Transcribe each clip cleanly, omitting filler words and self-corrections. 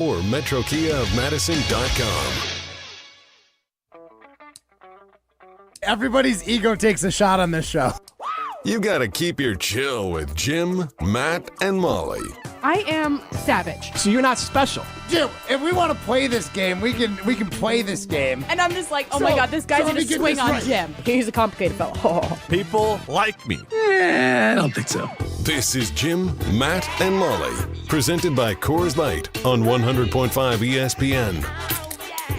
or metrokiaofmadison.com. Everybody's ego takes a shot on this show. You gotta keep your chill with Jim, Matt, and Molly. I am savage. So you're not special. Jim, if we want to play this game, we can play this game. And I'm just like, oh my God, this guy's going to swing on Jim. He's a complicated fellow. Oh. People like me. I don't think so. This is Jim, Matt, and Molly. Presented by Coors Light on 100.5 ESPN.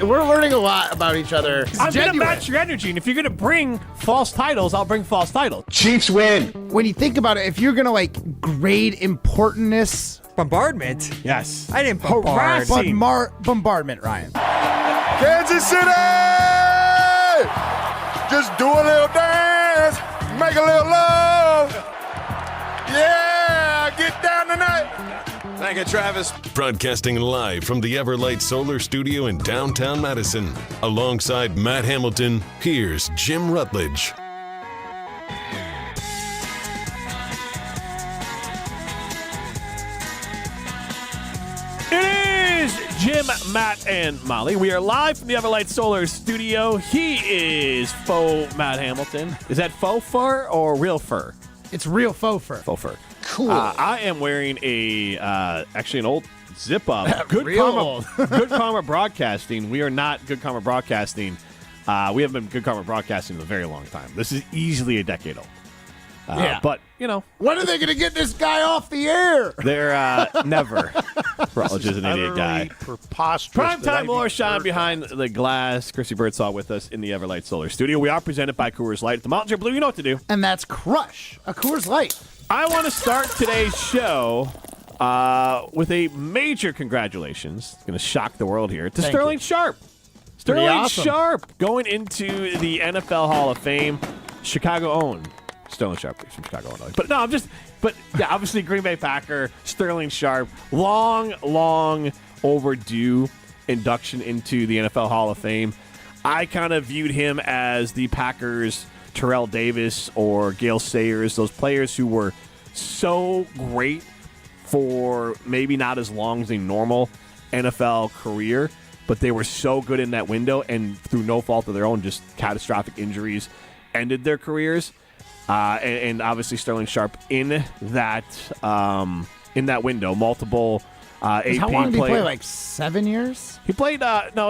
We're learning a lot about each other. I'm going to match your energy, and if you're going to bring false titles, I'll bring false titles. Chiefs win. When you think about it, if you're going to grade importantness. Bombardment? Yes. I didn't bombard. Bombardment, Ryan. Kansas City! Just do a little dance. Make a little love. Yeah, get down tonight. Thank you, Travis. Broadcasting live from the Everlight Solar Studio in downtown Madison. Alongside Matt Hamilton, here's Jim Rutledge. It is Jim, Matt, and Molly. We are live from the Everlight Solar Studio. He is faux Matt Hamilton. Is that faux fur or real fur? It's real faux fur. Faux fur. Cool. I am wearing actually an old zip-up. Good Real Karma Broadcasting. We are not Good Karma Broadcasting. We haven't been Good Karma Broadcasting in a very long time. This is easily a decade old. Yeah. But, you know. When are they going to get this guy off the air? They're never. Rutledge is an idiot guy. Preposterous. Primetime Laura Shine behind the glass. Chrissy Birdsall with us in the Everlight Solar Studio. We are presented by Coors Light. If the mountains are blue, you know what to do. And that's Crush, a Coors Light. I want to start today's show with a major congratulations. It's going to shock the world here. To Sterling Sharpe. Sterling awesome. Sharpe going into the NFL Hall of Fame. Chicago-owned. Sterling Sharpe from Chicago, Illinois. But no, obviously Green Bay Packer, Sterling Sharpe, long overdue induction into the NFL Hall of Fame. I kind of viewed him as the Packers' Terrell Davis or Gale Sayers, those players who were so great for maybe not as long as a normal NFL career, but they were so good in that window and through no fault of their own, just catastrophic injuries ended their careers. And obviously Sterling Sharpe in that window, multiple AP How long did he play? player. Like 7 years? He played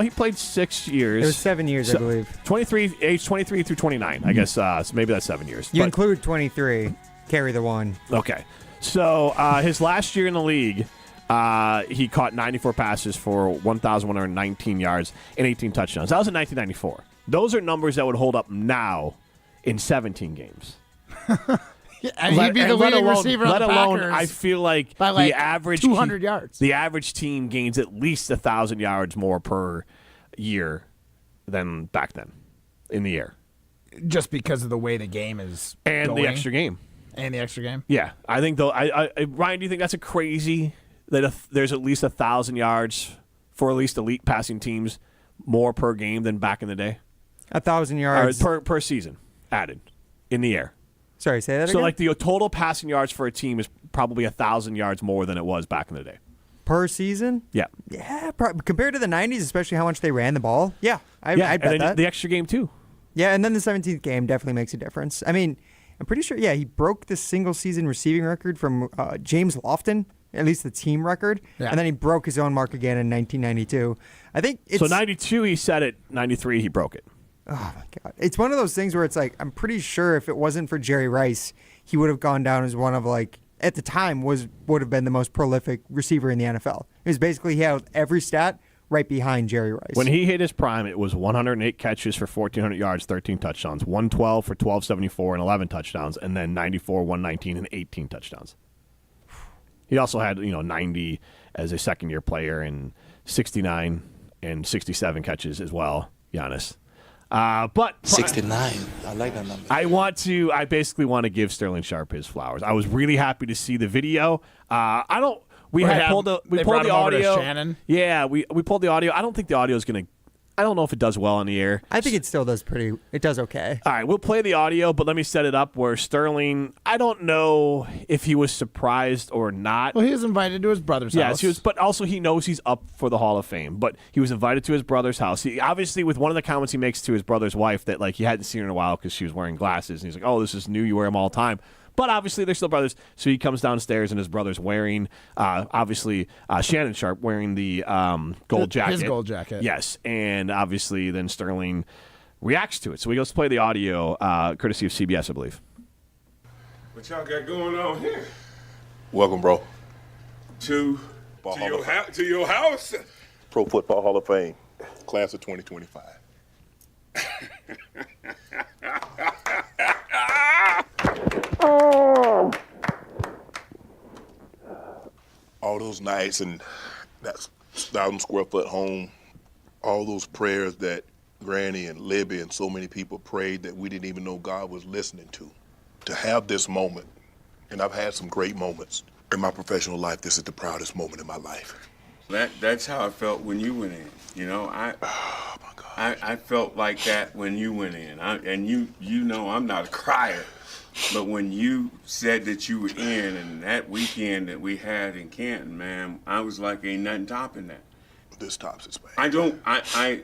he played 6 years. It was 7 years, I believe. Age 23 through 29, I guess. So maybe that's 7 years. You include 23, carry the one. Okay. So his last year in the league, he caught 94 passes for 1,119 yards and 18 touchdowns. That was in 1994. Those are numbers that would hold up now in 17 games. Yeah, and he'd be the leading receiver on the Packers. I feel like by the average 200 yards. The average team gains at least 1,000 yards more per year than back then in the air. Just because of the way the game is and going. the extra game. And the extra game. Yeah, I think though. Ryan, do you think that's a crazy that there's at least 1,000 yards for at least elite passing teams more per game than back in the day? 1,000 yards per season added in the air. Sorry, say that again? So, like, the total passing yards for a team is probably 1,000 yards more than it was back in the day. Per season? Yeah. Yeah, compared to the 90s, especially how much they ran the ball. Yeah, I'd bet that. The extra game, too. Yeah, and then the 17th game definitely makes a difference. I mean, I'm pretty sure, he broke the single-season receiving record from James Lofton, at least the team record, and then he broke his own mark again in 1992. I think it's... So, 92, he set it. 93, he broke it. Oh, my God. It's one of those things where it's like, I'm pretty sure if it wasn't for Jerry Rice, he would have gone down as one of, like, at the time, would have been the most prolific receiver in the NFL. It was basically, he had every stat right behind Jerry Rice. When he hit his prime, it was 108 catches for 1,400 yards, 13 touchdowns, 112 for 1,274 and 11 touchdowns, and then 94, 119, and 18 touchdowns. He also had, 90 as a second-year player and 69 and 67 catches as well, Giannis. But 69. I like that number. I basically want to give Sterling Sharpe his flowers. I was really happy to see the video. We pulled the audio. Shannon. Yeah, we pulled the audio. I don't think the audio is going to. I don't know if it does well on the air. I think it still does it does okay. All right, we'll play the audio, but let me set it up where Sterling, I don't know if he was surprised or not. Well, he was invited to his brother's house. Yes, but also he knows he's up for the Hall of Fame. But he was invited to his brother's house. He, obviously, with one of the comments he makes to his brother's wife that like he hadn't seen her in a while because she was wearing glasses. And he's like, oh, this is new. You wear them all the time. But obviously, they're still brothers. So he comes downstairs, and his brother's wearing, obviously, Shannon Sharpe wearing the gold jacket. His gold jacket. Yes. And obviously, then Sterling reacts to it. So we go to play the audio, courtesy of CBS, I believe. What y'all got going on here? Welcome, bro. To your house? Pro Football Hall of Fame, class of 2025. All those nights and that 1,000 square foot home, all those prayers that Granny and Libby and so many people prayed that we didn't even know God was listening to have this moment, and I've had some great moments in my professional life, this is the proudest moment in my life. That's how I felt when you went in. You know, Oh my God. I felt like that when you went in. And you know I'm not a crier, but when you said that you were in, and that weekend that we had in Canton, man, I was like, ain't nothing topping that. This tops it, man.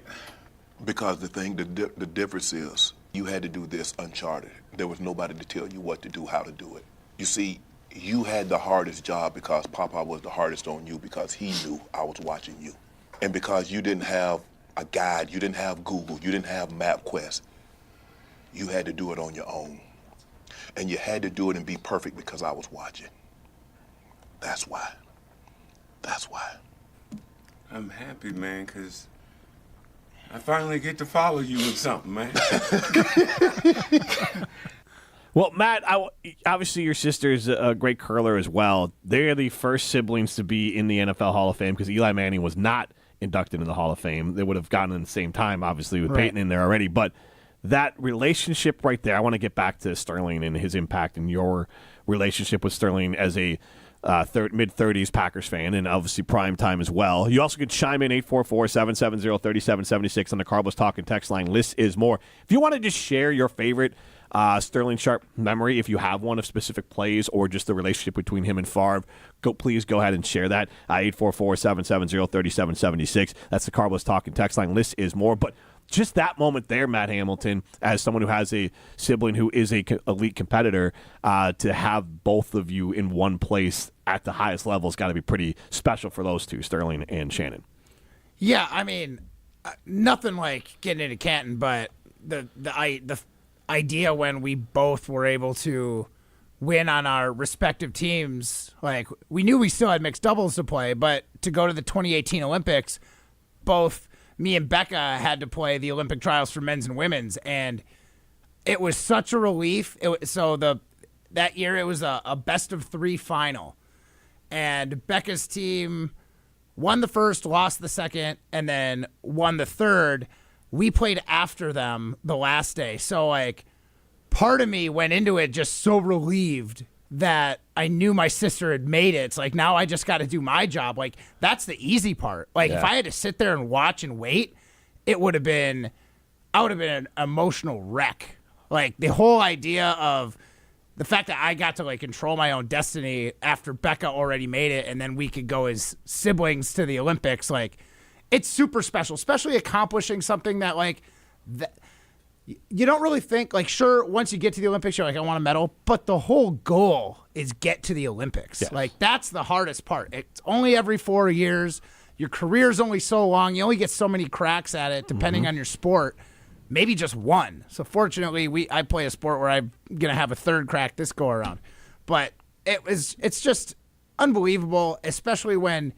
Because the difference is you had to do this uncharted. There was nobody to tell you what to do, how to do it. You see, you had the hardest job because Papa was the hardest on you because he knew I was watching you. And because you didn't have a guide, you didn't have Google, you didn't have MapQuest, you had to do it on your own. And you had to do it and be perfect because I was watching. That's why. That's why. I'm happy, man, because I finally get to follow you in something, man. Well, Matt, obviously your sister's a great curler as well. They're the first siblings to be in the NFL Hall of Fame because Eli Manning was not inducted in the Hall of Fame. They would have gotten in the same time, obviously, with Peyton in there already. But that relationship right there, I want to get back to Sterling and his impact and your relationship with Sterling as a mid-30s Packers fan and obviously prime time as well. You also can chime in 844-770-3776 on the Carlos Talk and text line. List is more. If you want to just share your favorite Sterling Sharpe memory, if you have one of specific plays or just the relationship between him and Favre, please go ahead and share that. 844-770-3776. That's the Carlos Talk and text line. List is more. But just that moment there, Matt Hamilton, as someone who has a sibling who is a elite competitor, to have both of you in one place at the highest level has got to be pretty special for those two, Sterling and Shannon. Yeah, I mean, nothing like getting into Canton, but the idea when we both were able to win on our respective teams, like we knew we still had mixed doubles to play, but to go to the 2018 Olympics, both me and Becca had to play the Olympic trials for men's and women's, and it was such a relief. That year it was a best of three final, and Becca's team won the first, lost the second, and then won the third. We played after them the last day. So, like, part of me went into it just so relieved that I knew my sister had made it. It's like, now I just got to do my job. Like, that's the easy part. Like, if I had to sit there and watch and wait, I would have been an emotional wreck. Like, the whole idea of the fact that I got to, like, control my own destiny after Becca already made it, and then we could go as siblings to the Olympics, like, it's super special, especially accomplishing something that, like, you don't really think, like, sure, once you get to the Olympics, you're like, I want a medal, but the whole goal is get to the Olympics. Yes. Like, that's the hardest part. It's only every 4 years. Your career's only so long. You only get so many cracks at it, depending on your sport. Maybe just one. So, fortunately, I play a sport where I'm going to have a third crack this go around. But it's just unbelievable, especially when,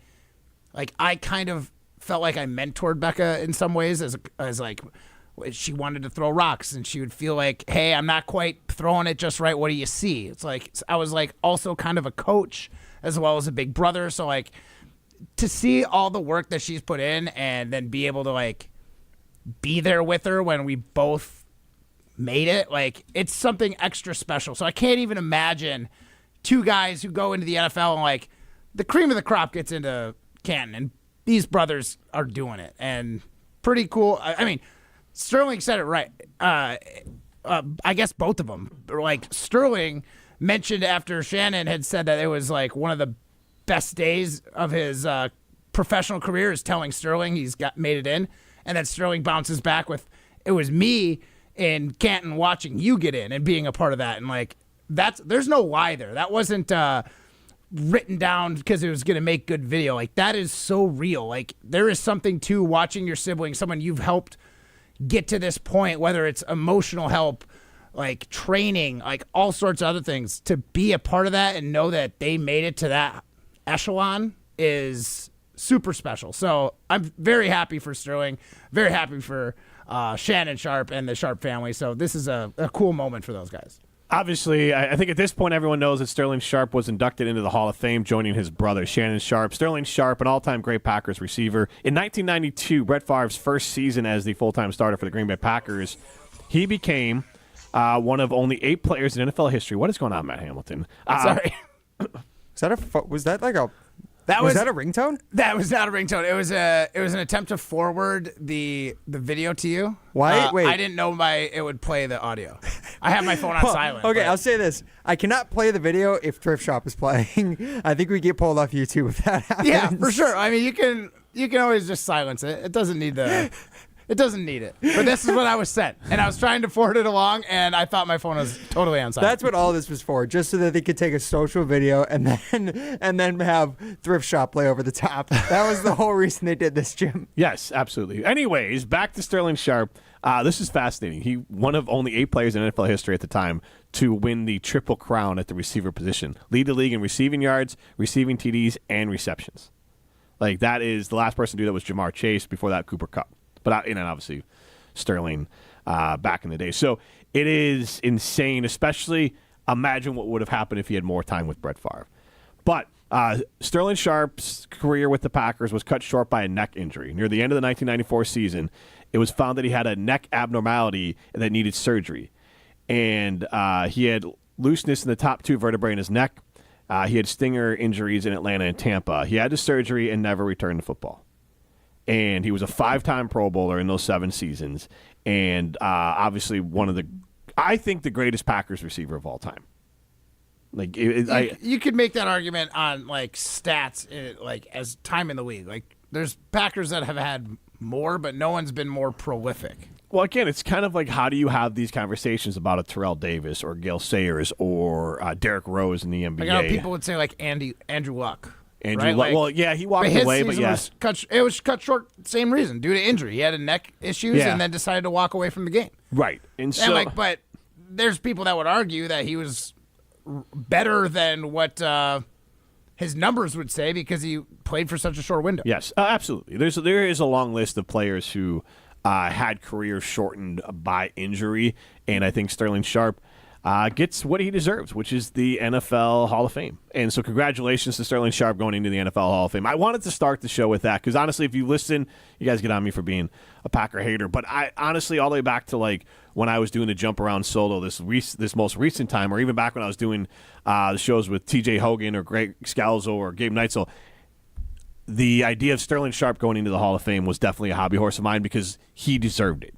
like, I kind of felt like I mentored Becca in some ways as like she wanted to throw rocks and she would feel like, hey, I'm not quite throwing it just right. What do you see? It's like I was like also kind of a coach as well as a big brother. So like to see all the work that she's put in and then be able to like be there with her when we both made it, like it's something extra special. So I can't even imagine two guys who go into the NFL and like the cream of the crop gets into Canton and these brothers are doing it, and pretty cool. I mean, Sterling said it right. I guess both of them. Like Sterling mentioned after Shannon had said that it was like one of the best days of his professional career is telling Sterling he's made it in, and then Sterling bounces back with, it was me in Canton watching you get in and being a part of that, and like there's no lie there. That wasn't written down because it was going to make good video. Like that is so real. Like there is something to watching your sibling, someone you've helped get to this point, whether it's emotional help, like training, like all sorts of other things, to be a part of that and know that they made it to that echelon is super special. So I'm very happy for Sterling, very happy for Shannon Sharpe and the Sharpe family. So this is a cool moment for those guys. Obviously, I think at this point everyone knows that Sterling Sharpe was inducted into the Hall of Fame, joining his brother Shannon Sharpe. Sterling Sharpe, an all-time great Packers receiver. In 1992, Brett Favre's first season as the full-time starter for the Green Bay Packers, he became one of only 8 players in NFL history. What is going on, Matt Hamilton? Sorry. Was that a ringtone? That was not a ringtone. It was an attempt to forward the video to you. Why? Wait. I didn't know it would play the audio. I have my phone on silent. Okay, I'll say this. I cannot play the video if Thrift Shop is playing. I think we get pulled off YouTube if that happens. Yeah, for sure. I mean, you can always just silence it. It doesn't need the It doesn't need it. But this is what I was sent. And I was trying to forward it along, and I thought my phone was totally on silent. That's what all this was for, just so that they could take a social video and then have Thrift Shop play over the top. That was the whole reason they did this, Jim. Yes, absolutely. Anyways, back to Sterling Sharpe. This is fascinating. He one of only 8 players in NFL history at the time to win the triple crown at the receiver position. Lead the league in receiving yards, receiving TDs, and receptions. Like, that is the last person to do that was Jamar Chase. Before that, Cooper Kupp. But and obviously Sterling back in the day. So it is insane, especially imagine what would have happened if he had more time with Brett Favre. But Sterling Sharpe's career with the Packers was cut short by a neck injury. Near the end of the 1994 season, it was found that he had a neck abnormality that needed surgery. And he had looseness in the top 2 vertebrae in his neck. He had stinger injuries in Atlanta and Tampa. He had the surgery and never returned to football. And he was a 5-time Pro Bowler in those 7 seasons. And obviously I think the greatest Packers receiver of all time. Like you could make that argument on like stats, like as time in the league. Like there's Packers that have had more, but no one's been more prolific. Well, again, it's kind of like how do you have these conversations about a Terrell Davis or Gale Sayers or Derrick Rose in the NBA? Like, I know people would say like Andrew Luck. Andrew Luck. Well, yeah, he walked away, but yes. It was cut short, same reason, due to injury. He had a neck issues and then decided to walk away from the game. Right. And so, but there's people that would argue that he was better than what his numbers would say because he played for such a short window. Yes, absolutely. There is a long list of players who had careers shortened by injury, and I think Sterling Sharpe gets what he deserves, which is the NFL Hall of Fame. And so congratulations to Sterling Sharpe going into the NFL Hall of Fame. I wanted to start the show with that because honestly, if you listen, you guys get on me for being a Packer hater, but I honestly, all the way back to like when I was doing the jump around solo this most recent time, or even back when I was doing the shows with TJ Hogan or Greg Scalzo or Gabe Neitzel, the idea of Sterling Sharpe going into the Hall of Fame was definitely a hobby horse of mine because he deserved it.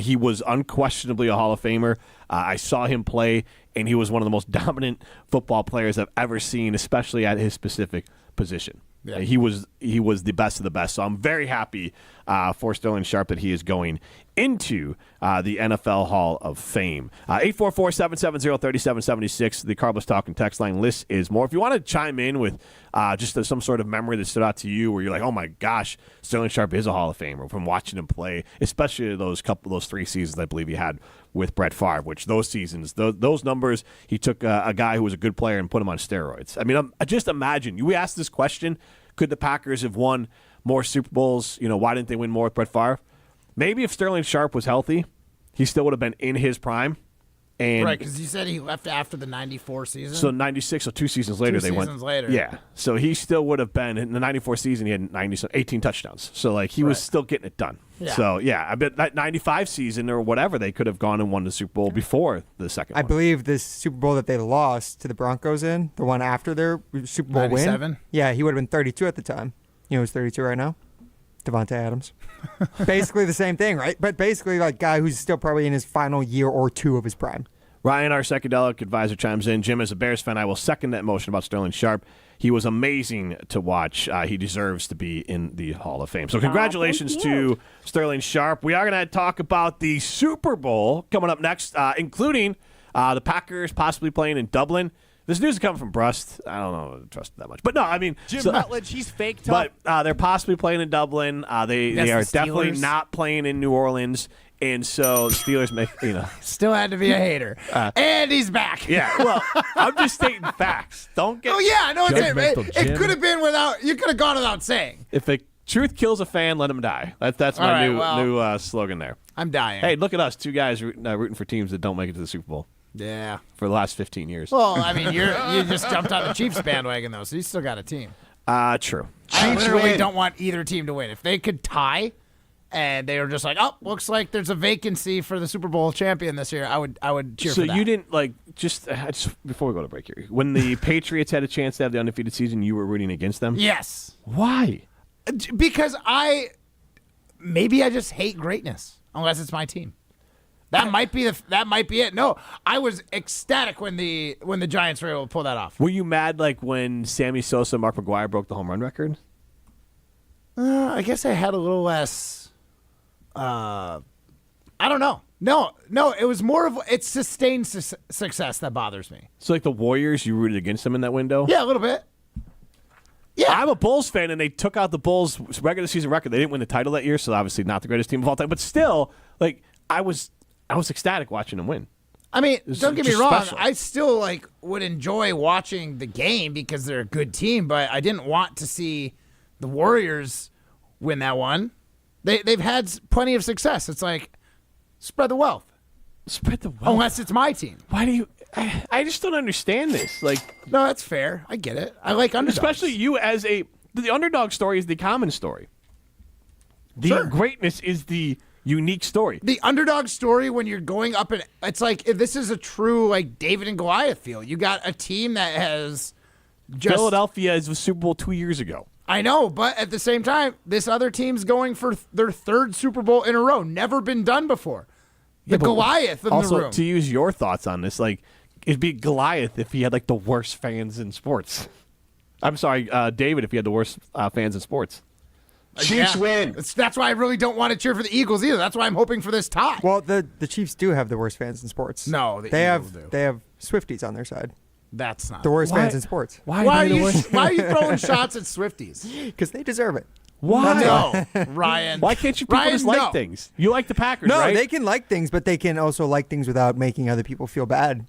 He was unquestionably a Hall of Famer. I saw him play, and he was one of the most dominant football players I've ever seen, especially at his specific position. Yeah. He was the best of the best. So I'm very happy for Sterling Sharpe that he is going into the NFL Hall of Fame. 844-770-3776, the Carlos Talk and text line. List is more. If you want to chime in with just some sort of memory that stood out to you where you're like, oh my gosh, Sterling Sharpe is a Hall of Famer from watching him play, especially those 3 seasons I believe he had with Brett Favre, which those seasons, those numbers, he took a guy who was a good player and put him on steroids. I mean, just imagine. You asked this question, could the Packers have won more Super Bowls? You know, why didn't they win more with Brett Favre? Maybe if Sterling Sharpe was healthy, he still would have been in his prime. And right, because you said he left after the 94 season. So 96, so 2 seasons later they went. 2 seasons later. Yeah, so he still would have been, in the 94 season he had 18 touchdowns. So like he was still getting it done. Yeah. So yeah, I bet that 95 season or whatever, they could have gone and won the Super Bowl before the second one. I believe this Super Bowl that they lost to the Broncos the one after their Super Bowl 97? win. Yeah, he would have been 32 at the time. You know, he's 32 right now. Devontae Adams. Basically the same thing, right? But basically like guy who's still probably in his final year or two of his prime. Ryan, our psychedelic advisor, chimes in. Jim, as a Bears fan, I will second that motion about Sterling Sharpe. He was amazing to watch. He deserves to be in the Hall of Fame. So congratulations to Sterling Sharpe. We are going to talk about the Super Bowl coming up next, including the Packers possibly playing in Dublin. This news is coming from Brust. I don't know trust it that much. But no, I mean... Jim Rutledge, he's fake tough. But they're possibly playing in Dublin. They are definitely not playing in New Orleans. And so the Steelers make, Still had to be a hater. And he's back. Yeah, well, I'm just stating facts. Don't get... Oh, yeah, I know it could have been without... You could have gone without saying. If the truth kills a fan, let him die. That's my new slogan there. I'm dying. Hey, look at us, two guys rooting for teams that don't make it to the Super Bowl. Yeah. For the last 15 years. Well, I mean, you just jumped on the Chiefs bandwagon, though, so you still got a team. True. I literally don't want either team to win. If they could tie... And they were just like, oh, looks like there's a vacancy for the Super Bowl champion this year. I would cheer for that. So you didn't, just before we go to break here, when the Patriots had a chance to have the undefeated season, you were rooting against them? Yes. Why? Because maybe I just hate greatness, unless it's my team. That might be it. No, I was ecstatic when the Giants were able to pull that off. Were you mad when Sammy Sosa and Mark McGwire broke the home run record? I guess I had a little less... I don't know. No, it was more of it's sustained success that bothers me. So the Warriors, you rooted against them in that window? Yeah, a little bit. Yeah. I'm a Bulls fan, and they took out the Bulls' regular season record. They didn't win the title that year, so obviously not the greatest team of all time. But still, I was ecstatic watching them win. I mean, don't get me wrong. Special. I still would enjoy watching the game because they're a good team, but I didn't want to see the Warriors win that one. They've had plenty of success. It's spread the wealth. Spread the wealth. Unless it's my team. Why do you? I just don't understand this. No, that's fair. I get it. I like underdogs. Especially you the underdog story is the common story. The greatness is the unique story. The underdog story when you're going up and it's this is a true David and Goliath feel. You got a team that has just Philadelphia is the Super Bowl 2 years ago. I know, but at the same time, this other team's going for their third Super Bowl in a row. Never been done before. The Goliath in the room. Also, to use your thoughts on this, it'd be Goliath if he had the worst fans in sports. I'm sorry, David, if he had the worst fans in sports. Chiefs win. That's why I really don't want to cheer for the Eagles either. That's why I'm hoping for this tie. Well, the Chiefs do have the worst fans in sports. No, the Eagles do. They have Swifties on their side. That's not the worst fans in sports. Why are you throwing shots at Swifties? Because they deserve it. Why? No, Ryan. Why can't you people just like things? You like the Packers, no, right? They can like things, but they can also like things without making other people feel bad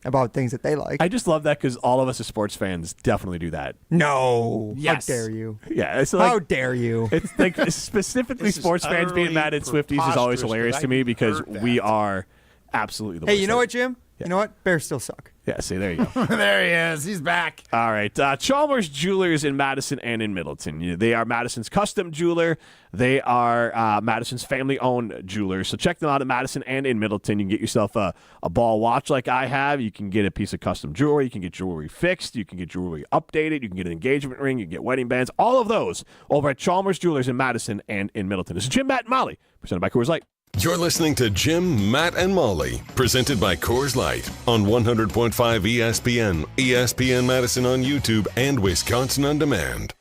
about things that they like. I just love that because all of us as sports fans definitely do that. No. Yes. How dare you? Yeah. It's how dare you? It's specifically sports fans being mad at Swifties is always hilarious to me because we are absolutely the worst. Hey, you know what, Jim? Yeah. You know what? Bears still suck. Yeah, see, there you go. There he is. He's back. All right. Chalmers Jewelers in Madison and in Middleton. They are Madison's custom jeweler. They are Madison's family-owned jeweler. So check them out at Madison and in Middleton. You can get yourself a ball watch like I have. You can get a piece of custom jewelry. You can get jewelry fixed. You can get jewelry updated. You can get an engagement ring. You can get wedding bands. All of those over at Chalmers Jewelers in Madison and in Middleton. This is Jim, Matt, and Molly, presented by Coors Light. You're listening to Jim, Matt, and Molly, presented by Coors Light on 100.5 ESPN, ESPN Madison on YouTube, and Wisconsin On Demand.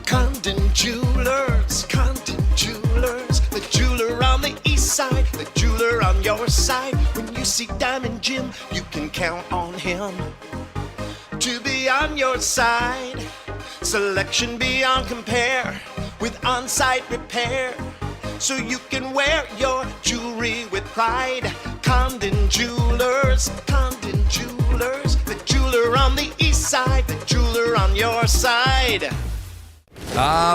Condon Jewelers, the jeweler on the east side, the jeweler on your side. When you see Diamond Jim, you can count on him to be on your side. Selection beyond compare with on-site repair, so you can wear your jewelry with pride. Condon Jewelers, the jeweler on the east side, the jeweler on your side.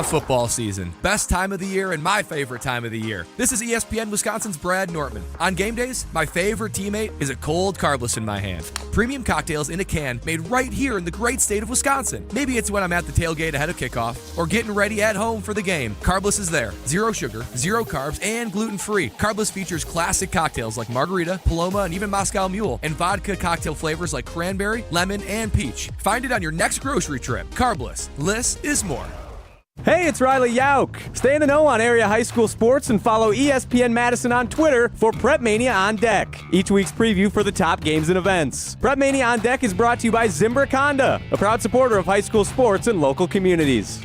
Football season. Best time of the year and my favorite time of the year. This is ESPN Wisconsin's Brad Nortman. On game days, my favorite teammate is a cold carbless in my hand. Premium cocktails in a can made right here in the great state of Wisconsin. Maybe it's when I'm at the tailgate ahead of kickoff or getting ready at home for the game. Carbless is there. 0 sugar, 0 carbs, and gluten-free. Carbless features classic cocktails like margarita, Paloma, and even Moscow Mule, and vodka cocktail flavors like cranberry, lemon, and peach. Find it on your next grocery trip. Carbless. Less is more. Hey, it's Riley Yauk. Stay in the know on area high school sports and follow ESPN Madison on Twitter for Prep Mania on Deck, each week's preview for the top games and events. Prep Mania on Deck is brought to you by Zimbrick Honda, a proud supporter of high school sports and local communities.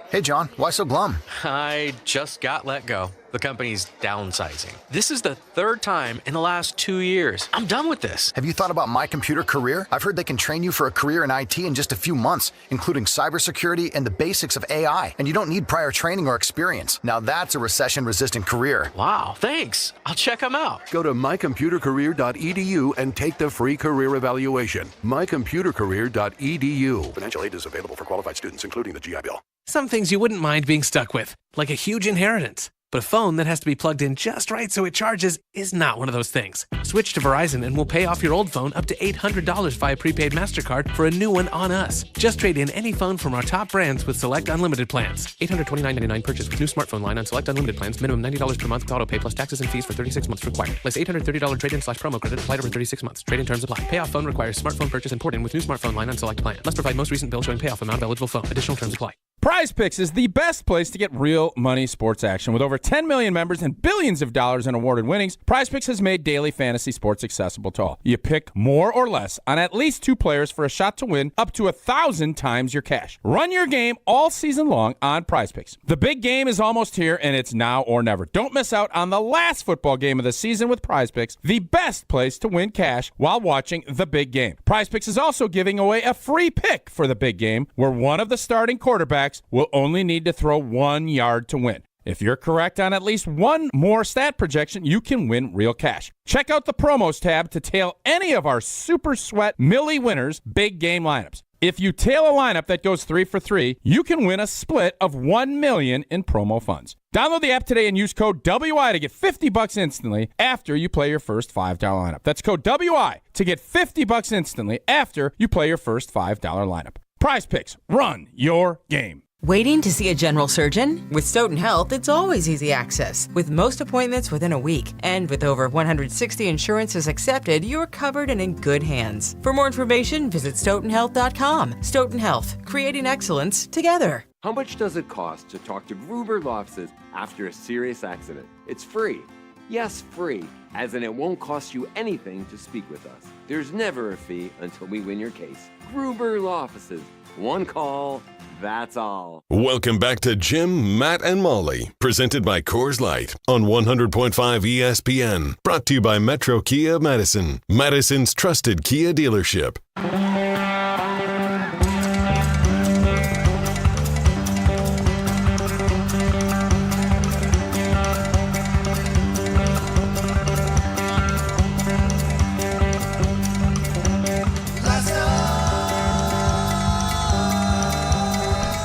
Hey, John, why so glum? I just got let go. The company's downsizing. This is the third time in the last 2 years. I'm done with this. Have you thought about My Computer Career? I've heard they can train you for a career in IT in just a few months, including cybersecurity and the basics of AI. And you don't need prior training or experience. Now that's a recession-resistant career. Wow, thanks. I'll check them out. Go to mycomputercareer.edu and take the free career evaluation. mycomputercareer.edu. Financial aid is available for qualified students, including the GI Bill. Some things you wouldn't mind being stuck with, like a huge inheritance. But a phone that has to be plugged in just right so it charges is not one of those things. Switch to Verizon and we'll pay off your old phone up to $800 via prepaid MasterCard for a new one on us. Just trade in any phone from our top brands with select unlimited plans. $829.99 purchase with new smartphone line on select unlimited plans. Minimum $90 per month with auto pay plus taxes and fees for 36 months required. Less $830 trade-in/promo credit applied over 36 months. Trade-in terms apply. Payoff phone requires smartphone purchase and port-in with new smartphone line on select plan. Must provide most recent bill showing payoff amount of eligible phone. Additional terms apply. Prize Picks is the best place to get real money sports action. With over 10 million members and billions of dollars in awarded winnings, Prize Picks has made daily fantasy sports accessible to all. You pick more or less on at least 2 players for a shot to win up to 1,000 times your cash. Run your game all season long on Prize Picks. The big game is almost here, and it's now or never. Don't miss out on the last football game of the season with Prize Picks, the best place to win cash while watching the big game. Prize Picks is also giving away a free pick for the big game, where one of the starting quarterbacks will only need to throw 1 yard to win. If you're correct on at least one more stat projection, you can win real cash. Check out the promos tab to tail any of our Super Sweat Millie winners big game lineups. If you tail a lineup that goes 3 for 3, you can win a split of $1 million in promo funds. Download the app today and use code WI to get $50 instantly after you play your first $5 lineup. That's code WI to get $50 instantly after you play your first $5 lineup. Prize Picks, run your game. Waiting to see a general surgeon? With Stoughton Health, it's always easy access, with most appointments within a week. And with over 160 insurances accepted, you're covered and in good hands. For more information, visit stoughtonhealth.com. Stoughton Health, creating excellence together. How much does it cost to talk to Gruber's offices after a serious accident? It's free. Yes, free, as in it won't cost you anything to speak with us. There's never a fee until we win your case. Gruber's offices. One call. That's all. Welcome back to Jim, Matt, and Molly, presented by Coors Light on 100.5 ESPN. Brought to you by Metro Kia Madison, Madison's trusted Kia dealership.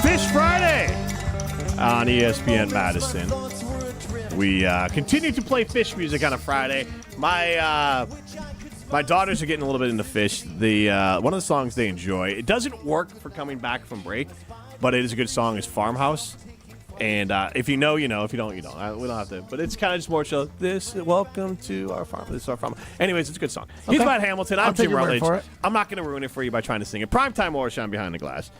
Phish Friday on ESPN Madison. We continue to play Phish music on a Friday. My daughters are getting a little bit into Phish. One of the songs they enjoy. It doesn't work for coming back from break, but it is a good song. Is Farmhouse. And if you know, you know. If you don't, you don't. We don't have to. But it's kind of just more chill. Welcome to our farm. This is our farm. Anyways, it's a good song. Okay. He's Matt Hamilton. I'm take Jim your word Rutledge. for it. I'm not going to ruin it for you by trying to sing it. Primetime Orshon behind the glass.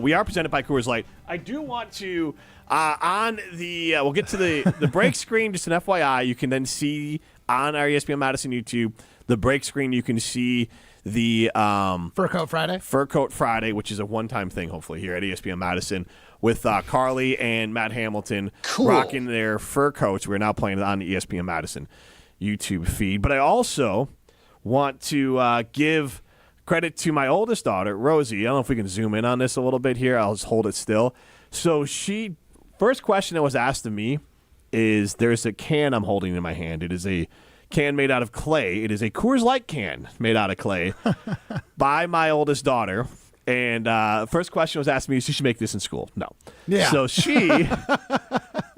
We are presented by Coors Light. I do want to on the we'll get to the break screen. Just an FYI, you can then see on our ESPN Madison YouTube the break screen. You can see the Fur Coat Friday, which is a one-time thing, hopefully, here at ESPN Madison with Carly and Matt Hamilton rocking their fur coats. We're now playing it on the ESPN Madison YouTube feed. But I also want to give credit to my oldest daughter, Rosie. I don't know if we can zoom in on this a little bit here. I'll just hold it still. So first question that was asked of me is, there's a can I'm holding in my hand. It is a can made out of clay. It is a Coors Light can made out of clay by my oldest daughter. And first question was asked me, she should make this in school. No. Yeah. So she, the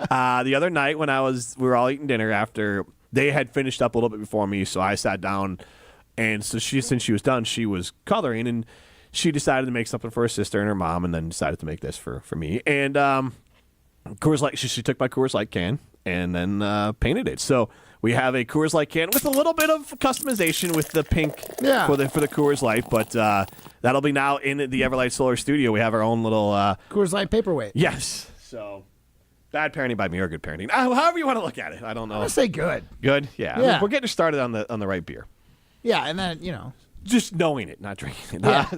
other night when we were all eating dinner after they had finished up a little bit before me, so I sat down, and so since she was done, she was coloring, and she decided to make something for her sister and her mom, and then decided to make this for me. And Coors Light, she took my Coors Light can, and then painted it. So we have a Coors Light can with a little bit of customization with the pink for the Coors Light, but that'll be now in the Everlight Solar Studio. We have our own little Coors Light paperweight. Yes. So bad parenting by me or good parenting, however you want to look at it. I don't know. I'm gonna say good. Good, yeah. Yeah. We're getting started on the right beer. Yeah, and then just knowing it, not drinking it. Yeah.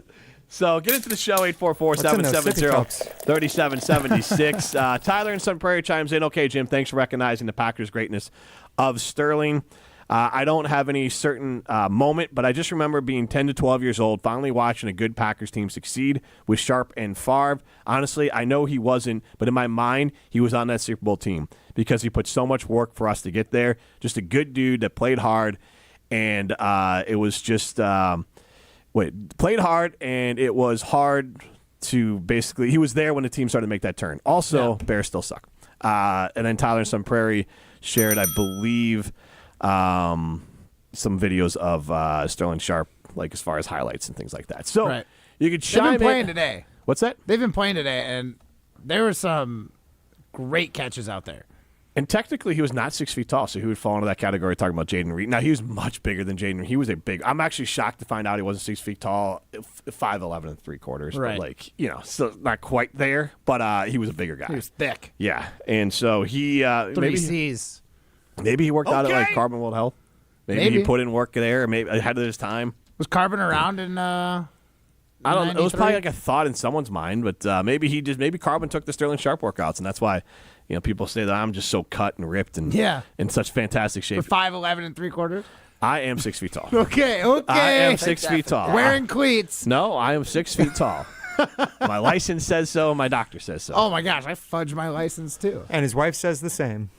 So get into the show, 844-770-3776. Tyler in Sun Prairie chimes in. Okay, Jim, thanks for recognizing the Packers' greatness of Sterling. I don't have any certain moment, but I just remember being 10 to 12 years old, finally watching a good Packers team succeed with Sharpe and Favre. Honestly, I know he wasn't, but in my mind, he was on that Super Bowl team because he put so much work for us to get there. Just a good dude that played hard, and it was just played hard, and it was hard to basically – he was there when the team started to make that turn. Also, Bears still suck. And then Tyler in Sun Prairie shared, I believe, some videos of Sterling Sharpe, like as far as highlights and things like that. So you could chime in. They've been playing today. What's that? They've been playing today, and there were some great catches out there. And technically, he was not 6 feet tall, so he would fall into that category talking about Jaden Reed. Now, he was much bigger than Jaden Reed. He was I'm actually shocked to find out he wasn't 6 feet tall, 5'11" and 3/4. Right. But, still not quite there, but he was a bigger guy. He was thick. Yeah. And so he Three C's. Maybe he worked out at like Carbon World Health. Maybe he put in work there, maybe ahead of his time. Was Carbon around in I don't know. It was probably like a thought in someone's mind, but maybe Carbon took the Sterling Sharpe workouts, and that's why people say that I'm just so cut and ripped and in such fantastic shape. For 5'11" and 3/4. I am 6 feet tall. Okay. I am 6 feet tall. Wearing cleats. No, I am 6 feet tall. My license says so. My doctor says so. Oh my gosh, I fudged my license too. And his wife says the same.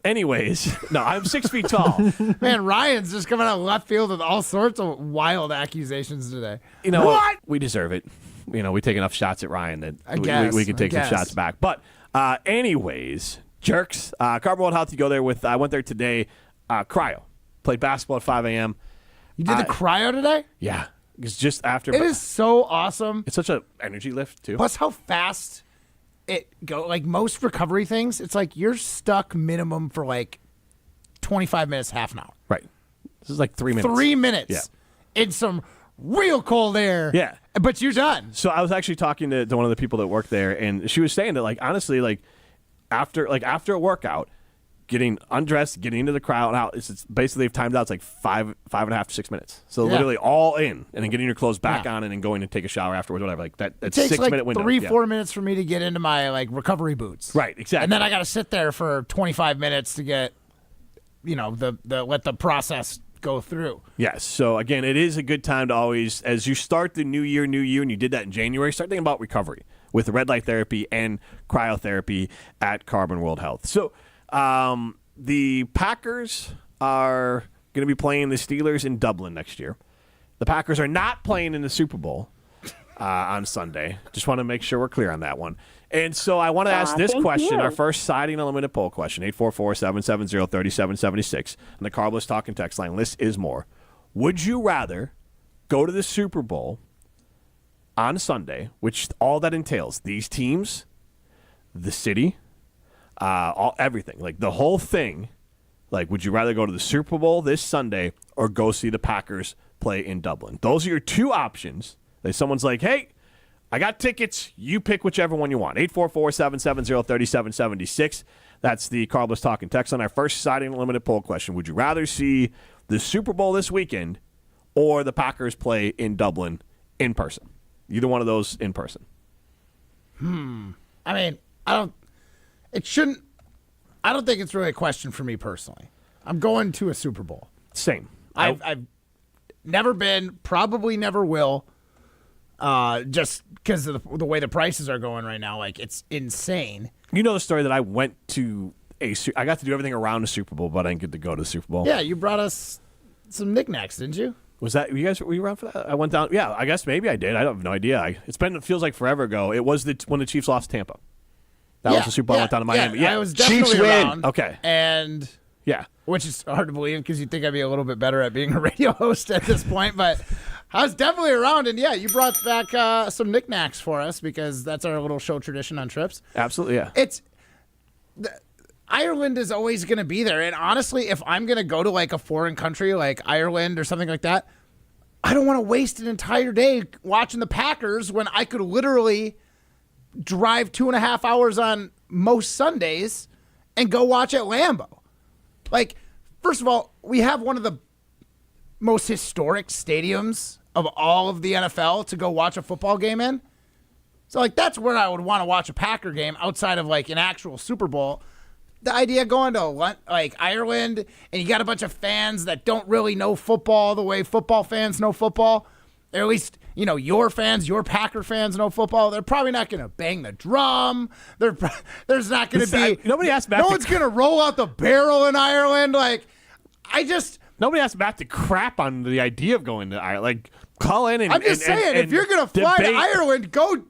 Anyways, no, I'm 6 feet tall. Man, Ryan's just coming out of left field with all sorts of wild accusations today. You know what? We deserve it. We take enough shots at Ryan that we can take some shots back. But anyways, jerks. Carbon World Health, you go there with. I went there today. Cryo. Played basketball at 5 a.m. You did the cryo today? Yeah. It's just after. It is so awesome. It's such an energy lift, too. Plus how fast it go. Like most recovery things, it's like you're stuck minimum for like 25 minutes, half an hour. Right. This is like 3 minutes. 3 minutes. Yeah. In some real cold air. Yeah. But you're done. So I was actually talking to one of the people that work there, and she was saying that, like, honestly, like after a workout, getting undressed, getting into the crowd out, it's basically they've timed out. It's like 5.5 to 6 minutes. So literally all in, and then getting your clothes back on, and then going to take a shower afterwards, whatever. Like that. That's it takes 6 minute window. 3-4 minutes for me to get into my like recovery boots. Right. Exactly. And then I got to sit there for 25 minutes to get, the let the process go through. Yes. So again, it is a good time to always, as you start the new year, and you did that in January, start thinking about recovery with red light therapy and cryotherapy at Carbon World Health. So the Packers are going to be playing the Steelers in Dublin next year. The Packers are not playing in the Super Bowl on Sunday. Just want to make sure we're clear on that one. And so I want to ask this question, our first Siding Unlimited poll question, 844-770-3776. And the Carbless Talking text line, list is more. Would you rather go to the Super Bowl on Sunday, which all that entails, these teams, the city, everything, like the whole thing, like would you rather go to the Super Bowl this Sunday or go see the Packers play in Dublin? Those are your two options. Like someone's like, hey, I got tickets. You pick whichever one you want. 844-770-3776. That's the Carbless Talking text on our first Siding Unlimited poll question. Would you rather see the Super Bowl this weekend or the Packers play in Dublin in person? Either one of those in person. I mean, I don't think it's really a question for me personally. I'm going to a Super Bowl. Same. I've never been, probably never will. Just because of the way the prices are going right now, like it's insane. You know the story that I went to I got to do everything around the Super Bowl, but I didn't get to go to the Super Bowl. Yeah, you brought us some knickknacks, didn't you? Was that were you around for that? I went down. Yeah, I guess maybe I did. I have no idea. It feels like forever ago. It was when the Chiefs lost Tampa. That was the Super Bowl. I went down to Miami. Yeah, I was definitely Chiefs around. Win. Okay, and yeah, which is hard to believe because you'd think I'd be a little bit better at being a radio host at this point, but. I was definitely around, and yeah, you brought back some knickknacks for us because that's our little show tradition on trips. Absolutely, yeah. Ireland is always going to be there. And honestly, if I'm going to go to like a foreign country like Ireland or something like that, I don't want to waste an entire day watching the Packers when I could literally drive 2.5 hours on most Sundays and go watch at Lambeau. Like, first of all, we have one of the most historic stadiums of all of the NFL to go watch a football game in. So, like, that's where I would want to watch a Packer game outside of, like, an actual Super Bowl. The idea of going to, like, Ireland and you got a bunch of fans that don't really know football the way football fans know football, or at least, you know, your Packer fans know football, they're probably not going to bang the drum. There's not going to be... Nobody asked Matt No one's going to roll out the barrel in Ireland. Like, Nobody asked Matt to crap on the idea of going to Ireland. Like, call in and... I'm just saying, if you're going to fly to Ireland, go to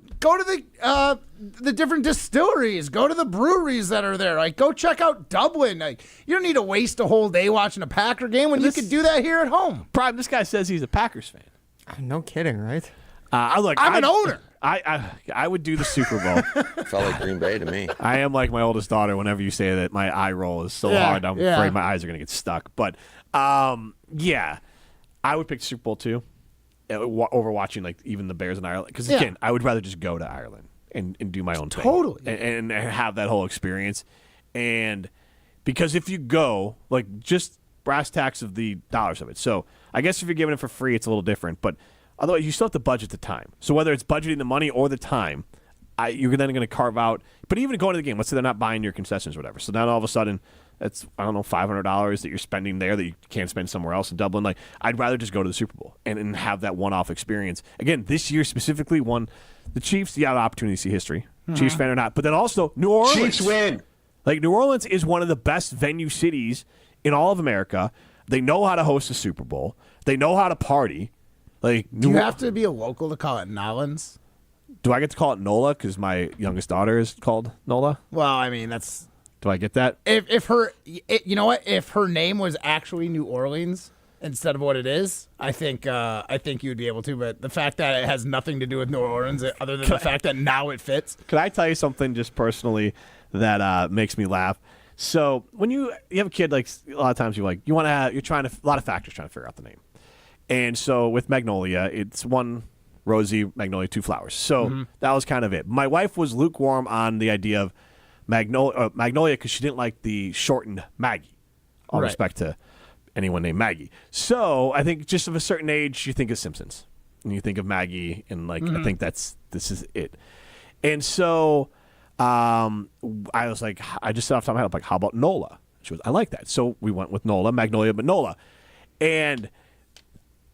the different distilleries. Go to the breweries that are there. Like, go check out Dublin. Like, you don't need to waste a whole day watching a Packer game when you could do that here at home. Prime, this guy says he's a Packers fan. No kidding, right? I'm an owner. I would do the Super Bowl. Felt like Green Bay to me. I am like my oldest daughter. Whenever you say that, my eye roll is so hard. I'm afraid my eyes are going to get stuck. But, yeah, I would pick Super Bowl too over watching like even the Bears in Ireland. Because, again, I would rather just go to Ireland and do my own thing. Totally. And have that whole experience. And because if you go, like, just brass tacks of the dollars of it. So I guess if you're giving it for free, it's a little different. But otherwise, you still have to budget the time. So whether it's budgeting the money or the time, you're then going to carve out. But even going to the game, let's say they're not buying your concessions or whatever. So then all of a sudden, that's, I don't know, $500 that you're spending there that you can't spend somewhere else in Dublin. Like, I'd rather just go to the Super Bowl and have that one-off experience. Again, this year specifically, the Chiefs, you have an opportunity to see history. Chiefs fan or not. But then also, New Orleans. Chiefs win. Like, New Orleans is one of the best venue cities in all of America. They know how to host a Super Bowl. They know how to party. Like, do you have to be a local to call it Nolans? Do I get to call it NOLA because my youngest daughter is called NOLA? Well, I mean, that's... Do I get that? If her name was actually New Orleans instead of what it is, I think you'd be able to. But the fact that it has nothing to do with New Orleans, other than the fact that now it fits. Can I tell you something just personally that makes me laugh? So when you have a kid, like a lot of times a lot of factors trying to figure out the name. And so with Magnolia, it's one rosy magnolia, two flowers. So that was kind of it. My wife was lukewarm on the idea of Magnolia because she didn't like the shortened Maggie. All respect to anyone named Maggie. So I think just of a certain age, you think of Simpsons and you think of Maggie, and like I think this is it. And so I was like, I just said off the top of my head, like, how about Nola? She was, I like that. So we went with Nola, Magnolia, but Nola. And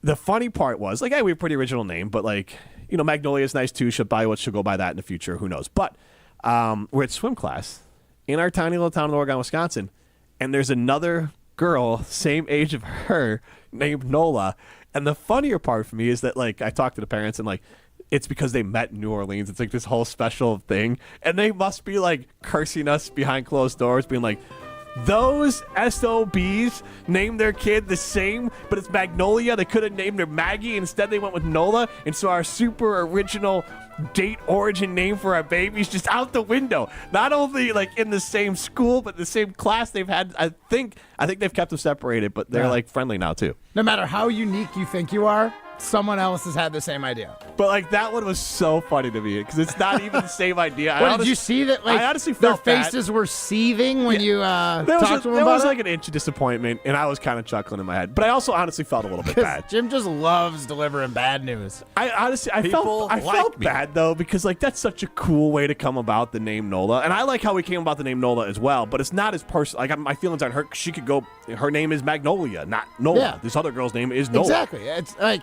the funny part was, like, hey, we have a pretty original name, but, like, you know, Magnolia is nice too. She'll go by that in the future. Who knows? But we're at swim class in our tiny little town in Oregon, Wisconsin, and there's another girl, same age of her, named Nola. And the funnier part for me is that, like, I talked to the parents and, like, it's because they met in New Orleans. It's like this whole special thing. And they must be, like, cursing us behind closed doors, being like, those SOBs named their kid the same, but it's Magnolia. They could have named her Maggie. Instead, they went with Nola. And so our super original date origin name for our baby's just out the window. Not only, like, in the same school, but the same class they've had. I think they've kept them separated, but they're, like, friendly now, too. No matter how unique you think you are, someone else has had the same idea. But, like, that one was so funny to me because it's not even the same idea. Did you see that? Like, I honestly their felt faces were seething when you talked to them about it? There was like an inch of disappointment, and I was kind of chuckling in my head. But I also honestly felt a little bit bad. Jim just loves delivering bad news. I felt bad, though, because, like, that's such a cool way to come about the name Nola. And I like how we came about the name Nola as well, but it's not as personal. Like, my feelings aren't hurt. She could go, her name is Magnolia, not Nola. Yeah. This other girl's name is Nola. Exactly. It's like,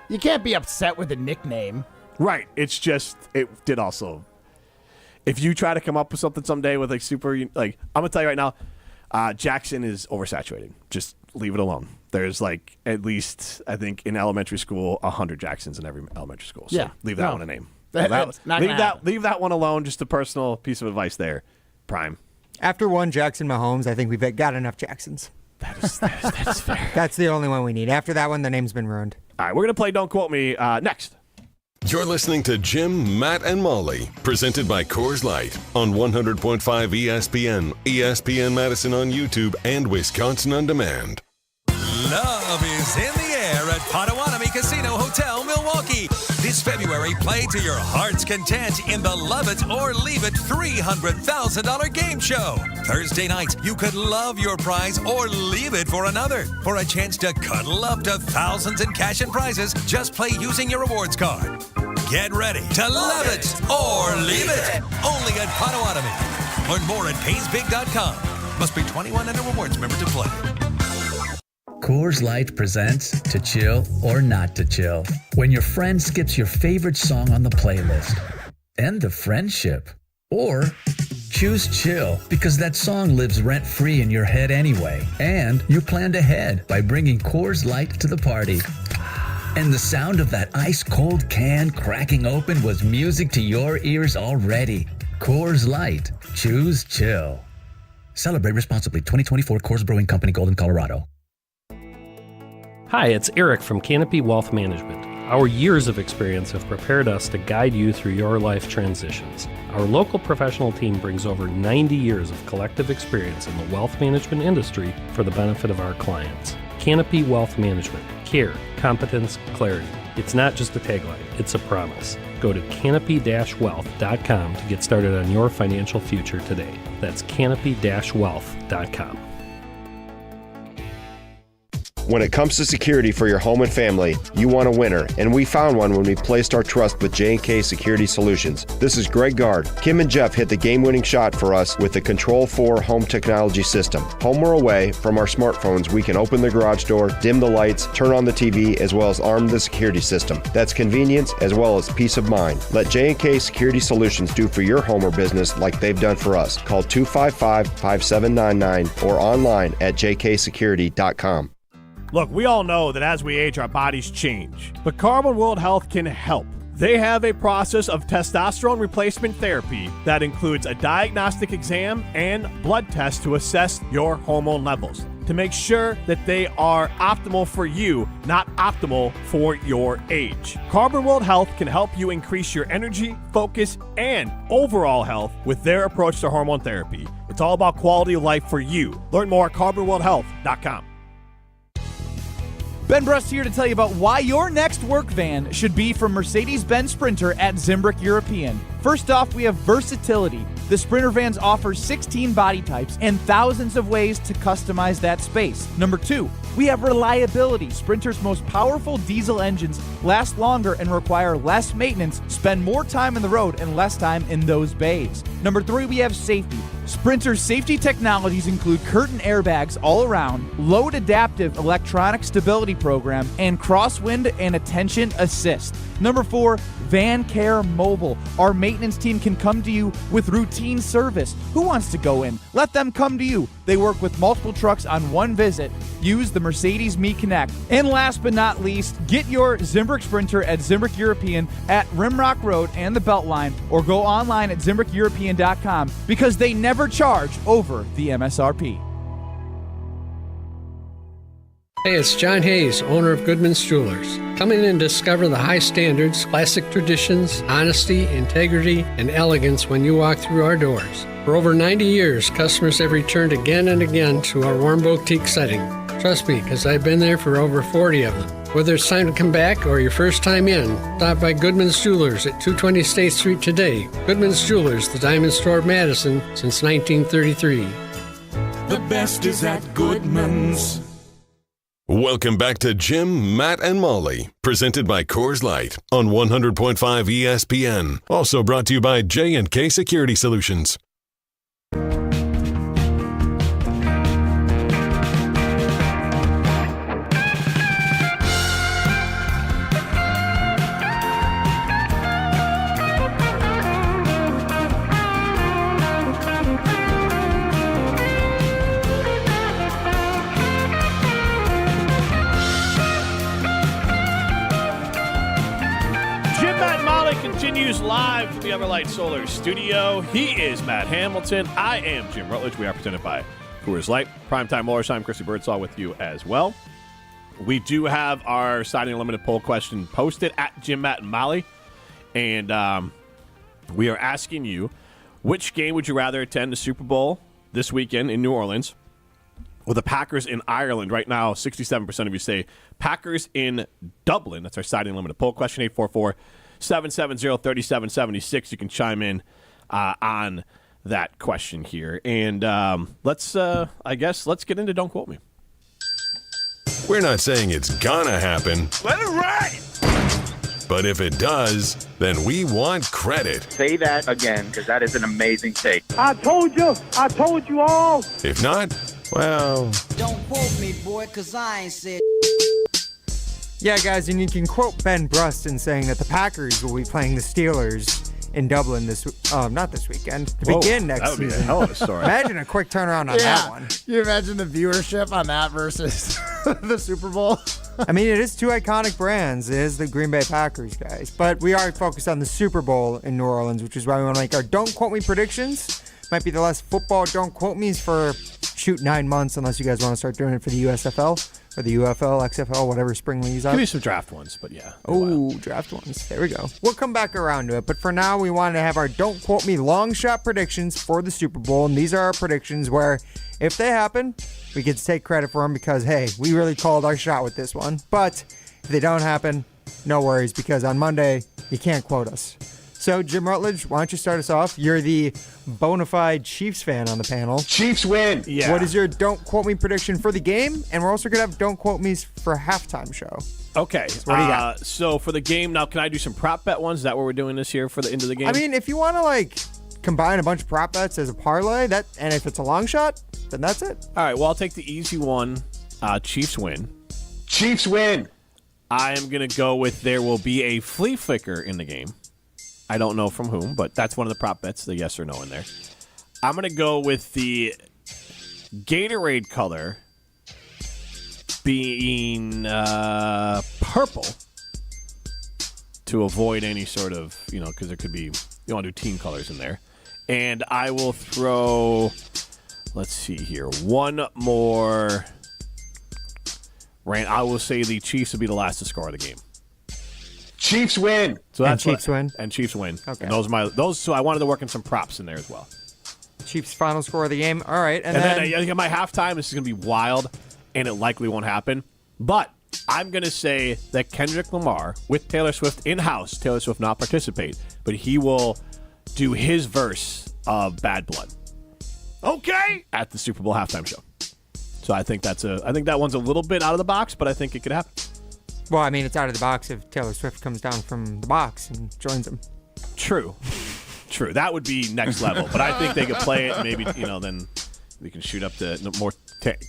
you can't be upset with a nickname. Right. It's just, it did also. If you try to come up with something someday with, like, super, like, I'm going to tell you right now, Jackson is oversaturated. Just leave it alone. There's, like, at least, I think, in elementary school, 100 Jacksons in every elementary school. So leave that one a name. Leave that one alone. Just a personal piece of advice there, Prime. After one Jackson Mahomes, I think we've got enough Jacksons. That is fair. That's the only one we need. After that one, the name's been ruined. All right, we're going to play Don't Quote Me next. You're listening to Jim, Matt, and Molly, presented by Coors Light on 100.5 ESPN, ESPN Madison on YouTube, and Wisconsin On Demand. Love is in the air at Potawatomi Casino Hotel, Milwaukee. This February, play to your heart's content in the Love It or Leave It $300,000 game show. Thursday night, you could love your prize or leave it for another. For a chance to cuddle up to thousands in cash and prizes, just play using your rewards card. Get ready to love it or leave it. Only at Potawatomi. Learn more at paysbig.com. Must be 21 and a rewards member to play. Coors Light presents To Chill or Not to Chill. When your friend skips your favorite song on the playlist. End the friendship. Or choose chill because that song lives rent-free in your head anyway. And you planned ahead by bringing Coors Light to the party. And the sound of that ice-cold can cracking open was music to your ears already. Coors Light. Choose chill. Celebrate responsibly. 2024 Coors Brewing Company, Golden, Colorado. Hi, it's Eric from Canopy Wealth Management. Our years of experience have prepared us to guide you through your life transitions. Our local professional team brings over 90 years of collective experience in the wealth management industry for the benefit of our clients. Canopy Wealth Management. Care, competence, clarity. It's not just a tagline, it's a promise. Go to canopy-wealth.com to get started on your financial future today. That's canopy-wealth.com. When it comes to security for your home and family, you want a winner, and we found one when we placed our trust with J&K Security Solutions. This is Greg Gard. Kim and Jeff hit the game-winning shot for us with the Control 4 home technology system. Home or away, from our smartphones, we can open the garage door, dim the lights, turn on the TV, as well as arm the security system. That's convenience as well as peace of mind. Let J&K Security Solutions do for your home or business like they've done for us. Call 255-5799 or online at jksecurity.com. Look, we all know that as we age, our bodies change, but Carbon World Health can help. They have a process of testosterone replacement therapy that includes a diagnostic exam and blood tests to assess your hormone levels to make sure that they are optimal for you, not optimal for your age. Carbon World Health can help you increase your energy, focus, and overall health with their approach to hormone therapy. It's all about quality of life for you. Learn more at carbonworldhealth.com. Ben Brust here to tell you about why your next work van should be from Mercedes-Benz Sprinter at Zimbrick European. First off, we have versatility. The Sprinter vans offer 16 body types and thousands of ways to customize that space. Number 2, we have reliability. Sprinter's most powerful diesel engines last longer and require less maintenance, spend more time on the road and less time in those bays. Number 3, we have safety. Sprinter's safety technologies include curtain airbags all around, load adaptive electronic stability program, and crosswind and attention assist. Number 4, Van Care Mobile. Our maintenance team can come to you with routine service. Who wants to go in? Let them come to you. They work with multiple trucks on one visit. Use the Mercedes Me Connect. And last but not least, get your Zimbrick Sprinter at Zimbrick European at Rimrock Road and the Beltline, or go online at ZimbrickEuropean.com because they never charge over the MSRP. Hey, it's John Hayes, owner of Goodman's Jewelers. Come in and discover the high standards, classic traditions, honesty, integrity, and elegance when you walk through our doors. For over 90 years, customers have returned again and again to our warm boutique setting. Trust me, because I've been there for over 40 of them. Whether it's time to come back or your first time in, stop by Goodman's Jewelers at 220 State Street today. Goodman's Jewelers, the diamond store of Madison since 1933. The best is at Goodman's. Welcome back to Jim, Matt, and Molly, presented by Coors Light on 100.5 ESPN. Also brought to you by J&K Security Solutions. Continues live from the Everlight Solar Studio. He is Matt Hamilton. I am Jim Rutledge. We are presented by Coors Light. Primetime Morris. I'm Chrissy Birdsall with you as well. We do have our Signing Unlimited poll question posted at Jim, Matt, and Molly. And we are asking you, which game would you rather attend the Super Bowl this weekend in New Orleans or the Packers in Ireland? Right now, 67% of you say Packers in Dublin. That's our siding limited poll question, 844-770-3776. You can chime in on that question here. And let's get into Don't Quote Me. We're not saying it's gonna happen. Let it ride! But if it does, then we want credit. Say that again, because that is an amazing take. I told you all. If not, well... Don't quote me, boy, because I ain't said... Yeah, guys, and you can quote Ben Brust in saying that the Packers will be playing the Steelers in Dublin not this weekend, to begin next that would season. Be a hell of a story. Imagine a quick turnaround on that one. You imagine the viewership on that versus the Super Bowl? I mean, it is two iconic brands. It is the Green Bay Packers, guys. But we are focused on the Super Bowl in New Orleans, which is why we want to make our Don't Quote Me predictions. Might be the last football Don't Quote Me's for, 9 months, unless you guys want to start doing it for the USFL or the UFL, XFL, whatever spring leagues are. Give me some draft ones, but yeah. Oh, draft ones. There we go. We'll come back around to it. But for now, we want to have our Don't Quote Me long shot predictions for the Super Bowl. And these are our predictions where, if they happen, we get to take credit for them because, hey, we really called our shot with this one. But if they don't happen, no worries, because on Monday, you can't quote us. So, Jim Rutledge, why don't you start us off? You're the bona fide Chiefs fan on the panel. Chiefs win. Yeah. What is your Don't Quote Me prediction for the game? And we're also going to have Don't Quote Me's for halftime show. Okay. So what do you got? So for the game, now can I do some prop bet ones? Is that what we're doing this year for the end of the game? I mean, if you want to, combine a bunch of prop bets as a parlay, and if it's a long shot, then that's it. All right, well, I'll take the easy one. Chiefs win. Chiefs win. I am going to go with there will be a flea flicker in the game. I don't know from whom, but that's one of the prop bets, the yes or no in there. I'm going to go with the Gatorade color being purple to avoid any sort of, because there could be, you want to do team colors in there. And I will throw, let's see here, one more. I will say the Chiefs will be the last to score of the game. Chiefs win. So that's Chiefs win. And Chiefs win. Okay. And those. So I wanted to work in some props in there as well. Chiefs final score of the game. All right, and then I think my halftime, this is going to be wild, and it likely won't happen. But I'm going to say that Kendrick Lamar with Taylor Swift in house. Taylor Swift not participate, but he will do his verse of Bad Blood. Okay. At the Super Bowl halftime show. So I think that one's a little bit out of the box, but I think it could happen. Well, I mean, it's out of the box if Taylor Swift comes down from the box and joins them. True. That would be next level. But I think they could play it, and maybe, then we can shoot up the more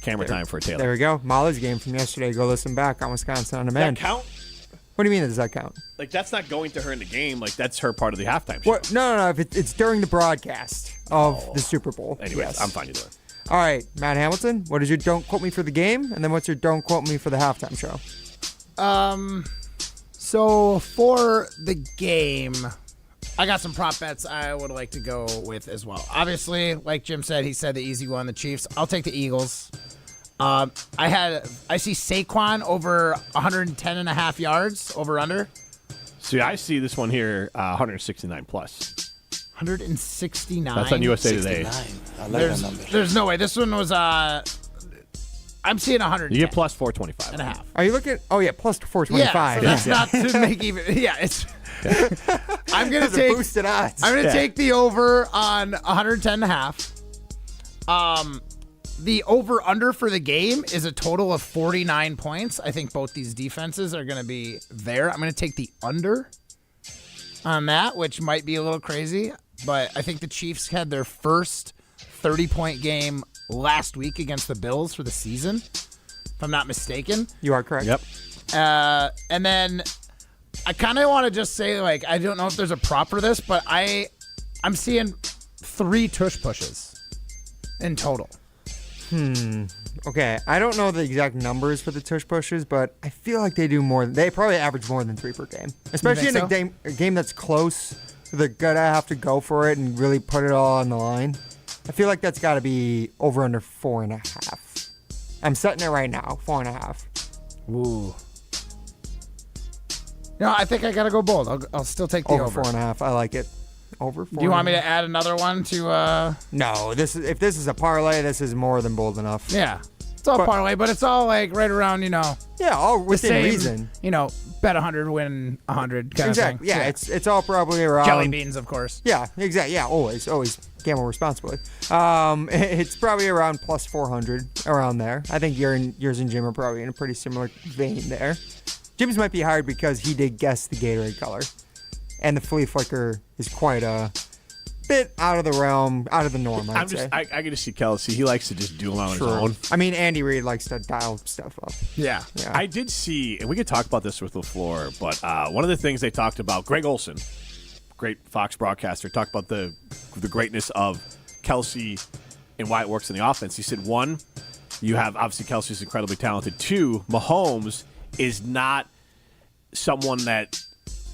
camera time for Taylor. There we go. Molly's game from yesterday. Go listen back on Wisconsin On Demand. Does that count? What do you mean, does that count? That's not going to her in the game. That's her part of the halftime show. What? No. If it's during the broadcast of the Super Bowl. Anyways, yes. I'm fine either way. All right, Matt Hamilton, what is your Don't Quote Me for the game? And then what's your Don't Quote Me for the halftime show? So for the game, I got some prop bets I would like to go with as well. Obviously, like Jim said, he said the easy one, the Chiefs. I'll take the Eagles. I see Saquon over 110.5 yards, over under. See, I see this one here, 169 plus. 169. That's on USA Today. I like that number. There's no way. This one was I'm seeing 100. You get plus 425 and a half. Are you looking? Oh yeah, plus 425. Yeah, so that's not to make even. Yeah, it's. I'm gonna Those are take boosted odds. I'm gonna take the over on 110.5. The over under for the game is a total of 49 points. I think both these defenses are gonna be there. I'm gonna take the under on that, which might be a little crazy, but I think the Chiefs had their first 30-point game last week against the Bills for the season, if I'm not mistaken. You are correct. Yep. And then I kind of want to just say, I don't know if there's a prop for this, but I'm seeing 3 tush pushes in total. Okay, I don't know the exact numbers for the tush pushes, but I feel like they do more. They probably average more than 3 per game, especially in a game that's close. They're gonna have to go for it and really put it all on the line. I feel like that's got to be over under 4.5. I'm setting it right now, 4.5. Ooh. No, I think I got to go bold. I'll still take the over. 4.5. I like it. Over 4. Do you want me to add another one to? No. If this is a parlay, this is more than bold enough. Yeah. It's all parlay, but it's all like right around, Yeah, all within reason. Bet 100, win 100 kind of thing. Yeah, it's all probably around. Jelly beans, of course. Yeah, exactly. Yeah, always gamble responsibly. It's probably around plus 400, around there. I think yours and Jim are probably in a pretty similar vein there. Jim's might be hard because he did guess the Gatorade color, and the flea flicker is quite a bit out of the realm, out of the norm. I can just see Kelsey. He likes to just do them on his own. I mean, Andy Reid likes to dial stuff up. Yeah. I did see, and we could talk about this with LaFleur, but one of the things they talked about, Greg Olson, great Fox broadcaster, talked about the greatness of Kelsey and why it works in the offense. He said, one, you have obviously Kelsey's incredibly talented. Two, Mahomes is not someone that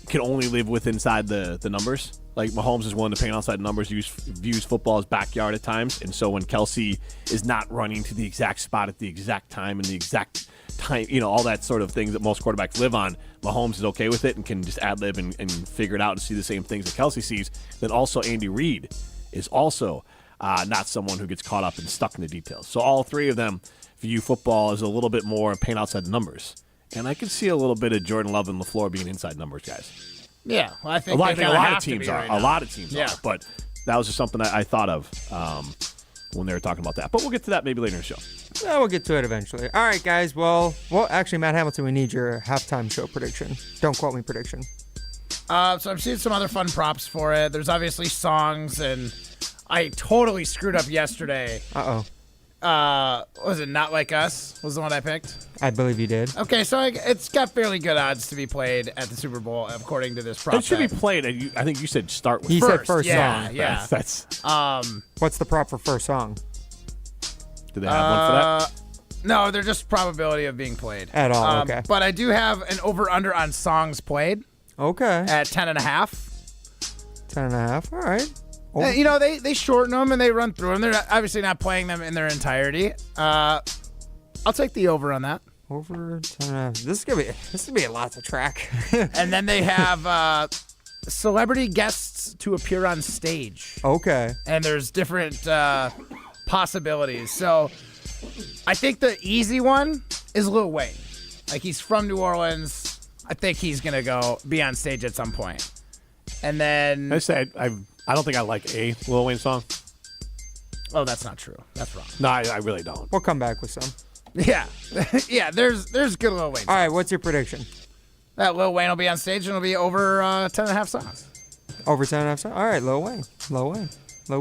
can only live inside the numbers. Like, Mahomes is willing to paint outside numbers, views football as backyard at times. And so when Kelsey is not running to the exact spot at the exact time and the exact time, all that sort of things that most quarterbacks live on, Mahomes is okay with it and can just ad-lib and figure it out and see the same things that Kelsey sees. Then also Andy Reid is also not someone who gets caught up and stuck in the details. So all three of them view football as a little bit more paint outside the numbers. And I can see a little bit of Jordan Love and LaFleur being inside numbers guys. Yeah, well, I think a lot of teams are. Right a lot of teams are. But that was just something I thought of when they were talking about that. But we'll get to that maybe later in the show. Yeah, we'll get to it eventually. All right, guys. Well, actually, Matt Hamilton, we need your halftime show prediction. Don't quote me prediction. So I'm seeing some other fun props for it. There's obviously songs, and I totally screwed up yesterday. Was it Not Like Us was the one I picked? I believe you did. Okay, so it's got fairly good odds to be played at the Super Bowl, according to this prop. It should be played. I think you said start with He first. said first song. Yeah. That's What's the prop for first song? Do they have one for that? No, they're just probability of being played. At all, okay. But I do have an over-under on songs played. Okay. At 10.5. 10.5, all right. They shorten them and they run through them. They're obviously not playing them in their entirety. I'll take the over on that. Over 10.5. This is gonna be a lot to track. And then they have celebrity guests to appear on stage. Okay. And there's different possibilities. So I think the easy one is Lil Wayne. Like, he's from New Orleans. I think he's gonna be on stage at some point. And then I don't think I like a Lil Wayne song. Oh, that's not true. That's wrong. No, I really don't. We'll come back with some. Yeah. Yeah, there's good Lil Wayne songs. All right, what's your prediction? That Lil Wayne will be on stage and it'll be over 10.5 songs. Over 10.5 songs? All right, Lil Wayne. Lil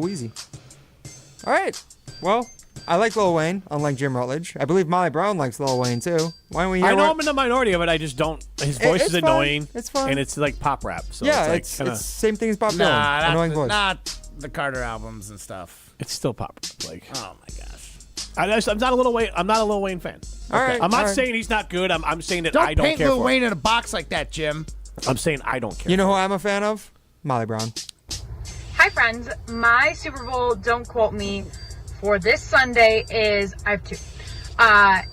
Weezy. All right. Well, I like Lil Wayne, unlike Jim Rutledge. I believe Molly Brown likes Lil Wayne, too. Why don't we hear I'm in the minority of it. I just don't. His voice is annoying. It's fun. And it's like pop rap. So yeah, it's it's same thing as Bob Dylan. Annoying voice. Not the Carter albums and stuff. It's still pop. Like, oh my gosh. I'm not a Lil Wayne fan. All right. I'm not saying he's not good. I'm saying that I don't paint care Lil for Wayne in a box like that, Jim. I'm saying I don't care. You know who I'm a fan of? Molly Brown. Hi, friends. My Super Bowl, don't quote me, for this Sunday is, I have two,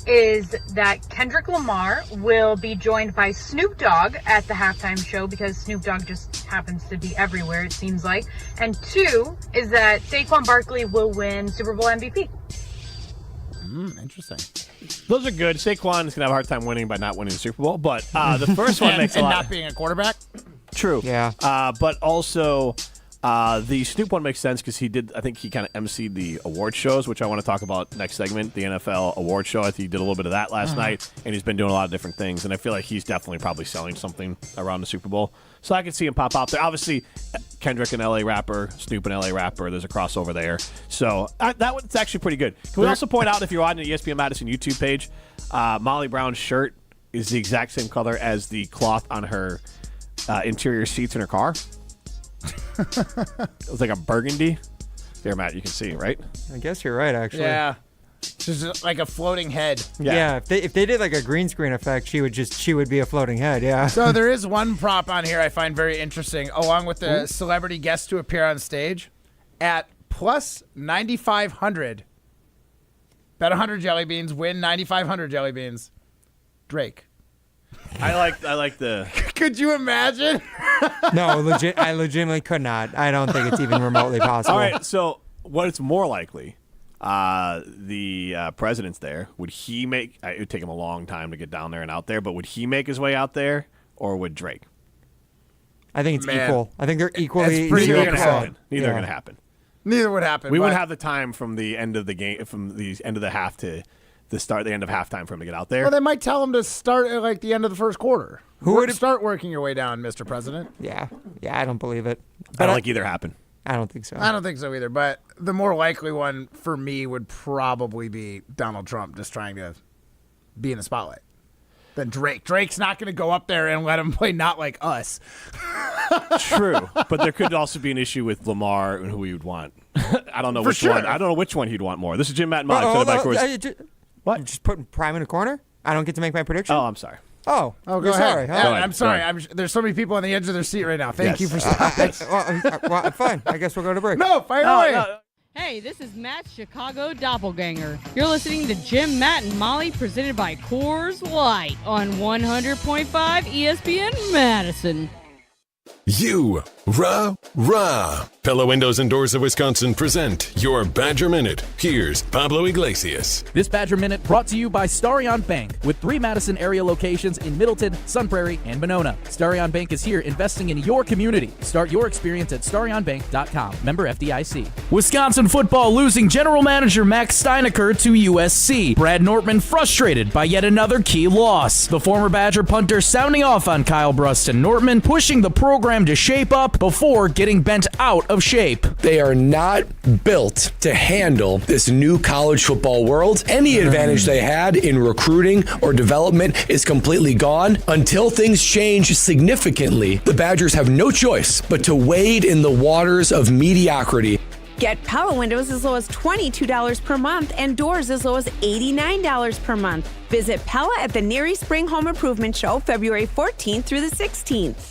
is that Kendrick Lamar will be joined by Snoop Dogg at the halftime show because Snoop Dogg just happens to be everywhere, it seems like. And two is that Saquon Barkley will win Super Bowl MVP. Interesting. Those are good. Saquon is going to have a hard time winning by not winning the Super Bowl, but the first one makes a lot. And not being a quarterback? True. Yeah. But also, the Snoop one makes sense because I think he kind of emceed the award shows, which I want to talk about next segment, the NFL award show. I think he did a little bit of that last night, and he's been doing a lot of different things, and I feel like he's definitely probably selling something around the Super Bowl. So I can see him pop out there. Obviously, Kendrick, an LA rapper, Snoop, an LA rapper. There's a crossover there. So that's actually pretty good. Can we also point out, if you're on the ESPN Madison YouTube page, Molly Brown's shirt is the exact same color as the cloth on her interior seats in her car. It was like a burgundy. There, Matt, you can see, right? I guess you're right, actually. Yeah. Just like a floating head. Yeah, if they did like a green screen effect, she would be a floating head, yeah. So there is one prop on here I find very interesting, along with the celebrity guests to appear on stage at plus 9,500. Bet 100 jelly beans, win 9,500 jelly beans. Drake. I like the. Could you imagine? No, I legitimately could not. I don't think it's even remotely possible. All right, so what is more likely? The president's there. Would he make? It would take him a long time to get down there and out there, but would he make his way out there, or would Drake? I think it's equal. I think they're equally. Neither are going to happen. Neither are going to happen. Neither would happen. We wouldn't have the time from the end of the game, from the end of the half to the end of halftime for him to get out there. Well, they might tell him to start at like the end of the first quarter. Who would start working your way down, Mr. President? Yeah, I don't believe it. I don't think either happen. I don't think so. I don't think so either. But the more likely one for me would probably be Donald Trump just trying to be in the spotlight. Then Drake. Drake's not going to go up there and let him play Not Like Us. True, but there could also be an issue with Lamar and who he would want. I don't know one. I don't know which one he'd want more. This is Jim, Matt, and Molly. What? You're just putting Prime in a corner? I don't get to make my prediction? Oh, I'm sorry. Oh, go you're ahead. Sorry. Huh? I'm sorry. There's so many people on the edge of their seat right now. Thank you for saying well, fine. I guess we'll go to break. No, fire away. No. Hey, this is Matt's Chicago Doppelganger. You're listening to Jim, Matt, and Molly, presented by Coors Light on 100.5 ESPN Madison. Rah. Pella Windows and Doors of Wisconsin present your Badger Minute. Here's Pablo Iglesias. This Badger Minute brought to you by Starion Bank, with 3 Madison area locations in Middleton, Sun Prairie, and Monona. Starion Bank is here investing in your community. Start your experience at starionbank.com. Member FDIC. Wisconsin football losing general manager Max Steinecker to USC. Brad Nortman frustrated by yet another key loss. The former Badger punter sounding off on Kyle Brust and Nortman, pushing the program to shape up before getting bent out of shape. They are not built to handle this new college football world. Any advantage they had in recruiting or development is completely gone. Until things change significantly, the Badgers have no choice but to wade in the waters of mediocrity. Get Pella windows as low as $22 per month and doors as low as $89 per month. Visit Pella at the Neary Spring Home Improvement Show February 14th through the 16th.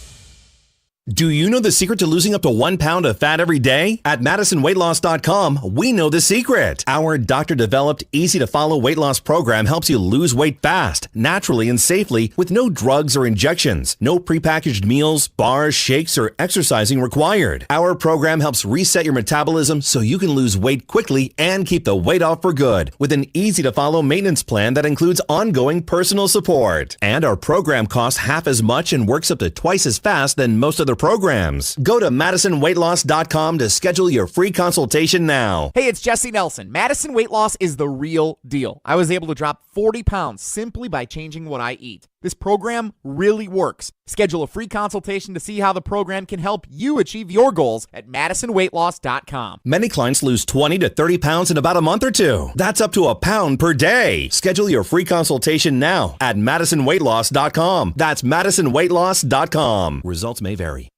Do you know the secret to losing up to 1 pound of fat every day? At MadisonWeightLoss.com, we know the secret. Our doctor-developed, easy-to-follow weight loss program helps you lose weight fast, naturally, and safely with no drugs or injections. No prepackaged meals, bars, shakes, or exercising required. Our program helps reset your metabolism so you can lose weight quickly and keep the weight off for good with an easy-to-follow maintenance plan that includes ongoing personal support. And our program costs half as much and works up to twice as fast than most other programs. Go to MadisonWeightLoss.com to schedule your free consultation now. Hey, it's Jesse Nelson. Madison Weight Loss is the real deal. I was able to drop 40 pounds simply by changing what I eat. This program really works. Schedule a free consultation to see how the program can help you achieve your goals at MadisonWeightLoss.com. Many clients lose 20 to 30 pounds in about a month or two. That's up to a pound per day. Schedule your free consultation now at MadisonWeightLoss.com. That's MadisonWeightLoss.com. Results may vary.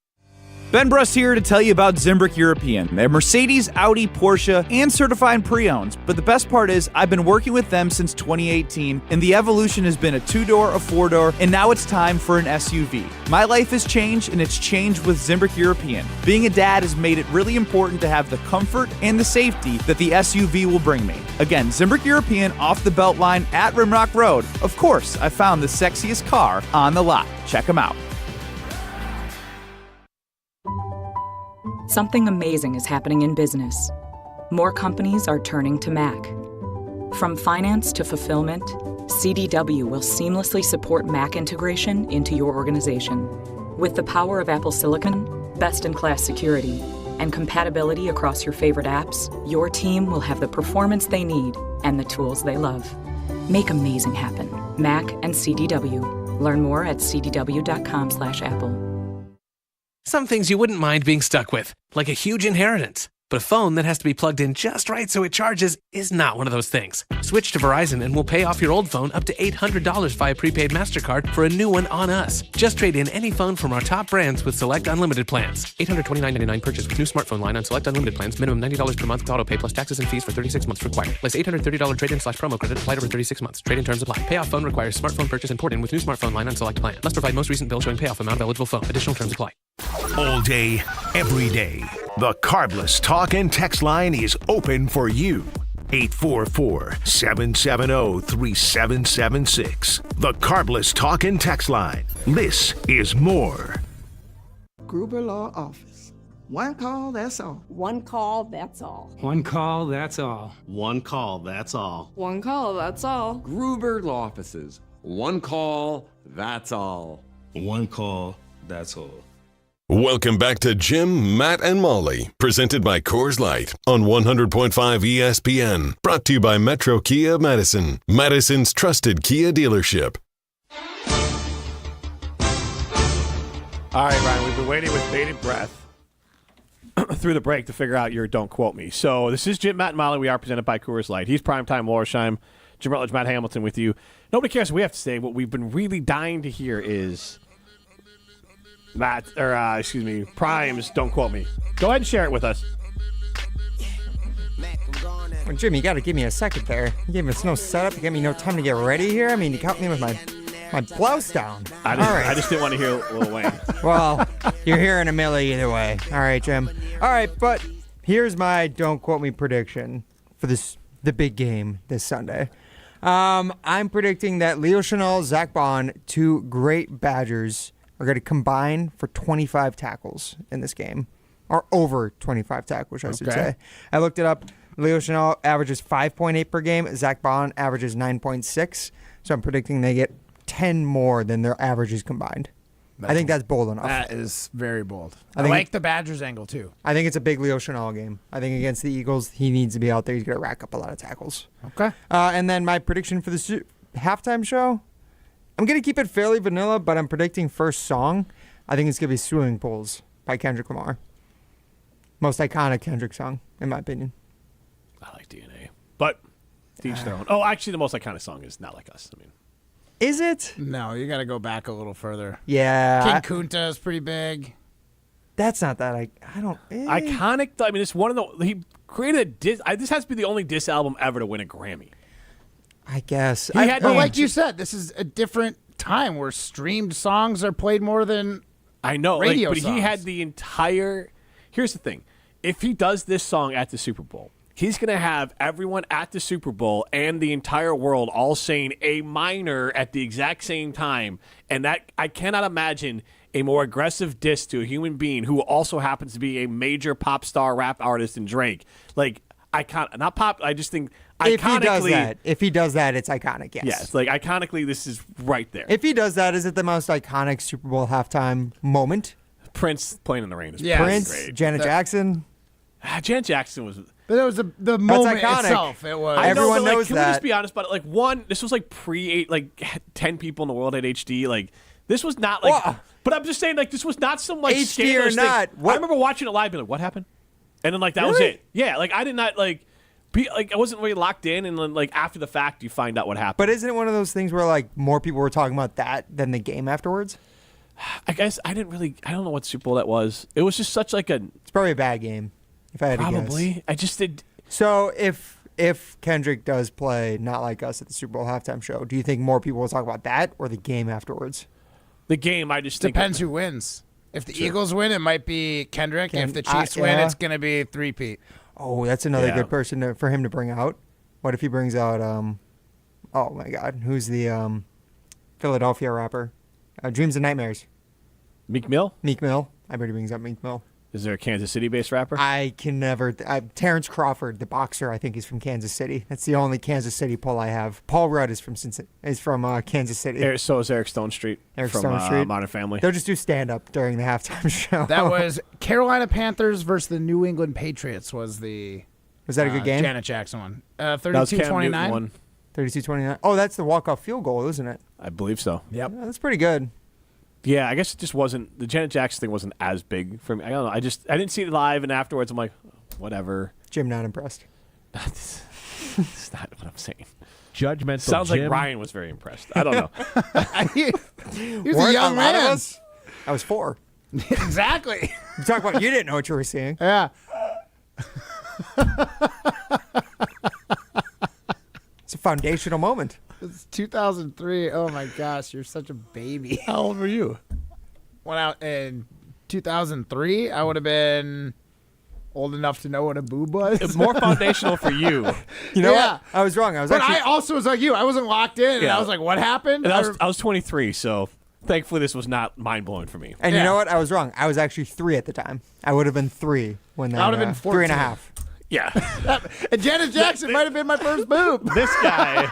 Ben Brust here to tell you about Zimbrick European. They're Mercedes, Audi, Porsche, and certified pre-owned. But the best part is I've been working with them since 2018, and the evolution has been a 2-door, a 4-door, and now it's time for an SUV. My life has changed, and it's changed with Zimbrick European. Being a dad has made it really important to have the comfort and the safety that the SUV will bring me. Again, Zimbrick European off the Beltline at Rimrock Road. Of course, I found the sexiest car on the lot. Check them out. Something amazing is happening in business. More companies are turning to Mac. From finance to fulfillment, CDW will seamlessly support Mac integration into your organization. With the power of Apple Silicon, best-in-class security, and compatibility across your favorite apps, your team will have the performance they need and the tools they love. Make amazing happen. Mac and CDW. Learn more at cdw.com/Apple. Some things you wouldn't mind being stuck with, like a huge inheritance. But a phone that has to be plugged in just right so it charges is not one of those things. Switch to Verizon and we'll pay off your old phone up to $800 via prepaid MasterCard for a new one on us. Just trade in any phone from our top brands with select unlimited plans. $829.99 purchase with new smartphone line on select unlimited plans. Minimum $90 per month with auto pay plus taxes and fees for 36 months required. Less $830 trade-in/promo credit applied over 36 months. Trade-in terms apply. Payoff phone requires smartphone purchase and port-in with new smartphone line on select plan. Must provide most recent bill showing payoff amount of eligible phone. Additional terms apply. All day, every day. The Carbless talk and text line is open for you. 844-770-3776. The Carbless Talk and Text Line. This is more. Gruber Law Office. One call, that's all. One call, that's all. One call, that's all. One call, that's all. One call, that's all. Gruber Law Offices. One call, that's all. One call, that's all. Welcome back to Jim, Matt, and Molly, presented by Coors Light on 100.5 ESPN. Brought to you by Metro Kia Madison, Madison's trusted Kia dealership. All right, Ryan, we've been waiting with bated breath through the break to figure out your Don't Quote Me. So this is Jim, Matt, and Molly. We are presented by Coors Light. He's Primetime Lorsheim, Jim Rutledge, Matt Hamilton with you. Nobody cares what we have to say. What we've been really dying to hear is Prime's Don't Quote Me. Go ahead and share it with us. Well, Jim, you got to give me a second there. You gave us no setup. You gave me no time to get ready here. I mean, you caught me with my blouse down. I just didn't want to hear Lil Wayne. Well, you're hearing a Millie either way. All right, Jim. All right, but here's my Don't Quote Me prediction for the big game this Sunday. I'm predicting that Leo Chenal, Zach Bond, two great Badgers, are going to combine for 25 tackles in this game, or over 25 tackles, I should say. I looked it up. Leo Chenal averages 5.8 per game. Zach Bond averages 9.6. So I'm predicting they get 10 more than their averages combined. I think that's bold enough. That is very bold. I think like the Badgers angle, too. I think it's a big Leo Chenal game. I think against the Eagles, he needs to be out there. He's going to rack up a lot of tackles. Okay. And then my prediction for the halftime show, I'm going to keep it fairly vanilla, but I'm predicting first song. I think it's going to be Swimming Pools by Kendrick Lamar. Most iconic Kendrick song, in my opinion. I like DNA. But each their own. Oh, actually, the most iconic song is Not Like Us. I mean, is it? No, you got to go back a little further. Yeah. King Kunta is pretty big. That's not that. I don't. Iconic. I mean, it's one of the. He created a diss. This has to be the only diss album ever to win a Grammy. I guess. But like you said, this is a different time where streamed songs are played more than radio but songs. He had the entire. Here's the thing: if he does this song at the Super Bowl, he's going to have everyone at the Super Bowl and the entire world all saying A minor at the exact same time, and that I cannot imagine a more aggressive diss to a human being who also happens to be a major pop star rap artist in Drake. Like not pop. I just think. If he does that, it's iconic, yes. Yes, like iconically, this is right there. If he does that, is it the most iconic Super Bowl halftime moment? Prince Playing in the Rain is Prince, great. Janet Jackson. Janet Jackson was... But it was the moment iconic. itself. It was. Everyone knows can that. Can we just be honest about it? Like, one, this was like pre-8, like 10 people in the world had HD. Like, this was not like... Whoa. But I'm just saying, like, this was not some, like, HD scandalous or not. thing. I remember watching it live being like, what happened? And then, like, that was it. Yeah, like, I did not, like... I wasn't really locked in, and then, like, after the fact, you find out what happened. But isn't it one of those things where, like, more people were talking about that than the game afterwards? I guess I don't know what Super Bowl that was. It was just such, like, It's probably a bad game, if I had to guess. Probably. I just did... So, if Kendrick does play Not Like Us at the Super Bowl halftime show, do you think more people will talk about that or the game afterwards? The game, I just think... Depends who wins. If the Eagles win, it might be Kendrick. If the Chiefs win, it's going to be three-peat. Oh, that's another good person for him to bring out. What if he brings out, oh my God, who's the Philadelphia rapper? Dreams and Nightmares. Meek Mill? Meek Mill. I bet he brings out Meek Mill. Is there a Kansas City-based rapper? I can never. Terrence Crawford, the boxer, I think he's from Kansas City. That's the only Kansas City pull I have. Paul Rudd is from Kansas City. So is Eric Stone Street from Modern Family. They'll just do stand-up during the halftime show. That was Carolina Panthers versus the New England Patriots was that a good game? Janet Jackson one. 32-29. 32-29. Oh, that's the walk-off field goal, isn't it? I believe so. Yep. Yeah, that's pretty good. Yeah, I guess it just wasn't. The Janet Jackson thing wasn't as big for me. I don't know. I didn't see it live, and afterwards I'm like, whatever. Jim, not impressed. That's not what I'm saying. Judgmental. Sounds Jim. like Ryan was very impressed. I don't know. He was a young man. I was 4. Exactly. You talk about you didn't know what you were seeing. Yeah. It's a foundational moment. It's 2003. Oh my gosh, you're such a baby. How old were you? Went out in 2003. I would have been old enough to know what a boob was. More foundational for you. You know what? I was wrong. But I also was like you. I wasn't locked in, and I was like, what happened? And I was 23, so thankfully this was not mind-blowing for me. And you know what? I was wrong. I was actually 3 at the time. I would have been 3 when that. I would have been 14. 3.5. Yeah. And Janet Jackson might have been my first boob. This guy,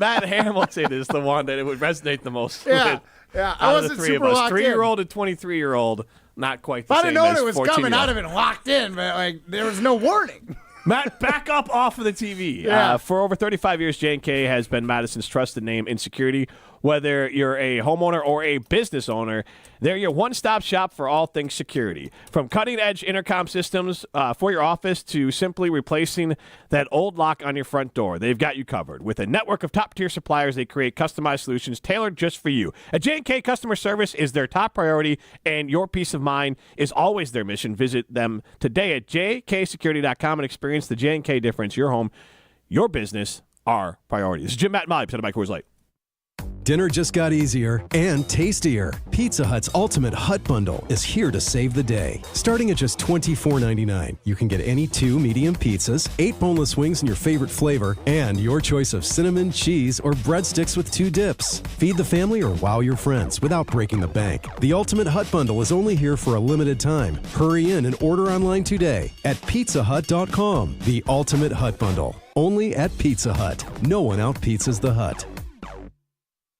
Matt Hamilton, is the one that it would resonate the most Yeah. with. Yeah, I out of wasn't the three super of us. locked 3-year-old and 23-year-old, not quite the If I'd same have known as it was 14-year-old. coming, I'd have been locked in, but like there was no warning. Matt, back up off of the TV. Yeah. For over 35 years, J&K has been Madison's trusted name in security. Whether you're a homeowner or a business owner, they're your one-stop shop for all things security. From cutting-edge intercom systems for your office to simply replacing that old lock on your front door, they've got you covered. With a network of top-tier suppliers, they create customized solutions tailored just for you. At J&K, customer service is their top priority, and your peace of mind is always their mission. Visit them today at jksecurity.com and experience the J&K difference. Your home, your business, our priority. This is Jim, Matt, and Molly, presented by Coors Light. Dinner just got easier and tastier. Pizza Hut's Ultimate Hut Bundle is here to save the day. Starting at just $24.99, you can get any 2 medium pizzas, 8 boneless wings in your favorite flavor, and your choice of cinnamon, cheese, or breadsticks with 2 dips. Feed the family or wow your friends without breaking the bank. The Ultimate Hut Bundle is only here for a limited time. Hurry in and order online today at pizzahut.com. The Ultimate Hut Bundle. Only at Pizza Hut. No one out-pizzas the Hut.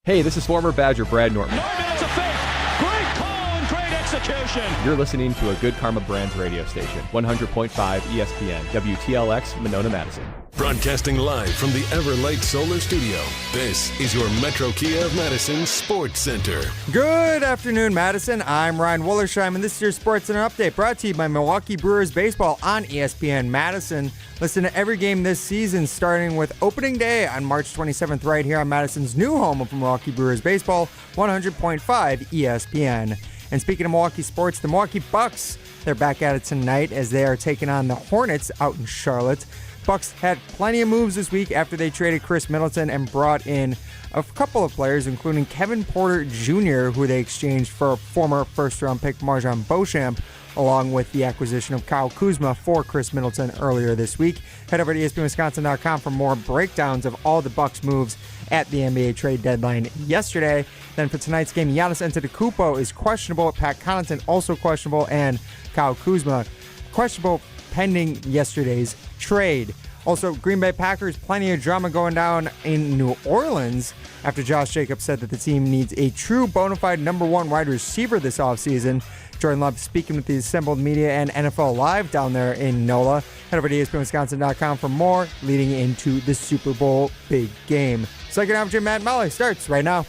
Hey, this is former Badger Brad Norton. It's a fake. Great call and great execution. You're listening to a Good Karma Brands radio station, 100.5 ESPN, WTLX, Monona, Madison. Broadcasting live from the Everlight Solar Studio, this is your Metro Kia of Madison Sports Center. Good afternoon, Madison. I'm Ryan Wollersheim, and this is your Sports Center Update brought to you by Milwaukee Brewers Baseball on ESPN Madison. Listen to every game this season, starting with opening day on March 27th, right here on Madison's new home of Milwaukee Brewers Baseball, 100.5 ESPN. And speaking of Milwaukee sports, the Milwaukee Bucks, they're back at it tonight as they are taking on the Hornets out in Charlotte. Bucks had plenty of moves this week after they traded Chris Middleton and brought in a couple of players, including Kevin Porter Jr., who they exchanged for former first-round pick MarJon Beauchamp, along with the acquisition of Kyle Kuzma for Chris Middleton earlier this week. Head over to ESPNWisconsin.com for more breakdowns of all the Bucks moves at the NBA trade deadline yesterday. Then for tonight's game, Giannis Antetokounmpo is questionable, Pat Connaughton also questionable, and Kyle Kuzma questionable pending yesterday's trade. Also, Green Bay Packers, plenty of drama going down in New Orleans after Josh Jacobs said that the team needs a true bona fide number 1 wide receiver this offseason. Jordan Love speaking with the assembled media and NFL Live down there in NOLA. Head over to ESPNWisconsin.com for more leading into the Super Bowl big game. Second half, Jim, Matt, and Molly starts right now.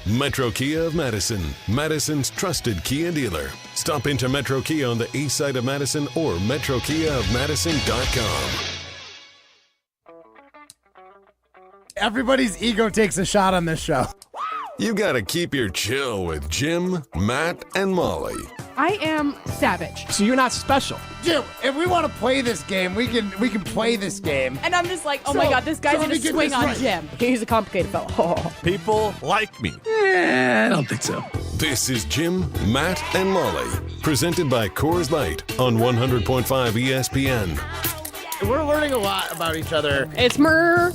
Metro Kia of Madison, Madison's trusted Kia dealer. Stop into Metro Kia on the east side of Madison or metrokiaofmadison.com. Everybody's ego takes a shot on this show. You gotta keep your chill with Jim, Matt, and Molly. I am savage. So you're not special. Jim, if we want to play this game, we can play this game. And I'm just like, oh my God, this guy's going to swing on Jim. He's a complicated fellow. People like me. I don't think so. This is Jim, Matt, and Molly, presented by Coors Light on 100.5 ESPN. We're learning a lot about each other. It's Murr.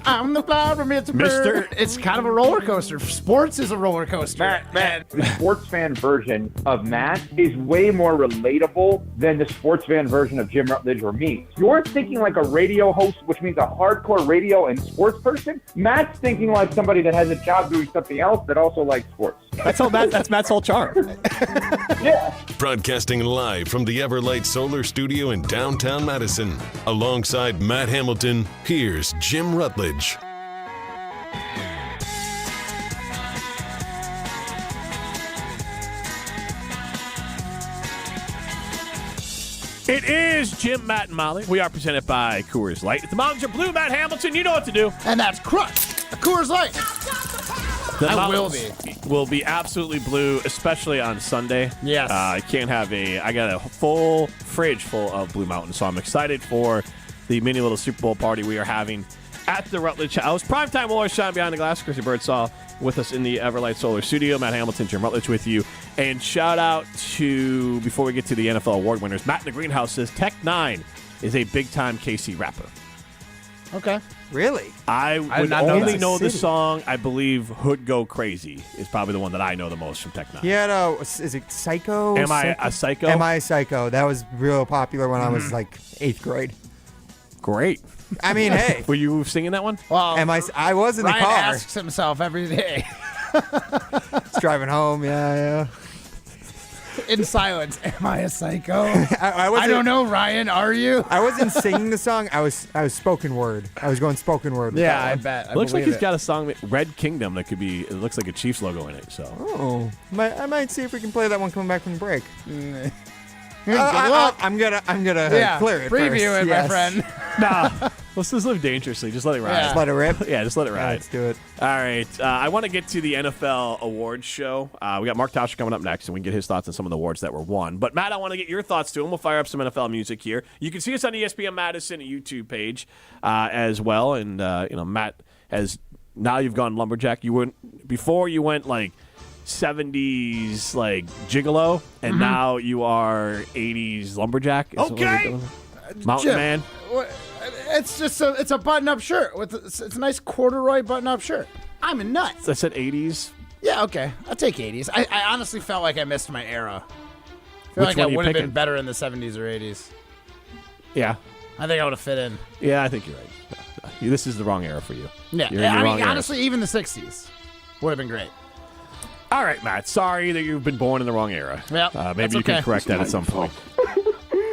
I'm the flower, it's Mr. It's kind of a roller coaster. Sports is a roller coaster. Matt, the sports fan version of Matt is way more relatable than the sports fan version of Jim Rutledge or me. You're thinking like a radio host, which means a hardcore radio and sports person. Matt's thinking like somebody that has a job doing something else that also likes sports. That's Matt's whole charm. Yeah. Broadcasting live from the Everlight Solar Studio in downtown Madison. Alongside Matt Hamilton, here's Jim Rutledge. It is Jim, Matt, and Molly. We are presented by Coors Light. If the mountains are blue, Matt Hamilton, you know what to do. And that's Crush, a Coors Light. I will be absolutely blue, especially on Sunday. Yes. I got a full fridge full of Blue Mountain, so I'm excited for the mini little Super Bowl party we are having at the Rutledge House. Primetime Warriors shine behind the glass. Chrissy Birdsall with us in the Everlight Solar Studio. Matt Hamilton, Jim Rutledge with you. And shout out to, before we get to the NFL award winners, Matt in the Greenhouse says Tech 9 is a big-time KC rapper. Okay. Really? I would only know the song. I believe Hood Go Crazy is probably the one that I know the most from Tech 9. Yeah, is it Psycho? Am I a Psycho? Am I a Psycho? That was real popular when I was like 8th grade. Great. I mean, hey. Were you singing that one? Well, I was in the Ryan car. asks himself every day. Just driving home, yeah. In silence, am I a psycho? I don't know, Ryan. Are you? I wasn't singing the song. I was spoken word. I was going spoken word. With Yeah, that I one. bet. I Looks like believe he's got a song, Red Kingdom, that could be. It looks like a Chiefs logo in it. So. Oh, I might see if we can play that one coming back from the break. Good luck. I'm gonna clear it. Preview first. it, Yes. my friend. Nah, let's just live dangerously. Just let it ride. Just let it rip. Yeah, just let it ride. Let's do it. All right. I want to get to the NFL awards show. We got Mark Tauscher coming up next, and we can get his thoughts on some of the awards that were won. But, Matt, I want to get your thoughts, too, and we'll fire up some NFL music here. You can see us on the ESPN Madison YouTube page as well. And, Matt has – now you've gone lumberjack. Before you went, like, 70s, like, gigolo, and now you are 80s lumberjack. Okay. Mountain Jim, man. It's just it's a button-up shirt. It's a nice corduroy button-up shirt. I'm a nut. I said 80s. Yeah, okay. I'll take 80s. I honestly felt like I missed my era. I feel Which like I one you would have been picking? better in the 70s or 80s. Yeah. I think I would have fit in. Yeah, I think you're right. This is the wrong era for you. Yeah, You're in the I wrong mean, era. honestly, even the 60s would have been great. All right, Matt. Sorry that you've been born in the wrong era. Yep, Maybe that's you can okay. correct that at some point.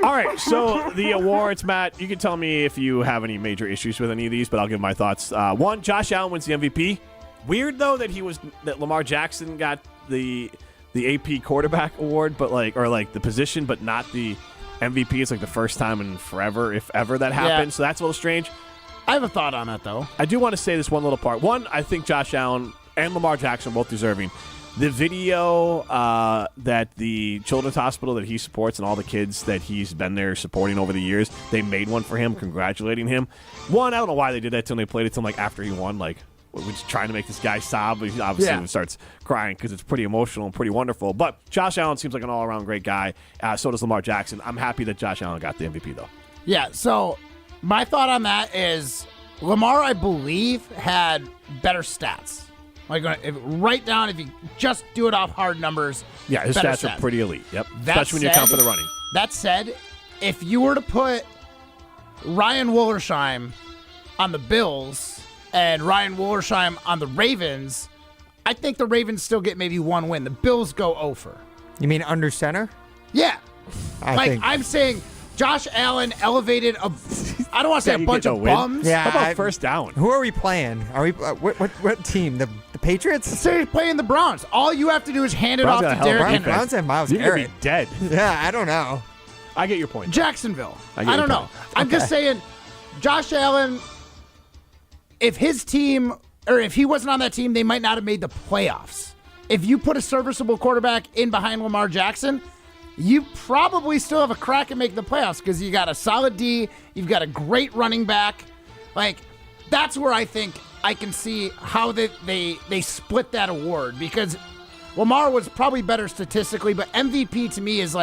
All right, so the awards, Matt, you can tell me if you have any major issues with any of these, but I'll give my thoughts. One, Josh Allen wins the MVP. Weird, though, that Lamar Jackson got the AP quarterback award, but the position, but not the MVP. It's like the first time in forever, if ever, that happened. Yeah. So that's a little strange. I have a thought on that, though. I do want to say this one little part. One, I think Josh Allen and Lamar Jackson are both deserving. The video that the Children's Hospital that he supports and all the kids that he's been there supporting over the years, they made one for him, congratulating him. One, I don't know why they did that till they played it to him after he won. We're just trying to make this guy sob. He obviously starts crying because it's pretty emotional and pretty wonderful. But Josh Allen seems like an all-around great guy. So does Lamar Jackson. I'm happy that Josh Allen got the MVP, though. Yeah, so my thought on that is Lamar, I believe, had better stats. If you just do it off hard numbers. Yeah, his stats are pretty elite. Yep. Especially when you account for the running. That said, if you were to put Ryan Wollersheim on the Bills and Ryan Wollersheim on the Ravens, I think the Ravens still get maybe one win. The Bills go over. You mean under center? Yeah. I think. I'm saying Josh Allen elevated I don't want to say a bunch of bums. Yeah, How about first down? Who are we playing? Are we what team? The Patriots? Say playing the Browns. All you have to do is hand it Browns off got to a hell of a Derrick defense. Henry. Browns have Myles You're going Garrett. to be dead. Yeah, I don't know. I get your point. Jacksonville. I get I your don't point. know. I'm just saying, Josh Allen, if his team, or if he wasn't on that team, they might not have made the playoffs. If you put a serviceable quarterback in behind Lamar Jackson, you probably still have a crack at making the playoffs because you got a solid D, you've got a great running back. That's where I think I can see how they split that award, because Lamar was probably better statistically, but MVP to me is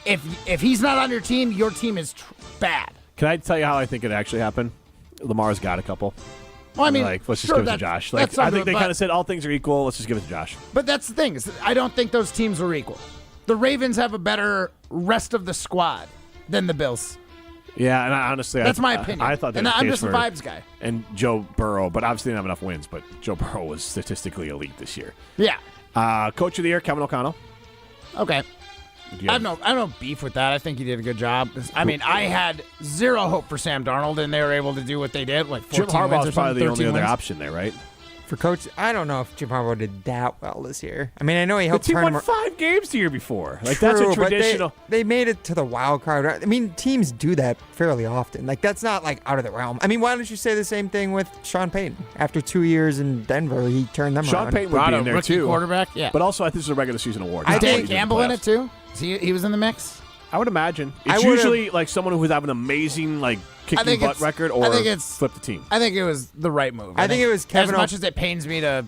if he's not on your team is bad. Can I tell you how I think it actually happened? Lamar's got a couple. Well, I mean, let's just sure, give it to Josh. that's I something, think they but- kind of said all things are equal. Let's just give it to Josh. But that's the thing, is I don't think those teams were equal. The Ravens have a better rest of the squad than the Bills. Yeah, and honestly, That's my opinion. I thought that And was the I'm case just a for- vibes guy. And Joe Burrow, but obviously didn't have enough wins. But Joe Burrow was statistically elite this year. Yeah. Coach of the year, Kevin O'Connell. Okay. Do you I have- have no beef with that. I think he did a good job. I mean, I had zero hope for Sam Darnold, and they were able to do what they did, 14 Jim wins or Harbaugh's something, probably the only 13 other wins. option there, right? For coach, I don't know if Jim Harbaugh did that well this year. I mean, I know he The helped team turn won him. 5 games the year before. That's True, a but traditional. They made it to the wild card. I mean, teams do that fairly often. That's not out of the realm. I mean, why don't you say the same thing with Sean Payton? After 2 years in Denver, he turned them Sean around. Payton would be in there rookie too. quarterback, yeah. But also, I think this is a regular season award. I not think- Dan what he did Campbell in playoffs. it too? He was in the mix? I would imagine. I It's would've- usually someone who would have an amazing kicking butt record, or I think it's flip the team. I think it was the right move. I think it was Kevin As much as it pains me to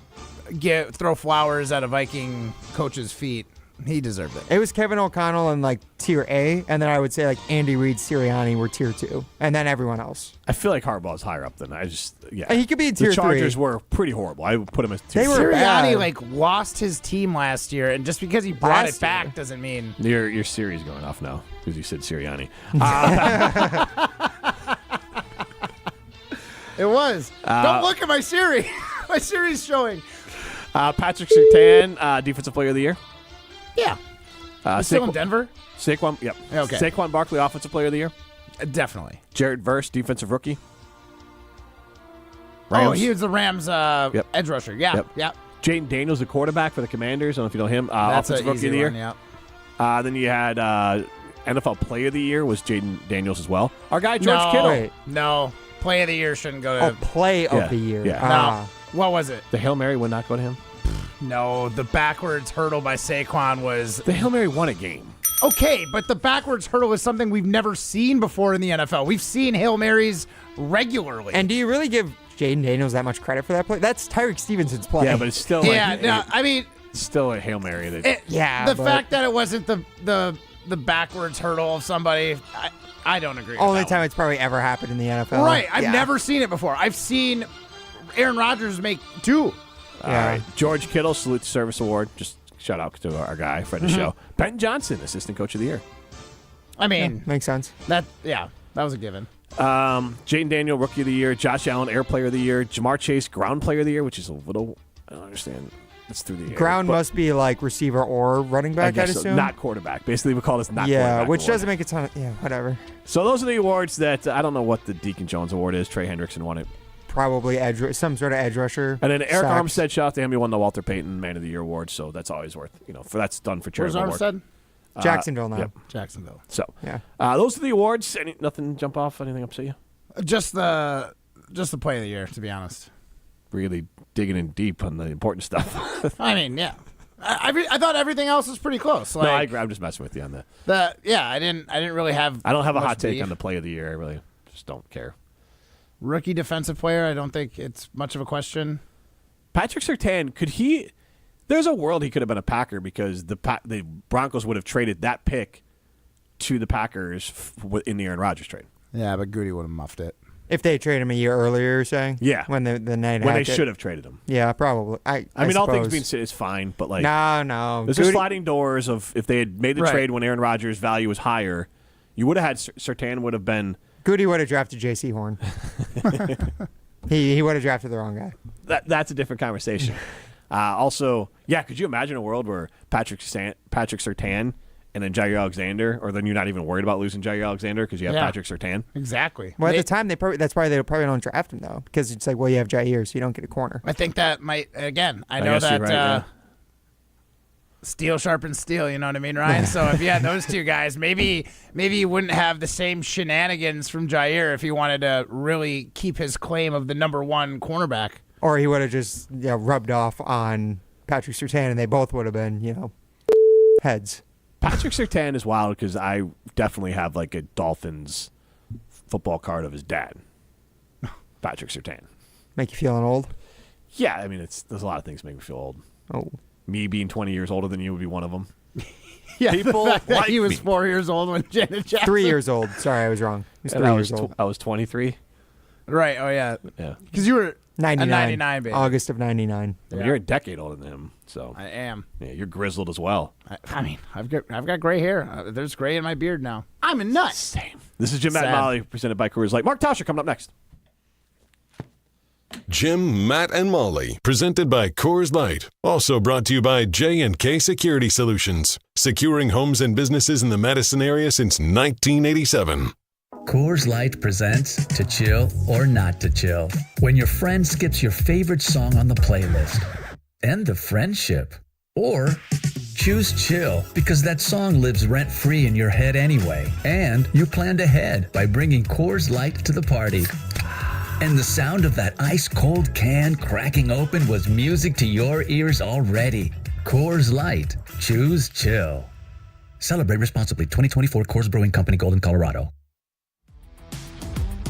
throw flowers at a Viking coach's feet. He deserved it. It was Kevin O'Connell in like tier A, and then I would say like Andy Reid, Sirianni were tier 2, and then everyone else. I feel like Harbaugh's higher up than And he could be in tier 3. The Chargers were pretty horrible. I would put him as tier 3. Sirianni lost his team last year, and just because he brought it back doesn't mean your Siri's going off now because you said Sirianni. It was. Don't look at my Siri. My Siri's showing. Patrick Surtain, Defensive Player of the Year. Yeah. Still in Denver? Saquon, yep. Okay. Saquon Barkley, Offensive Player of the Year. Definitely. Jared Verse, Defensive Rookie. Rams. Oh, he was the Rams edge rusher. Yeah. Yep. Jaden Daniels, the quarterback for the Commanders. I don't know if you know him. That's Offensive Rookie of the Year. Then you had NFL Player of the Year was Jaden Daniels as well. Our guy, George Kittle. No. Play of the Year shouldn't go to him. Play of the Year. Yeah. No. What was it? The Hail Mary would not go to him? No, the backwards hurdle by Saquon was... The Hail Mary won a game. Okay, but the backwards hurdle is something we've never seen before in the NFL. We've seen Hail Marys regularly. And do you really give Jaden Daniels that much credit for that play? That's Tyreek Stevenson's play. Yeah, but it's still it's still a Hail Mary. The fact that it wasn't the backwards hurdle of somebody, I don't agree with Only that time one. it's probably ever happened in the NFL. Right, I've never seen it before. I've seen Aaron Rodgers make 2. All right. George Kittle, Salute to Service Award. Just shout out to our guy, friend of the show. Ben Johnson, Assistant Coach of the Year. I mean, makes sense. That was a given. Jaden Daniel, Rookie of the Year. Josh Allen, Air Player of the Year. Jamar Chase, Ground Player of the Year, which is a little, I don't understand. It's through the air. Ground must be like receiver or running back, I'd assume. Not quarterback. Basically, we call this not quarterback. Yeah, which award. doesn't make a ton of, whatever. So those are the awards that, I don't know what the Deacon Jones Award is. Trey Hendrickson won it. Probably some sort of edge rusher. And then Eric sacks. Armstead, shout out to him. He won the Walter Payton Man of the Year award, so that's always worth, that's done for charitable Where's work. Armstead? Jacksonville now. Yep. Jacksonville. So, yeah. Those are the awards. Nothing jump off? Anything upset you? Just the play of the year, to be honest. Really digging in deep on the important stuff. I mean, yeah. I thought everything else was pretty close. No, I agree. I'm just messing with you on that. I didn't really have. I don't have a much hot take beef. on the play of the year. I really just don't care. Rookie defensive player, I don't think it's much of a question. Patrick Surtain, could he? There's a world he could have been a Packer because the Broncos would have traded that pick to the Packers in the Aaron Rodgers trade. Yeah, but Goody would have muffed it. If they traded him a year earlier, you're saying? Yeah. When the night when they should have traded him. Yeah, probably. I mean, all things suppose. being said, it's fine, but like no. There's sliding doors of if they had made the trade when Aaron Rodgers' value was higher, you would have had Surtain would have been. Goody would have drafted J.C. Horn. He would have drafted the wrong guy. That's a different conversation. Also, could you imagine a world where Patrick Surtain and then Jair Alexander, or then you're not even worried about losing Jair Alexander because you have Patrick Surtain? Exactly. Well, at the time, they probably don't draft him, though, because it's like, well, you have Jair, so you don't get a corner. I think that might, again, I know that right, steel sharpens steel, you know what I mean, Ryan? So if you had those two guys, maybe you wouldn't have the same shenanigans from Jair if he wanted to really keep his claim of the number 1 cornerback. Or he would have just rubbed off on Patrick Surtain, and they both would have been, heads. Patrick Surtain is wild because I definitely have like a Dolphins football card of his dad, Patrick Surtain. Make you feeling old? Yeah, I mean, there's a lot of things that make me feel old. Oh. Me being 20 years older than you would be one of them. Yeah, people the fact that like he was me. 4 years old when Janet Jackson. 3 years old. Sorry, I was wrong. He was 3 years old. I was 23. Right, oh yeah. Yeah. Because you were 99. a 99 baby. August of 99. I mean, you're a decade older than him, so. I am. Yeah, you're grizzled as well. I mean, I've got gray hair. There's gray in my beard now. I'm a nut. Same. This is Jim, Matt, and Molly, presented by Coors Light. Mark Tauscher coming up next. Jim, Matt, and Molly, presented by Coors Light. Also brought to you by J&K Security Solutions, securing homes and businesses in the Madison area since 1987. Coors Light presents To Chill or Not to Chill. When your friend skips your favorite song on the playlist. End the friendship. Or choose chill because that song lives rent-free in your head anyway. And you planned ahead by bringing Coors Light to the party. And the sound of that ice-cold can cracking open was music to your ears already. Coors Light. Choose chill. Celebrate responsibly. 2024 Coors Brewing Company, Golden, Colorado.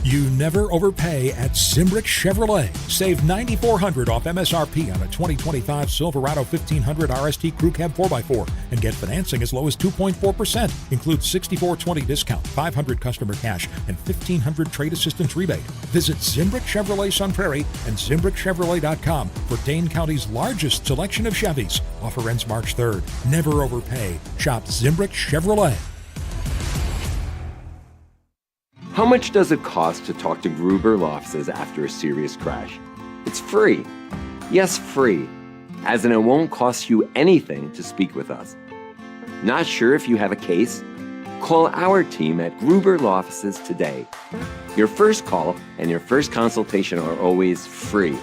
You never overpay at Zimbrick Chevrolet. Save $9,400 off MSRP on a 2025 Silverado 1500 RST Crew Cab 4x4 and get financing as low as 2.4%. Includes 6420 discount, 500 customer cash, and 1,500 trade assistance rebate. Visit Zimbrick Chevrolet Sun Prairie and ZimbrickChevrolet.com for Dane County's largest selection of Chevys. Offer ends March 3rd. Never overpay. Shop Zimbrick Chevrolet. How much does it cost to talk to Gruber Law Offices after a serious crash? It's free. Yes, free. As in, it won't cost you anything to speak with us. Not sure if you have a case? Call our team at Gruber Law Offices today. Your first call and your first consultation are always free.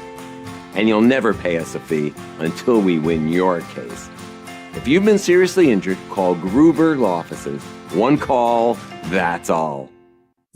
And you'll never pay us a fee until we win your case. If you've been seriously injured, call Gruber Law Offices. One call, that's all.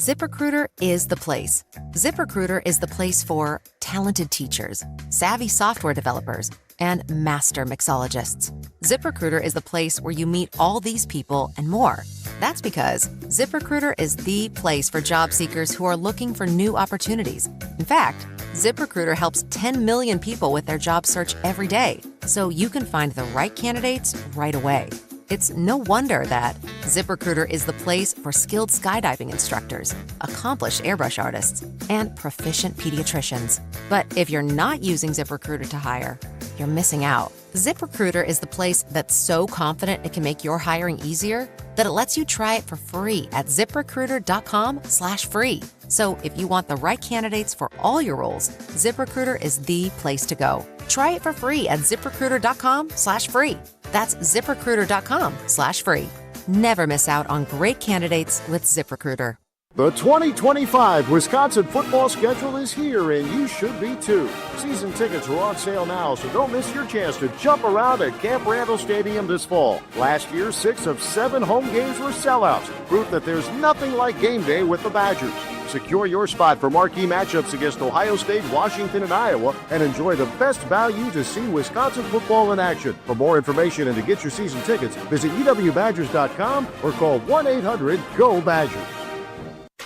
ZipRecruiter is the place. ZipRecruiter is the place for talented teachers, savvy software developers, and master mixologists. ZipRecruiter is the place where you meet all these people and more. That's because ZipRecruiter is the place for job seekers who are looking for new opportunities. In fact, ZipRecruiter helps 10 million people with their job search every day, so you can find the right candidates right away. It's no wonder that ZipRecruiter is the place for skilled skydiving instructors, accomplished airbrush artists, and proficient pediatricians. But if you're not using ZipRecruiter to hire, you're missing out. ZipRecruiter is the place that's so confident it can make your hiring easier that it lets you try it for free at ZipRecruiter.com/free. So if you want the right candidates for all your roles, ZipRecruiter is the place to go. Try it for free at ZipRecruiter.com/free. That's ZipRecruiter.com/free. Never miss out on great candidates with ZipRecruiter. The 2025 Wisconsin football schedule is here, and you should be too. Season tickets are on sale now, so don't miss your chance to jump around at Camp Randall Stadium this fall. Last year, 6 of 7 home games were sellouts, proof that there's nothing like game day with the Badgers. Secure your spot for marquee matchups against Ohio State, Washington, and Iowa, and enjoy the best value to see Wisconsin football in action. For more information and to get your season tickets, visit UWBadgers.com or call 1-800-GO-BADGERS.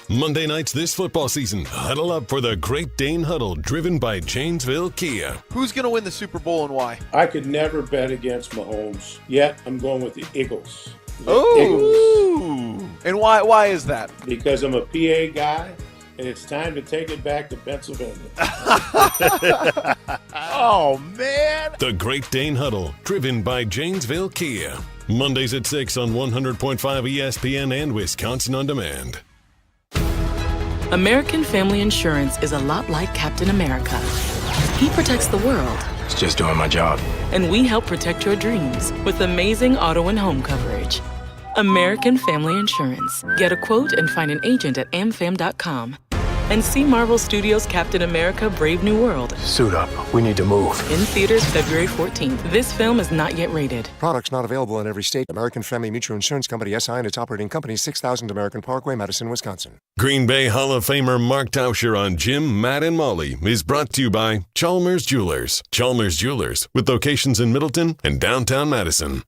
Monday nights this football season, huddle up for the Great Dane Huddle, driven by Janesville Kia. Who's going to win the Super Bowl and why? I could never bet against Mahomes, yet I'm going with the Eagles. Ooh! And why is that? Because I'm a PA guy, and it's time to take it back to Pennsylvania. Oh, man! The Great Dane Huddle, driven by Janesville Kia. Mondays at 6 on 100.5 ESPN and Wisconsin On Demand. American Family Insurance is a lot like Captain America. He protects the world. It's just doing my job. And we help protect your dreams with amazing auto and home coverage. American Family Insurance. Get a quote and find an agent at amfam.com. And see Marvel Studios' Captain America: Brave New World. Suit up. We need to move. In theaters February 14th. This film is not yet rated. Products not available in every state. American Family Mutual Insurance Company, SI, and its operating company, 6000 American Parkway, Madison, Wisconsin. Green Bay Hall of Famer Mark Tauscher on Jim, Matt, and Molly is brought to you by Chalmers Jewelers. Chalmers Jewelers, with locations in Middleton and downtown Madison.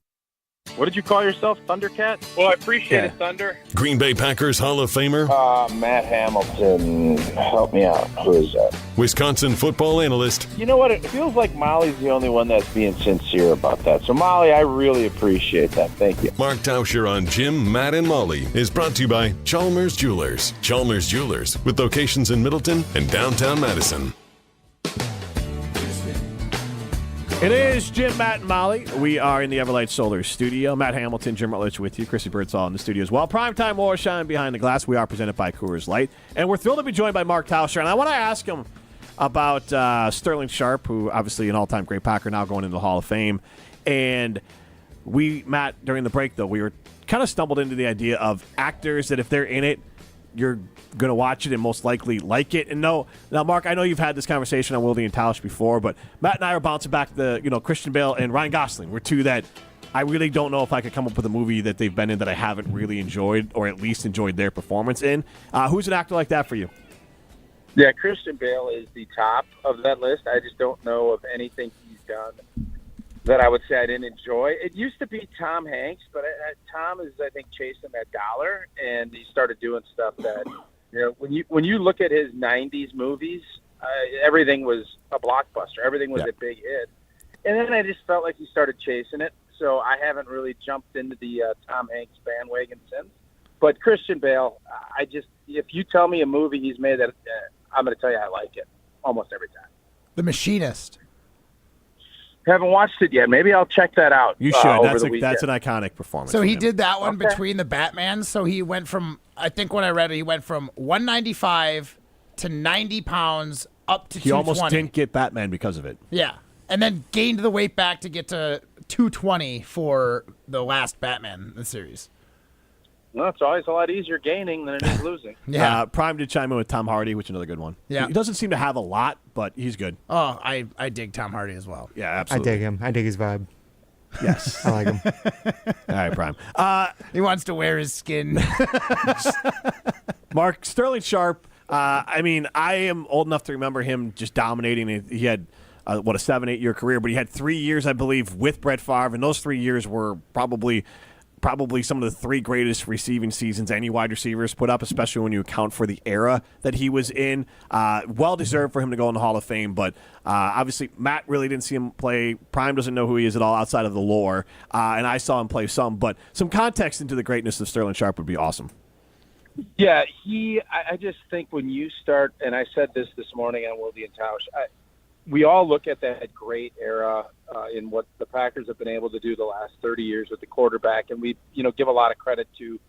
What did you call yourself, Thundercat? Well, I appreciate it, Thunder. Green Bay Packers Hall of Famer Matt Hamilton. Help me out. Who is that? Wisconsin football analyst. You know what? It feels like Molly's the only one that's being sincere about that. So, Molly, I really appreciate that. Thank you. Mark Tauscher on Jim, Matt, and Molly is brought to you by Chalmers Jewelers. Chalmers Jewelers, with locations in Middleton and downtown Madison. It is Jim, Matt, and Molly. We are in the Everlight Solar studio. Matt Hamilton, Jim Rutledge with you. Chrissy Birdsall in the studio as well. Primetime War Shine behind the glass. We are presented by Coors Light. And we're thrilled to be joined by Mark Tauscher. And I want to ask him about Sterling Sharpe, who obviously an all-time great Packer, now going into the Hall of Fame. And Matt, during the break, though, we were kind of stumbled into the idea of actors that if they're in it, you're going to watch it and most likely like it. And now, Mark, I know you've had this conversation on Wilde and Tausch before, but Matt and I are bouncing back Christian Bale and Ryan Gosling were two that I really don't know if I could come up with a movie that they've been in that I haven't really enjoyed or at least enjoyed their performance in. Who's an actor like that for you? Yeah, Christian Bale is the top of that list. I just don't know of anything he's done that I would say I didn't enjoy. It used to be Tom Hanks, but Tom is, I think, chasing that dollar, and he started doing stuff that You know, when you look at his '90s movies, everything was a blockbuster. Everything was a big hit. And then I just felt like he started chasing it. So I haven't really jumped into the Tom Hanks bandwagon since. But Christian Bale, if you tell me a movie he's made that, I'm going to tell you I like it almost every time. The Machinist. Haven't watched it yet. Maybe I'll check that out. You should. That's an iconic performance. So he did that one between the Batmans. So he went from, I think when I read it, he went from 195 to 90 pounds up to 220. He almost didn't get Batman because of it. Yeah. And then gained the weight back to get to 220 for the last Batman in the series. Well, it's always a lot easier gaining than it is losing. Yeah. Prime did chime in with Tom Hardy, which is another good one. Yeah. He doesn't seem to have a lot, but he's good. Oh, I dig Tom Hardy as well. Yeah, absolutely. I dig him. I dig his vibe. Yes. I like him. All right, Prime. He wants to wear his skin. Mark, Sterling Sharpe, I am old enough to remember him just dominating. He had, a 7-8 year career, but he had 3 years, I believe, with Brett Favre, and those 3 years were probably some of the 3 greatest receiving seasons any wide receivers put up, especially when you account for the era that he was in. Well-deserved for him to go in the Hall of Fame, but obviously Matt really didn't see him play. Prime doesn't know who he is at all outside of the lore, and I saw him play some, but some context into the greatness of Sterling Sharpe would be awesome. Yeah, I just think when you start, and I said this morning on Wilde and Tauscher, we all look at that great era in what the Packers have been able to do the last 30 years with the quarterback, and we give a lot of credit to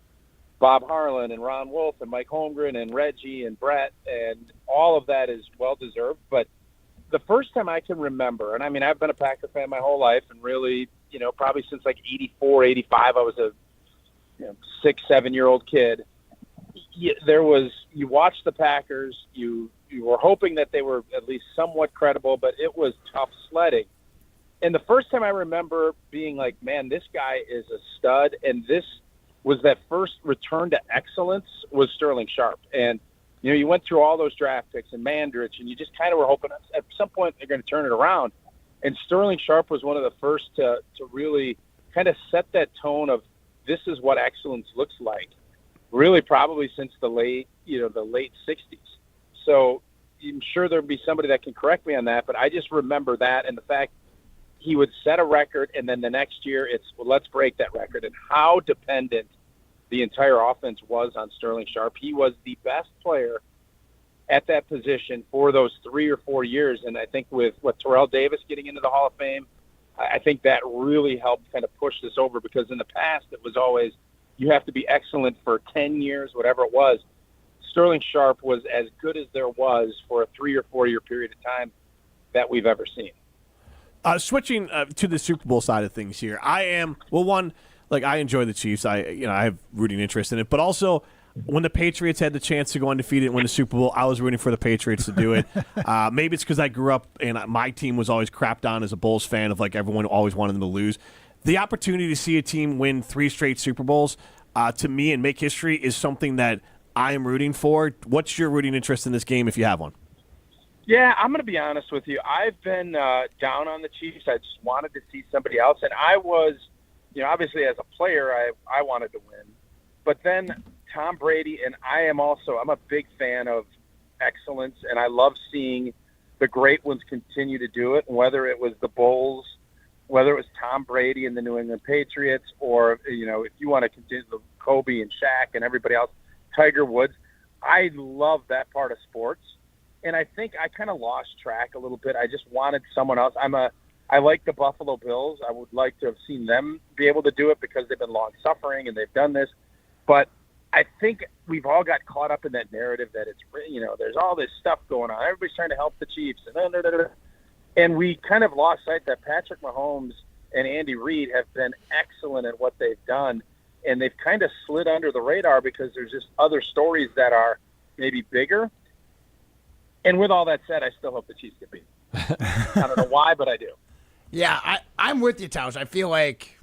Bob Harlan and Ron Wolf and Mike Holmgren and Reggie and Brett, and all of that is well-deserved. But the first time I can remember, and I've been a Packer fan my whole life, and really, probably since like 84, 85, I was a 6-7-year-old kid. You watched the Packers, you were hoping that they were at least somewhat credible, but it was tough sledding. And the first time I remember being like, man, this guy is a stud, and this was that first return to excellence was Sterling Sharpe. And, you went through all those draft picks and Mandrich, and you just kind of were hoping at some point they're going to turn it around. And Sterling Sharpe was one of the first to really kind of set that tone of this is what excellence looks like, really probably since the late 60s. So I'm sure there'll be somebody that can correct me on that, but I just remember that and the fact he would set a record, and then the next year let's break that record, and how dependent the entire offense was on Sterling Sharpe. He was the best player at that position for those 3 or 4 years, and I think with Terrell Davis getting into the Hall of Fame, I think that really helped kind of push this over, because in the past it was always you have to be excellent for 10 years, whatever it was. Sterling Sharpe was as good as there was for a 3 or 4 year period of time that we've ever seen. Switching to the Super Bowl side of things here, I enjoy the Chiefs. I have rooting interest in it, but also when the Patriots had the chance to go undefeated and win the Super Bowl, I was rooting for the Patriots to do it. Maybe it's because I grew up and my team was always crapped on as a Bulls fan, of like everyone always wanted them to lose. The opportunity to see a team win 3 straight Super Bowls, to me, and make history is something that I am rooting for. What's your rooting interest in this game if you have one? Yeah, I'm going to be honest with you. I've been down on the Chiefs. I just wanted to see somebody else. And I was, obviously as a player, I wanted to win. But then Tom Brady, and I'm a big fan of excellence, and I love seeing the great ones continue to do it, whether it was the Bulls, whether it was Tom Brady and the New England Patriots, or, if you want to continue the Kobe and Shaq and everybody else, Tiger Woods. I love that part of sports. And I think I kind of lost track a little bit. I just wanted someone else. I like the Buffalo Bills. I would like to have seen them be able to do it because they've been long suffering and they've done this. But I think we've all got caught up in that narrative that it's, there's all this stuff going on. Everybody's trying to help the Chiefs. And we kind of lost sight that Patrick Mahomes and Andy Reid have been excellent at what they've done. And they've kind of slid under the radar because there's just other stories that are maybe bigger. And with all that said, I still hope the Chiefs get beat. I don't know why, but I do. Yeah, I'm with you, Tausch. I feel like,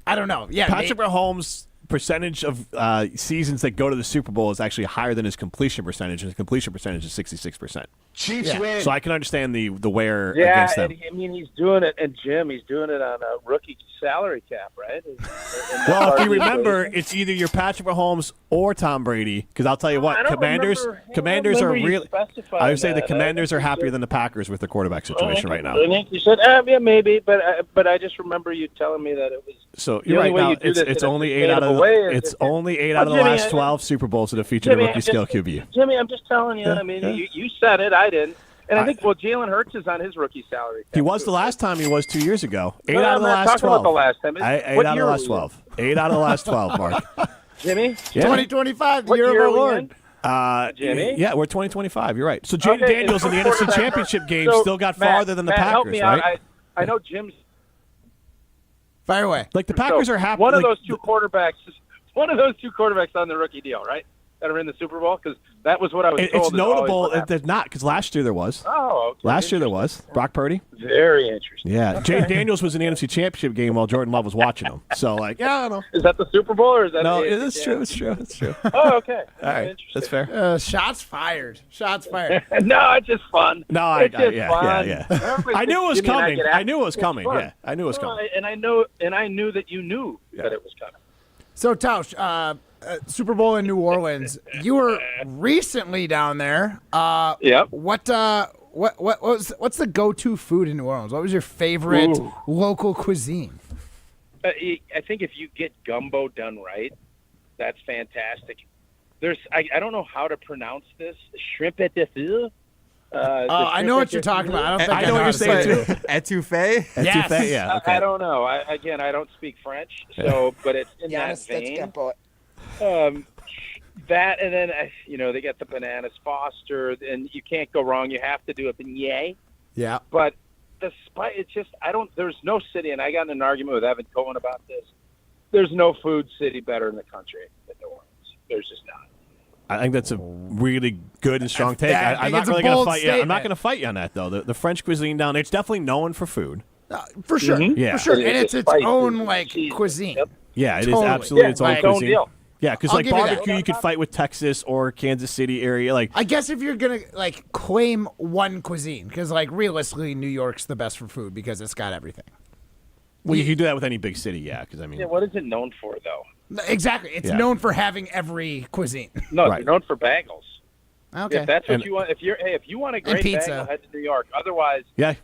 I don't know. Yeah, Patrick Mahomes percentage of seasons that go to the Super Bowl is actually higher than his completion percentage. His completion percentage is 66%. Chiefs win. So I can understand the wear Yeah, against them. and I mean, he's doing it, and Jim, he's doing it on a rookie salary cap, right? Well, if you remember, it's either your Patrick Mahomes or Tom Brady. Because I'll tell you what, Commanders are really. I would say the Commanders are happier than the Packers with the quarterback situation right now. I think you said, yeah, maybe, but I just remember you telling me that it was. So you're right now. It's only 8 out of the last 12 Super Bowls that have featured a rookie scale QB. Jimmy, I'm just telling you. I mean, you said it. I didn't. And I think, Jalen Hurts is on his rookie salary. He was the last time. He was 2 years ago. 8 No, out of the I'm not last talking 12. about the last time. 8 out of the last 12. 8 out of the last 12, Mark. Jimmy? Yeah. 2025, the What year year of are our we Lord. in? Jimmy? Yeah, we're 2025. You're right. So Jaden Okay, Daniels in the and NFC Championship game still got Matt, farther than the Packers, help me right? out. I know Jim's. Fire away. Like the Packers are happy. One of those two quarterbacks on the rookie deal, right? That are in the Super Bowl, because that was what I was told. It's is notable always what that there's not, because last year there was. Oh, okay. Last year there was. Brock Purdy. Very interesting. Yeah. Jaden Daniels was in the NFC Championship game while Jordan Love was watching him. So, I don't know. Is that the Super Bowl or is that? No, it's true. It's true. It's true. Oh, okay. All right. That's fair. Shots fired. Shots fired. No, it's just fun. No, it's just fun. yeah. Everybody I knew it was thinks Jimmy and coming. get I knew it was it's coming. fun. Yeah. I knew it was coming. And I knew that you knew that it was coming. So, Tausch, Super Bowl in New Orleans. You were recently down there. Yep. What's the go-to food in New Orleans? What was your favorite local cuisine? I think if you get gumbo done right, that's fantastic. I don't know how to pronounce this. Shrimp etouffee. I know what you're talking about. I don't think I know what you're saying too. Etouffee? Yes. Etouffee, yeah. Okay. I don't know. I don't speak French, so but it's in that vein. That and then they get the bananas Foster, and you can't go wrong. You have to do a beignet. Yeah. But the spice, it's just there's no city, and I got in an argument with Evan Cohen about this. There's no food city better in the country than New Orleans. There's just not. I think that's a really good and strong take. I'm not it's a really going to bold fight you. I'm not statement. going to fight you on that, though. The French cuisine down there, it's definitely known for food. For sure. Yeah. For sure. It And is it's its spicy own, and cheesy. cuisine. Yep. Yeah, it is Totally. absolutely its own Like- cuisine. deal. Yeah, because I'll like give you that. barbecue, you could fight with Texas or Kansas City area. Like, I guess if you're going to, claim one cuisine, because, realistically, New York's the best for food because it's got everything. well, you can do that with any big city. Yeah, because I mean, Yeah, what is it known for though? Exactly. It's Yeah. known for having every cuisine. No, Right. it's known for bagels. Okay. If that's what And- you want, if you want a And great pizza. bagel, head to New York. Otherwise, yeah.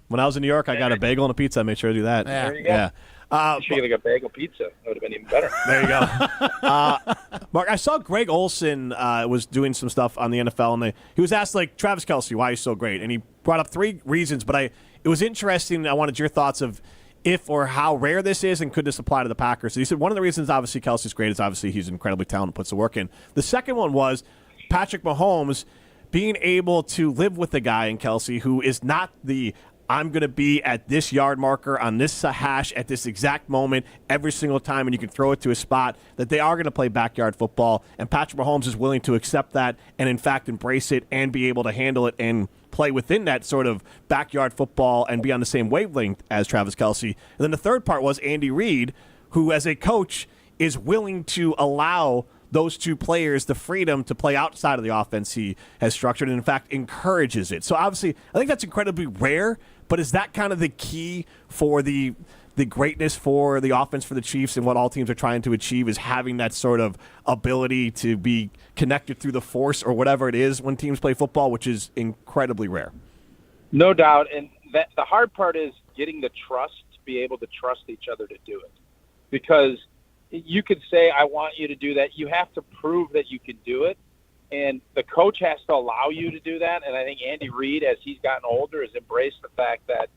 When I was in New York, I got a bagel and a pizza. I made sure to do that. Yeah. there you go. Yeah. I'm sure you got a bagel pizza. That would have been even better. There you go. Mark, I saw Greg Olson was doing some stuff on the NFL, and he was asked, Travis Kelce, why he's so great. And he brought up 3 reasons, but it was interesting. I wanted your thoughts of if or how rare this is, and could this apply to the Packers. So he said one of the reasons, obviously, Kelce's great is obviously he's incredibly talented, puts the work in. The second one was Patrick Mahomes being able to live with the guy in Kelce who is not the I'm going to be at this yard marker on this hash at this exact moment every single time, and you can throw it to a spot, that they are going to play backyard football, and Patrick Mahomes is willing to accept that and, in fact, embrace it and be able to handle it and play within that sort of backyard football and be on the same wavelength as Travis Kelce. And then the third part was Andy Reid, who, as a coach, is willing to allow those two players the freedom to play outside of the offense he has structured and, in fact, encourages it. So, obviously, I think that's incredibly rare, but is that kind of the key for the greatness for the offense for the Chiefs and what all teams are trying to achieve is having that sort of ability to be connected through the force or whatever it is when teams play football, which is incredibly rare. No doubt. And the hard part is getting the trust to be able to trust each other to do it. Because you could say, I want you to do that. You have to prove that you can do it. And the coach has to allow you to do that. And I think Andy Reid, as he's gotten older, has embraced the fact that,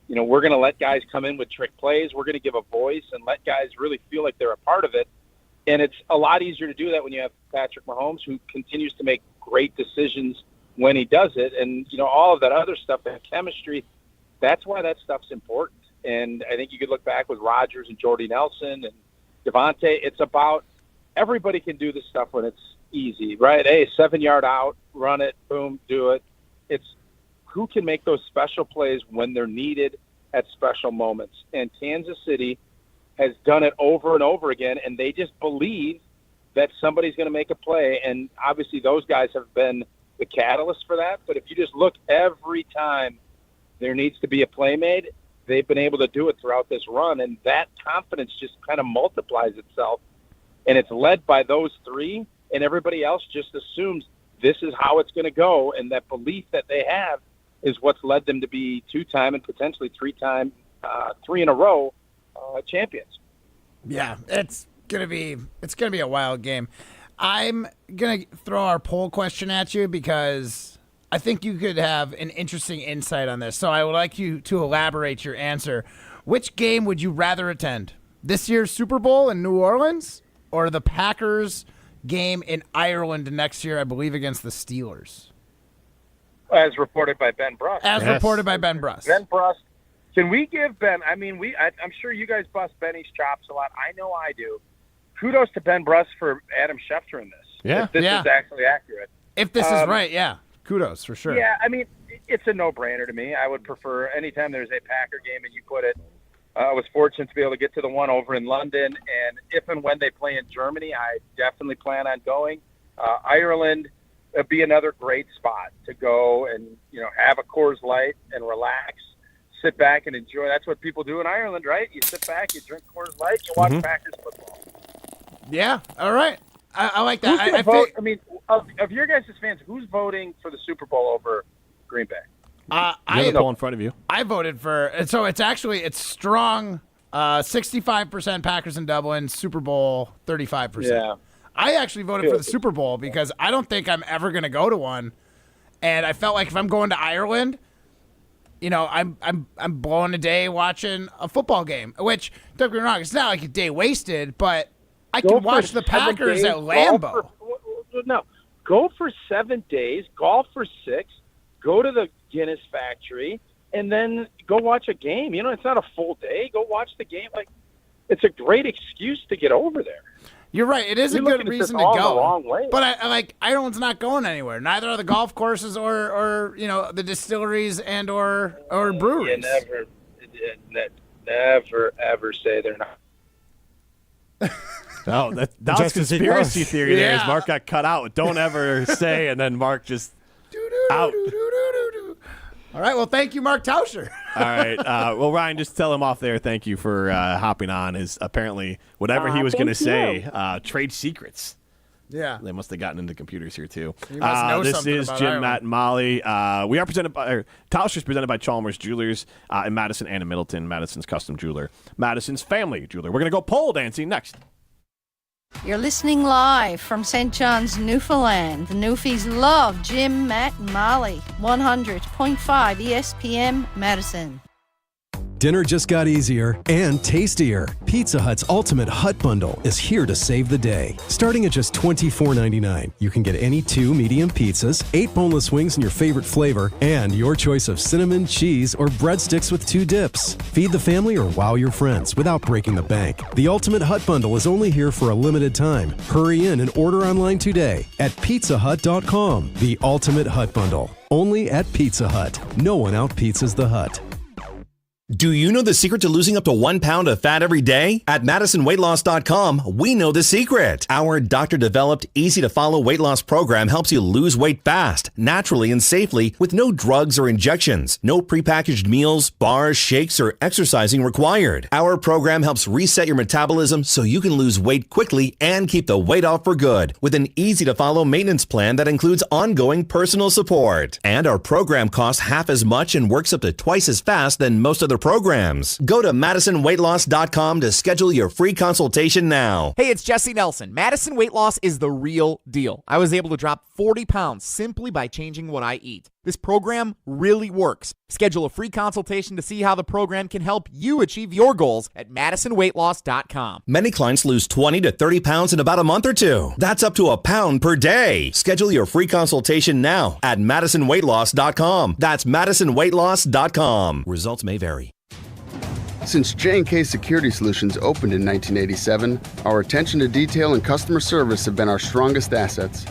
we're going to let guys come in with trick plays. We're going to give a voice and let guys really feel like they're a part of it. And it's a lot easier to do that when you have Patrick Mahomes, who continues to make great decisions when he does it. And, all of that other stuff, that chemistry, that's why that stuff's important. And I think you could look back with Rodgers and Jordy Nelson and Devontae. It's about everybody can do this stuff when it's easy, right? Hey, 7-yard out, run it, boom, do it. It's who can make those special plays when they're needed at special moments. And Kansas City has done it over and over again, and they just believe that somebody's going to make a play. And obviously those guys have been the catalyst for that. But if you just look every time there needs to be a play made, they've been able to do it throughout this run. And that confidence just kind of multiplies itself. And it's led by those three, and everybody else just assumes this is how it's going to go. And that belief that they have is what's led them to be 2-time and potentially 3-time, 3 in a row champions. Yeah, it's gonna be a wild game. I'm gonna throw our poll question at you because I think you could have an interesting insight on this. So I would like you to elaborate your answer. Which game would you rather attend? This year's Super Bowl in New Orleans or the Packers game in Ireland next year, I believe, against the Steelers? As reported by Ben Brust. Reported by Ben Brust. Ben Brust. Can we give Ben, I'm sure you guys bust Benny's chops a lot. I know I do. Kudos to Ben Brust for Adam Schefter in this. Yeah. If this is actually accurate. If this is right, yeah. Kudos, for sure. Yeah, I mean, it's a no-brainer to me. I would prefer anytime there's a Packer game and you put it. I was fortunate to be able to get to the one over in London, and if and when they play in Germany, I definitely plan on going. Ireland would be another great spot to go and, have a Coors Light and relax, sit back and enjoy. That's what people do in Ireland, right? You sit back, you drink Coors Light, you watch Packers football. Yeah, all right. I like that. Who's gonna vote? I mean, of your guys' fans, who's voting for the Super Bowl over Green Bay? You have the poll in front of you. I voted for, so it's strong, 65% Packers in Dublin, Super Bowl 35%. Yeah. I actually voted for the Super Bowl because I don't think I'm ever going to go to one, and I felt like if I'm going to Ireland, I'm blowing a day watching a football game. Which, don't get me wrong, it's not like a day wasted, but I can watch the Packers at Lambeau. Go for 7 days, golf for 6, go to the Guinness factory, and then go watch a game. It's not a full day. Go watch the game. It's a great excuse to get over there. You're right. It is a good reason to go. go. The wrong way. But Ireland's not going anywhere. Neither are the golf courses or the distilleries and or breweries. You never ever say they're not. No, that was conspiracy theory there. As Mark got cut out. Don't ever say, and then Mark just out. All right. Well, thank you, Mark Tauscher. All right. Well, Ryan, just tell him off there. Thank you for hopping on. Is apparently whatever he was going to say, trade secrets. Yeah. They must have gotten into computers here, too. You must know this something is about Jim, Ireland. Matt, and Molly. We are presented by Tauscher is presented by Chalmers Jewelers in Madison and in Middleton. Madison's custom jeweler. Madison's family jeweler. We're going to go pole dancing next. You're listening live from St. John's, Newfoundland. The Newfies love Jim, Matt, and Molly. 100.5 ESPN, Madison. Dinner just got easier and tastier. Pizza Hut's Ultimate Hut Bundle is here to save the day. Starting at just $24.99, you can get any 2 medium pizzas, 8 boneless wings in your favorite flavor, and your choice of cinnamon, cheese, or breadsticks with 2 dips. Feed the family or wow your friends without breaking the bank. The Ultimate Hut Bundle is only here for a limited time. Hurry in and order online today at pizzahut.com. The Ultimate Hut Bundle. Only at Pizza Hut. No one out-pizzas the Hut. Do you know the secret to losing up to 1 pound of fat every day? At MadisonWeightLoss.com, we know the secret. Our doctor-developed, easy-to-follow weight loss program helps you lose weight fast, naturally, and safely with no drugs or injections. No prepackaged meals, bars, shakes, or exercising required. Our program helps reset your metabolism so you can lose weight quickly and keep the weight off for good with an easy-to-follow maintenance plan that includes ongoing personal support. And our program costs half as much and works up to twice as fast than most other programs. Go to MadisonWeightLoss.com to schedule your free consultation now. Hey, it's Jesse Nelson. Madison Weight Loss is the real deal. I was able to drop 40 pounds simply by changing what I eat. This program really works. Schedule a free consultation to see how the program can help you achieve your goals at MadisonWeightLoss.com. Many clients lose 20 to 30 pounds in about a month or two. That's up to a pound per day. Schedule your free consultation now at MadisonWeightLoss.com. That's MadisonWeightLoss.com. Results may vary. Since J&K Security Solutions opened in 1987, our attention to detail and customer service have been our strongest assets.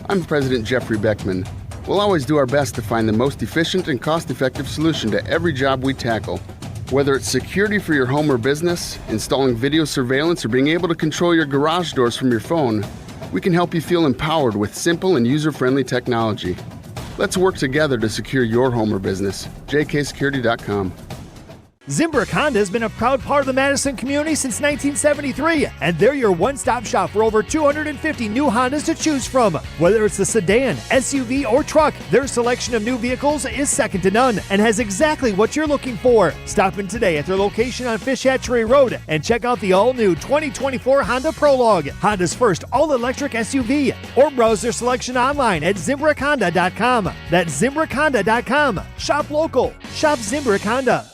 I'm President Jeffrey Beckman. We'll always do our best to find the most efficient and cost-effective solution to every job we tackle. Whether it's security for your home or business, installing video surveillance, or being able to control your garage doors from your phone, we can help you feel empowered with simple and user-friendly technology. Let's work together to secure your home or business. jksecurity.com. Zimbrick Honda has been a proud part of the Madison community since 1973, and they're your one-stop shop for over 250 new Hondas to choose from. Whether it's the sedan, SUV, or truck, their selection of new vehicles is second to none and has exactly what you're looking for. Stop in today at their location on Fish Hatchery Road and check out the all-new 2024 Honda Prologue, Honda's first all-electric SUV, or browse their selection online at ZimbrickHonda.com. That's ZimbrickHonda.com. Shop local. Shop Zimbrick Honda.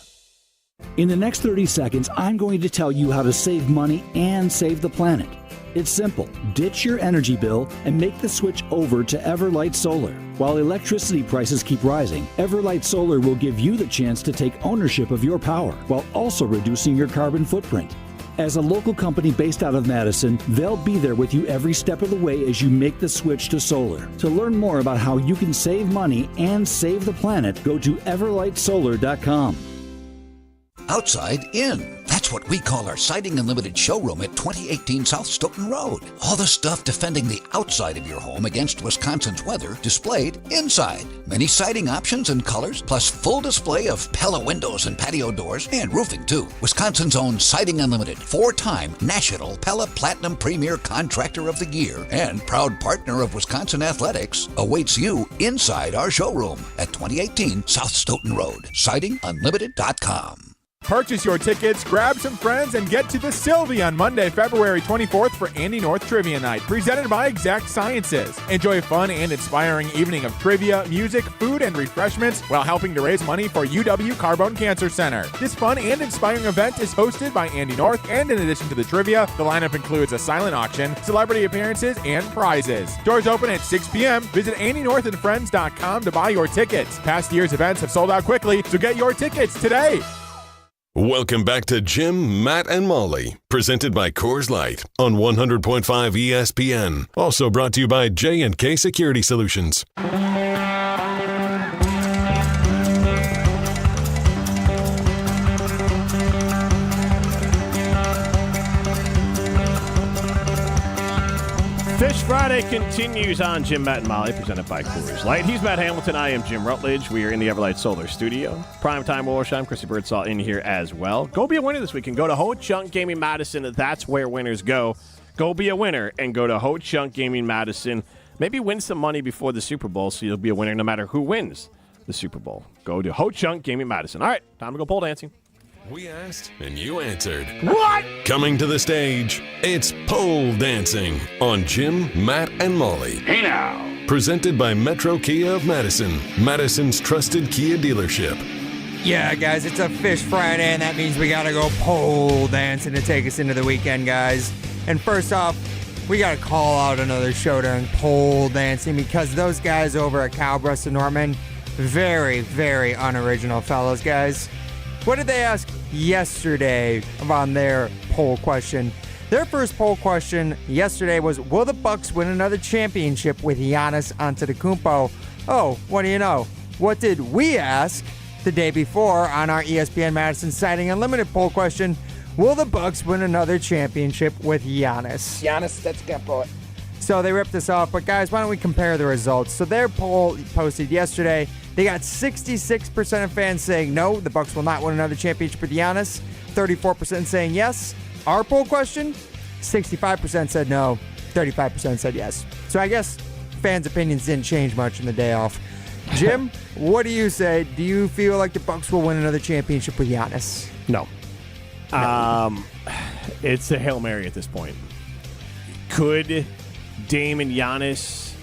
In the next 30 seconds, I'm going to tell you how to save money and save the planet. It's simple. Ditch your energy bill and make the switch over to Everlight Solar. While electricity prices keep rising, Everlight Solar will give you the chance to take ownership of your power while also reducing your carbon footprint. As a local company based out of Madison, they'll be there with you every step of the way as you make the switch to solar. To learn more about how you can save money and save the planet, go to everlightsolar.com. Outside in. That's what we call our Siding Unlimited showroom at 2018 South Stoughton Road. All the stuff defending the outside of your home against Wisconsin's weather displayed inside. Many siding options and colors, plus full display of Pella windows and patio doors, and roofing too. Wisconsin's own Siding Unlimited, 4-time National Pella Platinum Premier Contractor of the Year and proud partner of Wisconsin Athletics, awaits you inside our showroom at 2018 South Stoughton Road. SidingUnlimited.com. Purchase your tickets, grab some friends, and get to the Sylvie on Monday, February 24th for Andy North Trivia Night, presented by Exact Sciences. Enjoy a fun and inspiring evening of trivia, music, food, and refreshments while helping to raise money for UW Carbone Cancer Center. This fun and inspiring event is hosted by Andy North, and in addition to the trivia, the lineup includes a silent auction, celebrity appearances, and prizes. Doors open at 6 p.m. Visit AndyNorthandFriends.com to buy your tickets. Past year's events have sold out quickly, so get your tickets today. Welcome back to Jim, Matt, and Molly, presented by Coors Light on 100.5 ESPN. Also brought to you by J&K Security Solutions. Phish Friday continues on Jim, Matt, and Molly, presented by Coors Light. He's Matt Hamilton. I am Jim Rutledge. We are in the Everlight Solar Studio. Primetime Wollersheim, Chrissy Birdsall in here as well. Go be a winner this weekend. Go to Ho Chunk Gaming Madison. That's where winners go. Go be a winner and go to Ho Chunk Gaming Madison. Maybe win some money before the Super Bowl so you'll be a winner no matter who wins the Super Bowl. Go to Ho Chunk Gaming Madison. All right, time to go pole dancing. We asked, and you answered. What? Coming to the stage, it's pole dancing on Jim, Matt, and Molly. Hey now. Presented by Metro Kia of Madison, Madison's trusted Kia dealership. Yeah, guys, it's a Phish Friday, and that means we gotta go pole dancing to take us into the weekend, guys. And first off, we gotta call out another show during pole dancing because those guys over at Cowbreast and Norman, very, very unoriginal fellows, guys. What did they ask yesterday on their poll question? Their first poll question yesterday was, will the Bucks win another championship with Giannis Antetokounmpo? Oh, what do you know? What did we ask the day before on our ESPN Madison Siding Unlimited poll question? Will the Bucks win another championship with Giannis? Giannis, that's gonna put. So they ripped us off, but guys, why don't we compare the results? So their poll posted yesterday, they got 66% of fans saying no, the Bucks will not win another championship with Giannis, 34% saying yes. Our poll question, 65% said no, 35% said yes. So I guess fans' opinions didn't change much in the day off. Jim, what do you say? Do you feel like the Bucks will win another championship with Giannis? No. It's a Hail Mary at this point. Could Dame and Giannis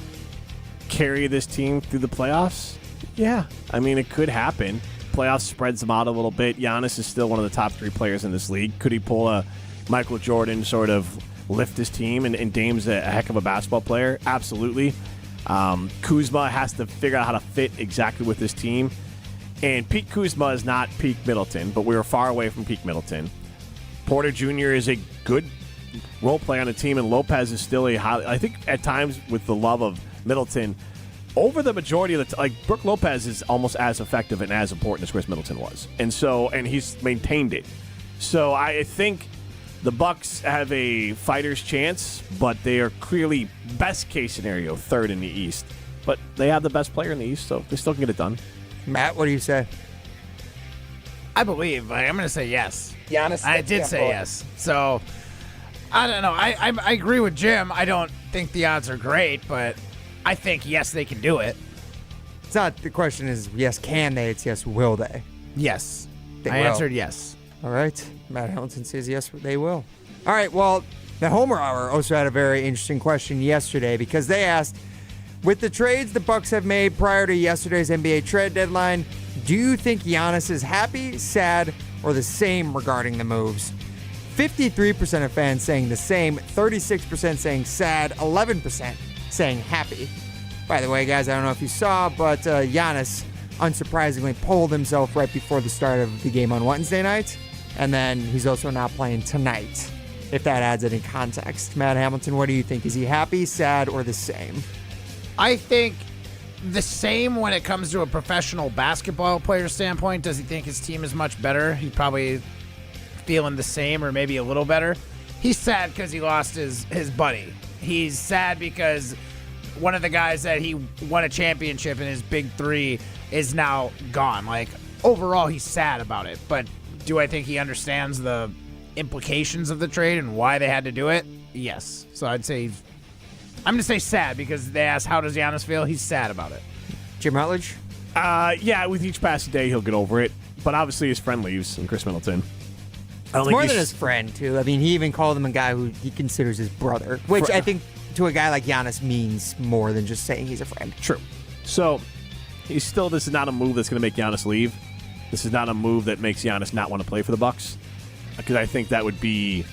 carry this team through the playoffs? Yeah. I mean, it could happen. Playoffs spreads them out a little bit. Giannis is still one of the top 3 players in this league. Could he pull a Michael Jordan sort of lift his team? And Dame's a heck of a basketball player. Absolutely. Kuzma has to figure out how to fit exactly with this team. And peak Kuzma is not peak Middleton, but we were far away from peak Middleton. Porter Jr. is a good role player on the team, and Lopez is still I think at times with the love of Middleton, over the majority of the like Brook Lopez is almost as effective and as important as Chris Middleton was, and he's maintained it. So I think the Bucks have a fighter's chance, but they are clearly best case scenario third in the East. But they have the best player in the East, so they still can get it done. Matt, what do you say? I believe. I'm going to say yes. Giannis. I did say yes. So I don't know. I agree with Jim. I don't think the odds are great, but I think yes, they can do it. It's not the question is yes, can they? It's yes, will they? Yes. They I will. answered yes. All right. Matt Hamilton says yes, they will. All right. Well, the Homer Hour also had a very interesting question yesterday because they asked, with the trades the Bucks have made prior to yesterday's NBA trade deadline, do you think Giannis is happy, sad, or the same regarding the moves? 53% of fans saying the same, 36% saying sad, 11% saying happy. By the way, guys, I don't know if you saw, but Giannis unsurprisingly pulled himself right before the start of the game on Wednesday night, and then he's also not playing tonight, if that adds any context. Matt Hamilton, what do you think? Is he happy, sad, or the same? I think the same when it comes to a professional basketball player standpoint. Does he think his team is much better? He's probably feeling the same or maybe a little better. He's sad because he lost his buddy. He's sad because one of the guys that he won a championship in his big three is now gone. Like, overall, he's sad about it. But do I think he understands the implications of the trade and why they had to do it? Yes. So I'd say I'm going to say sad because they asked, how does Giannis feel? He's sad about it. Jim Rutledge? Yeah, with each passing day, he'll get over it. But obviously his friend leaves in Chris Middleton. It's more than his friend, too. I mean, he even called him a guy who he considers his brother, which I think to a guy like Giannis means more than just saying he's a friend. True. So this is not a move that's going to make Giannis leave. This is not a move that makes Giannis not want to play for the Bucks, because I think that would be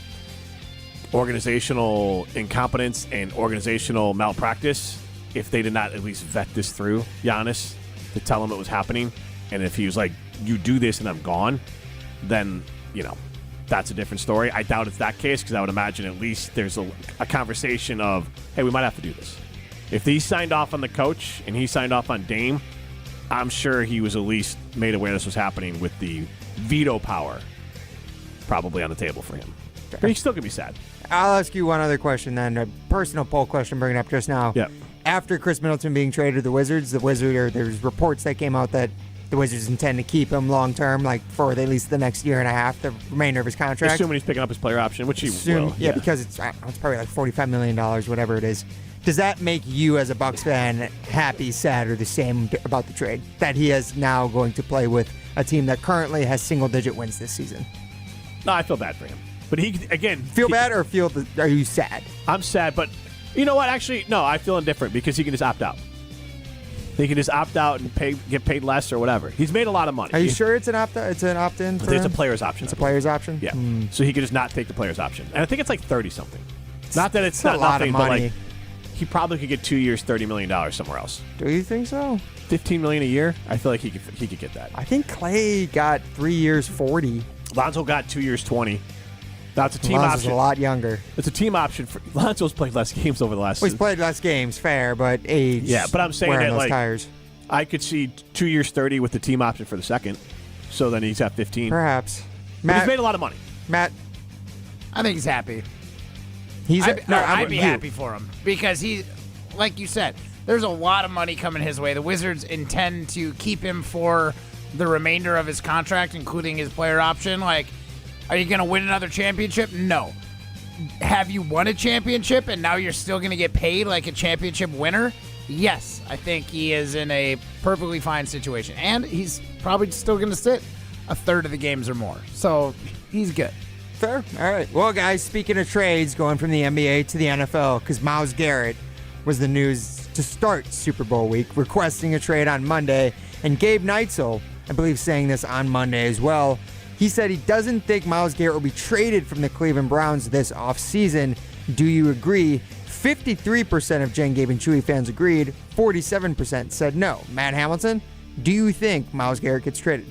organizational incompetence and organizational malpractice if they did not at least vet this through Giannis to tell him it was happening. And if he was like, you do this and I'm gone, then, that's a different story. I doubt it's that case because I would imagine at least there's a conversation of, hey, we might have to do this. If he signed off on the coach and he signed off on Dame, I'm sure he was at least made aware this was happening with the veto power probably on the table for him. But he still could be sad. I'll ask you one other question then, a personal poll question bringing up just now. Yeah. After Chris Middleton being traded to the Wizards, there's reports that came out that the Wizards intend to keep him long term, like for at least the next year and a half, the remainder of his contract. Assuming he's picking up his player option, which he will. Yeah, because it's probably like $45 million, whatever it is. Does that make you as a Bucks fan happy, sad, or the same about the trade? That he is now going to play with a team that currently has single-digit wins this season? No, I feel bad for him. But feel bad or are you sad? I'm sad, but you know what? Actually, no, I feel indifferent because he can just opt out. He can just opt out and get paid less or whatever. He's made a lot of money. Are you sure it's an opt-out? It's an opt-in? It's a player's option. It's a player's option? Yeah. So he could just not take the player's option. And I think it's like 30-something. Not that it's not a lot nothing, of money. But like, he probably could get 2 years, $30 million somewhere else. Do you think so? $15 million a year? I feel like he could get that. I think Clay got 3 years, 40. Lonzo got 2 years, 20. That's a team Lonzo's option. a lot younger. It's a team option. Lonzo's played less games over the last. Well, he's played less games, fair, but age. Yeah, but I'm saying that those like tires. I could see 2 years, 30 with the team option for the second. So then he's at 15. Perhaps. But he's made a lot of money. Matt, I think he's happy. I'd be happy for him because he, like you said, there's a lot of money coming his way. The Wizards intend to keep him for the remainder of his contract, including his player option. Like, are you going to win another championship? No. Have you won a championship and now you're still going to get paid like a championship winner? Yes. I think he is in a perfectly fine situation. And he's probably still going to sit a third of the games or more. So he's good. Fair. All right. Well, guys, speaking of trades, going from the NBA to the NFL, because Myles Garrett was the news to start Super Bowl week, requesting a trade on Monday. And Gabe Neitzel, I believe, saying this on Monday as well. He said he doesn't think Myles Garrett will be traded from the Cleveland Browns this offseason. Do you agree? 53% of Jen, Gabe, and Chewy fans agreed. 47% said no. Matt Hamilton, do you think Myles Garrett gets traded?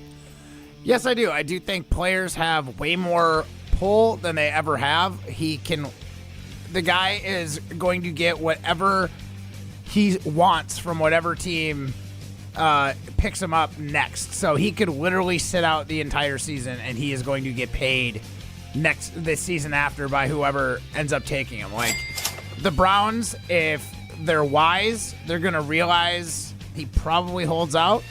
Yes, I do. I do think players have way more pull than they ever have. The guy is going to get whatever he wants from whatever team picks him up next. So he could literally sit out the entire season, and he is going to get paid this season after by whoever ends up taking him. Like the Browns, if they're wise, they're going to realize he probably holds out,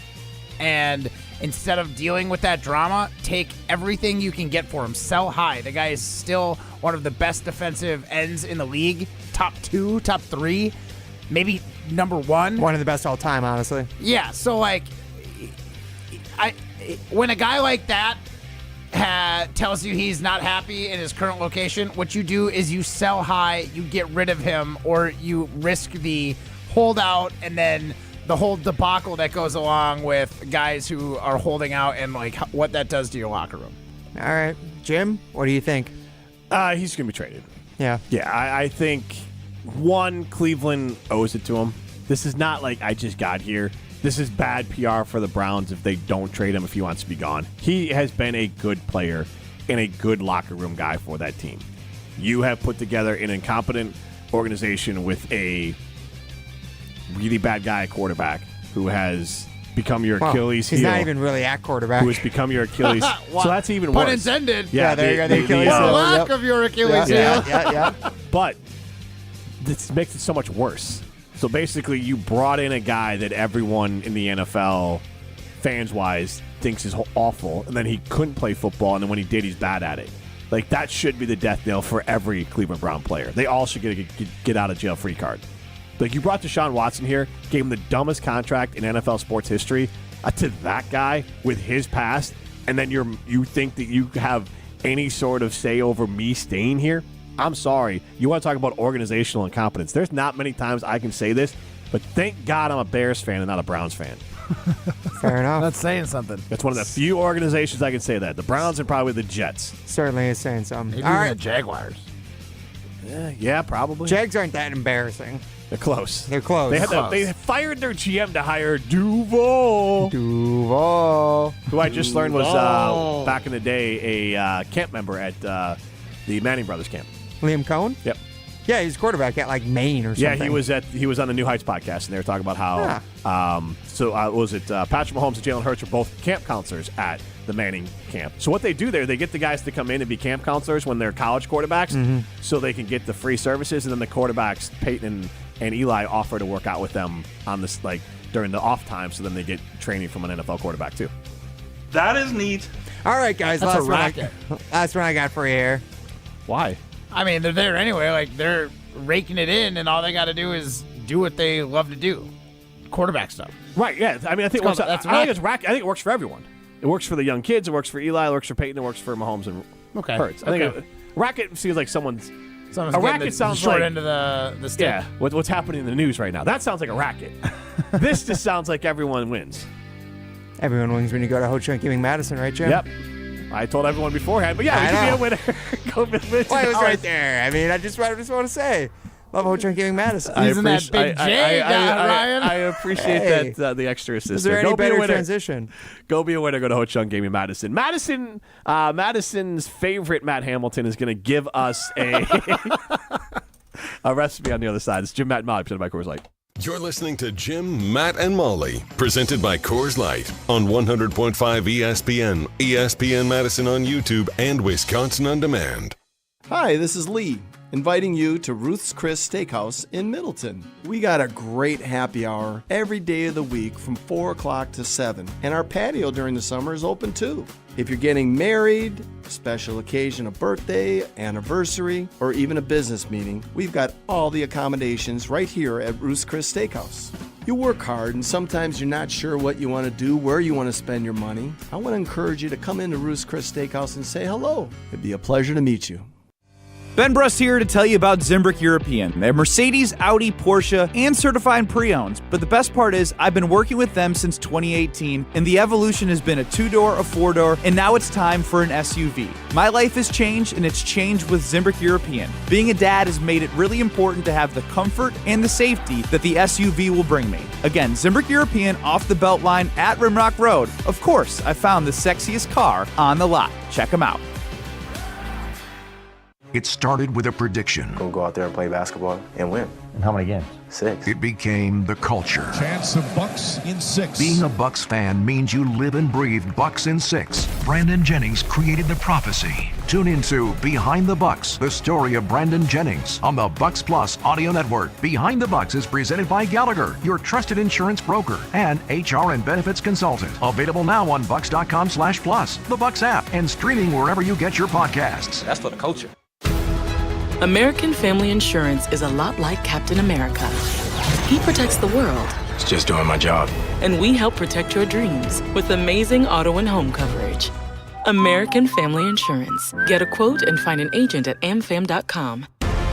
and instead of dealing with that drama, take everything you can get for him. Sell high. The guy is still one of the best defensive ends in the league. Top 2, top 3, maybe number 1. One of the best all time, honestly. Yeah, so like, when a guy like that tells you he's not happy in his current location, what you do is you sell high, you get rid of him, or you risk the holdout and then the whole debacle that goes along with guys who are holding out and like what that does to your locker room. All right, Jim, what do you think? He's going to be traded. Yeah. Yeah, I think, one, Cleveland owes it to him. This is not like I just got here. This is bad PR for the Browns if they don't trade him if he wants to be gone. He has been a good player and a good locker room guy for that team. You have put together an incompetent organization with a really bad guy at quarterback who has become your Achilles heel. He's not even really at quarterback. Who has become your Achilles. So that's even Pun worse. intended. Yeah, there you go. The Achilles heel. Lack of your Achilles heel. Yeah. But this makes it so much worse. So basically, you brought in a guy that everyone in the NFL, fans-wise, thinks is awful, and then he couldn't play football, and then when he did, he's bad at it. Like, that should be the death knell for every Cleveland Brown player. They all should get out of jail free card. Like, you brought Deshaun Watson here, gave him the dumbest contract in NFL sports history to that guy with his past, and then you think that you have any sort of say over me staying here? I'm sorry. You want to talk about organizational incompetence. There's not many times I can say this, but thank God I'm a Bears fan and not a Browns fan. Fair enough. That's saying something. That's one of the few organizations I can say that. The Browns and probably the Jets. Certainly is saying something. Maybe even the Jaguars. Yeah, probably. Jags aren't that embarrassing. They're close. They're close. They fired their GM to hire Duval. Who I just learned was, back in the day, a camp member at the Manning Brothers camp. Liam Cohen? Yep. Yeah, he's quarterback at like Maine or something. Yeah, he was on the New Heights podcast, and they were talking about how Patrick Mahomes and Jalen Hurts are both camp counselors at the Manning camp. So what they do there, they get the guys to come in and be camp counselors when they're college quarterbacks, so they can get the free services, and then the quarterbacks, Peyton and Eli, offer to work out with them on this during the off time, so then they get training from an NFL quarterback too. That is neat. All right, guys, That's last a racket. one I got for you here. Why? I mean, they're there anyway. Like, they're raking it in, and all they got to do is do what they love to do. Quarterback stuff. Right, yeah. I mean, I think it works. I think it works for everyone. It works for the young kids. It works for Eli. It works for Peyton. It works for Mahomes and Hurts. I think racket seems like someone's a racket sounds short like end of the stick. Yeah, what's happening in the news right now. That sounds like a racket. This just sounds like everyone wins. Everyone wins when you go to Ho Chunk Gaming Madison, right, Jim? Yep. I told everyone beforehand, but yeah, you can be a winner. Go Vince. Well, it was right there. I mean, I just want to say, love Ho Chunk Gaming Madison. Isn't that big J guy, Ryan? I appreciate that the extra assist. Is there any better transition? Go be a winner. Go to Ho Chunk Gaming Madison. Madison's favorite Matt Hamilton is going to give us a recipe on the other side. It's Jim, Matt, and Molly, presented by Coors Light. You're listening to Jim, Matt, and Molly, presented by Coors Light on 100.5 ESPN, ESPN Madison on YouTube, and Wisconsin On Demand. Hi, this is Lee, inviting you to Ruth's Chris Steakhouse in Middleton. We got a great happy hour every day of the week from 4 o'clock to 7, and our patio during the summer is open too. If you're getting married, special occasion, a birthday, anniversary, or even a business meeting, we've got all the accommodations right here at Ruth's Chris Steakhouse. You work hard and sometimes you're not sure what you want to do, where you want to spend your money. I want to encourage you to come into Ruth's Chris Steakhouse and say hello. It'd be a pleasure to meet you. Ben Brust here to tell you about Zimbrick European. They're Mercedes, Audi, Porsche, and certified pre-owned. But the best part is I've been working with them since 2018, and the evolution has been a 2-door, a 4-door, and now it's time for an SUV. My life has changed, and it's changed with Zimbrick European. Being a dad has made it really important to have the comfort and the safety that the SUV will bring me. Again, Zimbrick European off the Beltline at Rimrock Road. Of course, I found the sexiest car on the lot. Check them out. It started with a prediction. We'll go out there and play basketball and win. And how many games? 6. It became the culture. Chance of Bucks in 6. Being a Bucks fan means you live and breathe Bucks in 6. Brandon Jennings created the prophecy. Tune into Behind the Bucks, the story of Brandon Jennings on the Bucks Plus audio network. Behind the Bucks is presented by Gallagher, your trusted insurance broker and HR and benefits consultant. Available now on bucks.com/plus, the Bucks app, and streaming wherever you get your podcasts. That's for the culture. American Family Insurance is a lot like Captain America. He protects the world. It's just doing my job. And we help protect your dreams with amazing auto and home coverage. American Family Insurance. Get a quote and find an agent at amfam.com.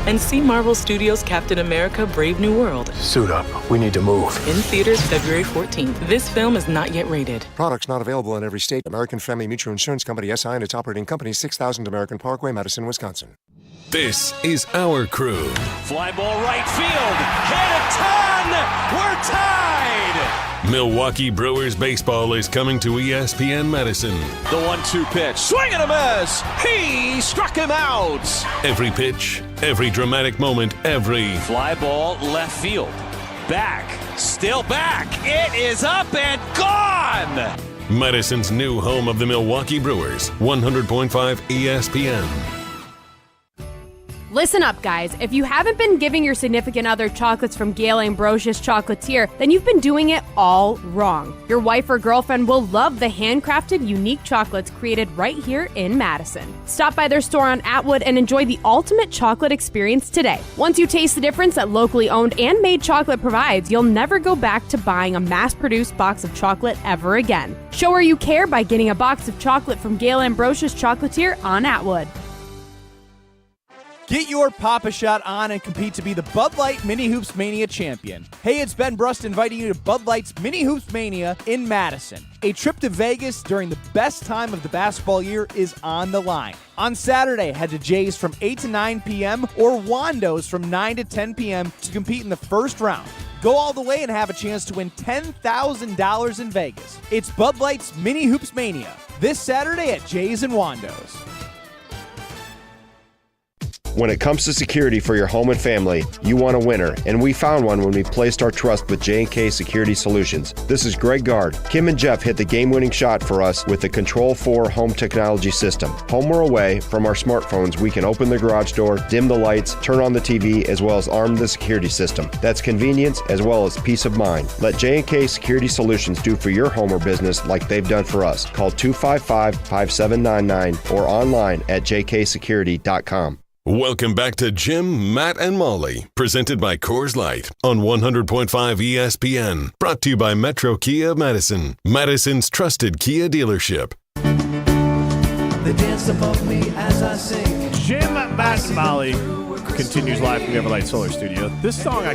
And see Marvel Studios' Captain America: Brave New World. Suit up. We need to move. In theaters February 14th. This film is not yet rated. Products not available in every state. American Family Mutual Insurance Company, SI, and its operating company, 6000 American Parkway, Madison, Wisconsin. This is our crew. Fly ball right field. Hit a ton. We're tied. Milwaukee Brewers baseball is coming to ESPN Madison. The 1-2 pitch. Swing and a miss. He struck him out. Every pitch, every dramatic moment, every fly ball left field. Back. Still back. It is up and gone. Madison's new home of the Milwaukee Brewers. 100.5 ESPN. Listen up, guys. If you haven't been giving your significant other chocolates from Gale Ambrosius Chocolatier, then you've been doing it all wrong. Your wife or girlfriend will love the handcrafted, unique chocolates created right here in Madison. Stop by their store on Atwood and enjoy the ultimate chocolate experience today. Once you taste the difference that locally owned and made chocolate provides, you'll never go back to buying a mass-produced box of chocolate ever again. Show her you care by getting a box of chocolate from Gale Ambrosius Chocolatier on Atwood. Get your Papa Shot on and compete to be the Bud Light Mini Hoops Mania champion. Hey, it's Ben Brust inviting you to Bud Light's Mini Hoops Mania in Madison. A trip to Vegas during the best time of the basketball year is on the line. On Saturday, head to Jay's from 8 to 9 p.m. or Wando's from 9 to 10 p.m. to compete in the first round. Go all the way and have a chance to win $10,000 in Vegas. It's Bud Light's Mini Hoops Mania this Saturday at Jay's and Wando's. When it comes to security for your home and family, you want a winner, and we found one when we placed our trust with J&K Security Solutions. This is Greg Gard. Kim and Jeff hit the game-winning shot for us with the Control 4 home technology system. Home or away, from our smartphones, we can open the garage door, dim the lights, turn on the TV, as well as arm the security system. That's convenience as well as peace of mind. Let J&K Security Solutions do for your home or business like they've done for us. Call 255-5799 or online at jksecurity.com. Welcome back to Jim, Matt, and Molly, presented by Coors Light on 100.5 ESPN. Brought to you by Metro Kia Madison, Madison's trusted Kia dealership. They dance above me as I sing. Jim, Matt, and Molly continues live from the Everlight Solar Studio. This song I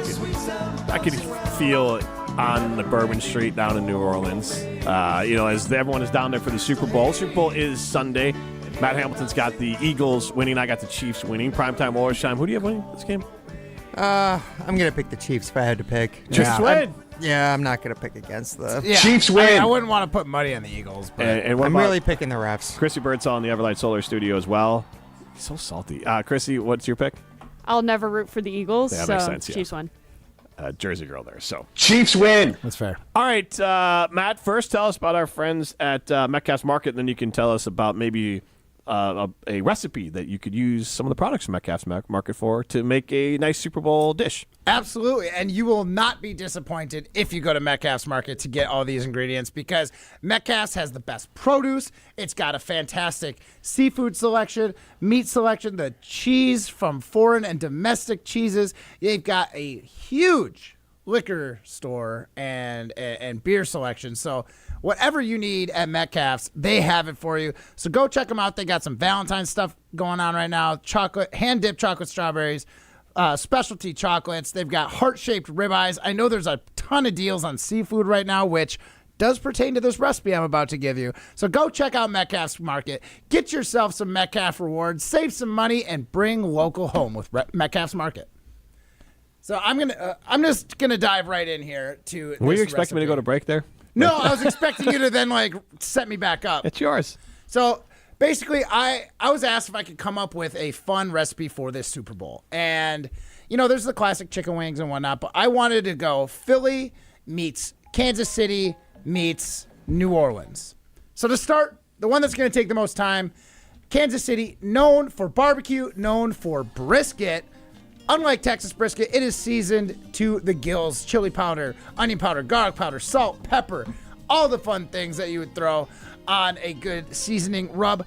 could feel on the Bourbon Street down in New Orleans. As everyone is down there for the Super Bowl. Super Bowl is Sunday. Matt Hamilton's got the Eagles winning. I got the Chiefs winning. Primetime Oilers time. Who do you have winning this game? I'm going to pick the Chiefs if I had to pick. Chiefs win. I'm not going to pick against the Chiefs win. I wouldn't want to put money on the Eagles, but and I'm really picking the refs. Chrissy Birdsall in the Everlight Solar Studio as well. He's so salty. Chrissy, what's your pick? I'll never root for the Eagles, that so makes sense, yeah. Chiefs win. Jersey girl there. So Chiefs win. That's fair. All right, Matt, first tell us about our friends at Metcalf's Market, and then you can tell us about maybe a recipe that you could use some of the products from Metcalf's Market for to make a nice Super Bowl dish. Absolutely, and you will not be disappointed if you go to Metcalf's Market to get all these ingredients because Metcalf's has the best produce. It's got a fantastic seafood selection, meat selection, the cheese from foreign and domestic cheeses. They've got a huge liquor store and beer selection. So whatever you need at Metcalf's, they have it for you. So go check them out. They got some Valentine's stuff going on right now. Chocolate, hand-dipped chocolate strawberries, specialty chocolates. They've got heart-shaped ribeyes. I know there's a ton of deals on seafood right now, which does pertain to this recipe I'm about to give you. So go check out Metcalf's Market. Get yourself some Metcalf rewards, save some money, and bring local home with Metcalf's Market. So I'm just gonna dive right in here to. Were you this expecting me to recipe. go to break there? No, I was expecting you to then set me back up. It's yours. So basically, I was asked if I could come up with a fun recipe for this Super Bowl. And, there's the classic chicken wings and whatnot, but I wanted to go Philly meets Kansas City meets New Orleans. So to start, the one that's going to take the most time, Kansas City, known for barbecue, known for brisket. Unlike Texas brisket, it is seasoned to the gills. Chili powder, onion powder, garlic powder, salt, pepper, all the fun things that you would throw on a good seasoning rub.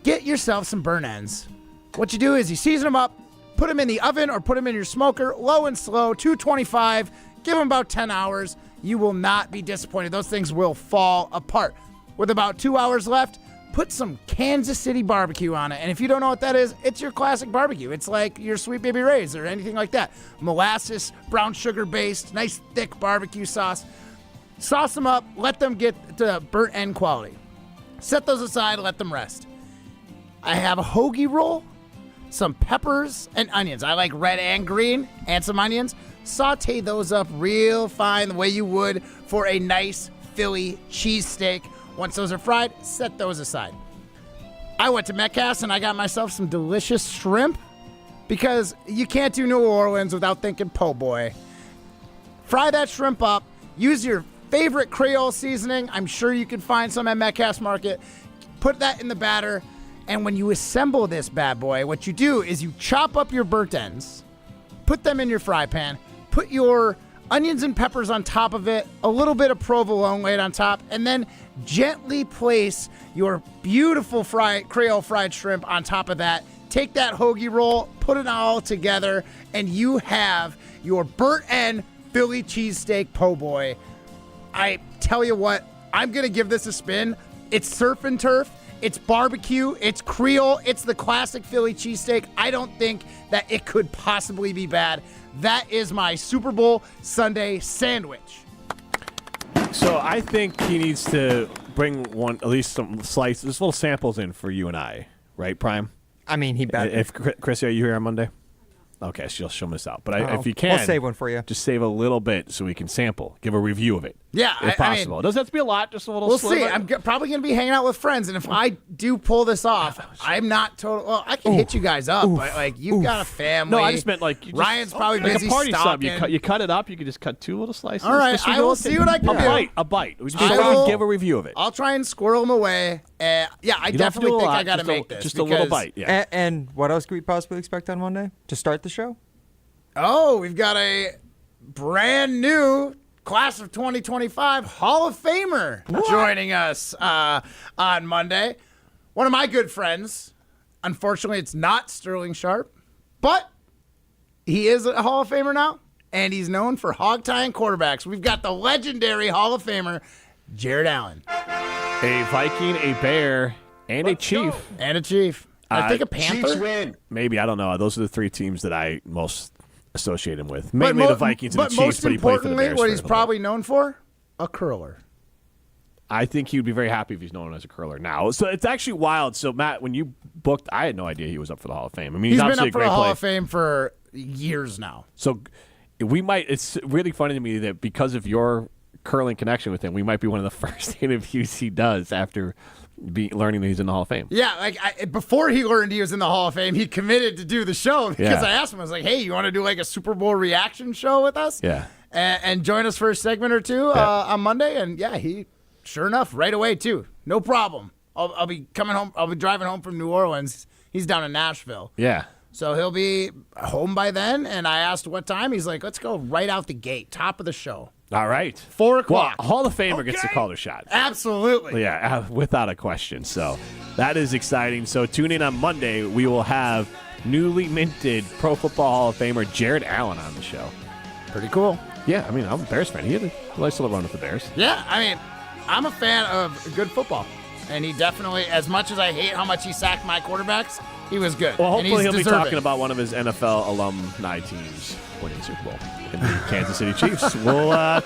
Get yourself some burnt ends. What you do is you season them up, put them in the oven or put them in your smoker, low and slow, 225, give them about 10 hours. You will not be disappointed. Those things will fall apart. With about 2 hours left, put some Kansas City barbecue on it. And if you don't know what that is, it's your classic barbecue. It's like your Sweet Baby Ray's or anything like that. Molasses, brown sugar based, nice thick barbecue sauce. Sauce them up, let them get to burnt end quality. Set those aside, let them rest. I have a hoagie roll, some peppers and onions. I like red and green, and some onions. Saute those up real fine the way you would for a nice Philly cheesesteak. Once those are fried, set those aside. I went to Metcalf's and I got myself some delicious shrimp because you can't do New Orleans without thinking po' boy. Fry that shrimp up. Use your favorite Creole seasoning. I'm sure you can find some at Metcalf's Market. Put that in the batter. And when you assemble this bad boy, what you do is you chop up your burnt ends, put them in your fry pan, put your onions and peppers on top of it, a little bit of provolone laid on top, and then gently place your beautiful Creole fried shrimp on top of that. Take that hoagie roll, put it all together, and you have your burnt end Philly cheesesteak po' boy. I tell you what, I'm going to give this a spin. It's surf and turf. It's barbecue. It's Creole. It's the classic Philly cheesesteak. I don't think that it could possibly be bad. That is my Super Bowl Sunday sandwich. So I think he needs to bring at least some slices, little samples in for you and I, right, Prime? I mean, he better. If Chrissy, are you here on Monday? Okay, she'll show us out. But if you can, I'll save one for you. Just save a little bit so we can sample, give a review of it. Yeah, if possible. It doesn't have to be a lot, just a little. We'll see. I'm probably going to be hanging out with friends, and if I do pull this off, I'm not total. Well, I can hit you guys up, but you've got a family. No, I just meant Ryan's probably like busy a party stalking. sub. You cut it up. You can just cut 2 little slices. All right, I will see what I can do. A bite. We just give a review of it. I'll try and squirrel them away. I definitely think I got to make this. Just a little bite. Yeah. And what else could we possibly expect on Monday to start the show? Oh, we've got a brand new class of 2025 Hall of Famer joining us on Monday. One of my good friends. Unfortunately, it's not Sterling Sharpe, but he is a Hall of Famer now, and he's known for hog-tying quarterbacks. We've got the legendary Hall of Famer, Jared Allen. A Viking, a Bear, and a Chief. And a Chief. I think a Panther? Chiefs win. Maybe, I don't know. Those are the 3 teams that I most associate him with. Mainly the Vikings and the Chiefs, but he played for the Bears. But most importantly, what he's probably known for? A curler. I think he would be very happy if he's known as a curler now. So it's actually wild. So, Matt, when you booked, I had no idea he was up for the Hall of Fame. I mean, he's been obviously up for the Hall of Fame for years now. So it's really funny to me that because of your curling connection with him, we might be one of the first interviews he does after learning that he's in the Hall of Fame. Yeah, before he learned he was in the Hall of Fame, he committed to do the show because I asked him, I was like, hey, you want to do like a Super Bowl reaction show with us? Yeah. And join us for a segment or two on Monday. And yeah, he, sure enough, right away too. No problem. I'll be coming home. I'll be driving home from New Orleans. He's down in Nashville. Yeah. So he'll be home by then. And I asked what time. He's like, let's go right out the gate, top of the show. All right. 4 o'clock. Well, Hall of Famer gets to call their shot. Absolutely. Yeah, without a question. So that is exciting. So tune in on Monday. We will have newly minted Pro Football Hall of Famer Jared Allen on the show. Pretty cool. Yeah, I mean, I'm a Bears fan. He had a nice little run with the Bears. Yeah, I mean, I'm a fan of good football. And he definitely, as much as I hate how much he sacked my quarterbacks, he was good. Well, hopefully he'll be deserving. talking about one of his NFL alumni teams winning Super Bowl in the Kansas City Chiefs.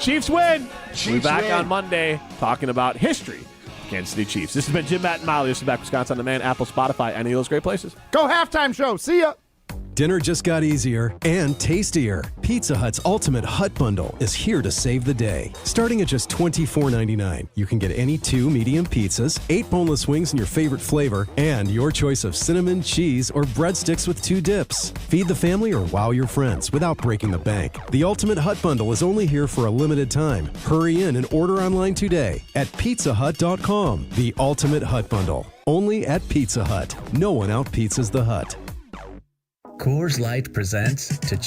Chiefs win. We'll be back on Monday talking about history. Kansas City Chiefs. This has been Jim, Matt, and Molly. This is Back Wisconsin on Demand, Apple, Spotify, any of those great places. Go halftime show. See ya. dinner just got easier and tastier. Pizza Hut's Ultimate Hut Bundle is here to save the day. Starting at just $24.99, you can get any 2 medium pizzas, 8 boneless wings in your favorite flavor, and your choice of cinnamon, cheese, or breadsticks with 2 dips. Feed the family or wow your friends without breaking the bank. The Ultimate Hut Bundle is only here for a limited time. Hurry in and order online today at pizzahut.com. The Ultimate Hut Bundle. Only at Pizza Hut. No one out-pizzas the Hut. Coors Light presents To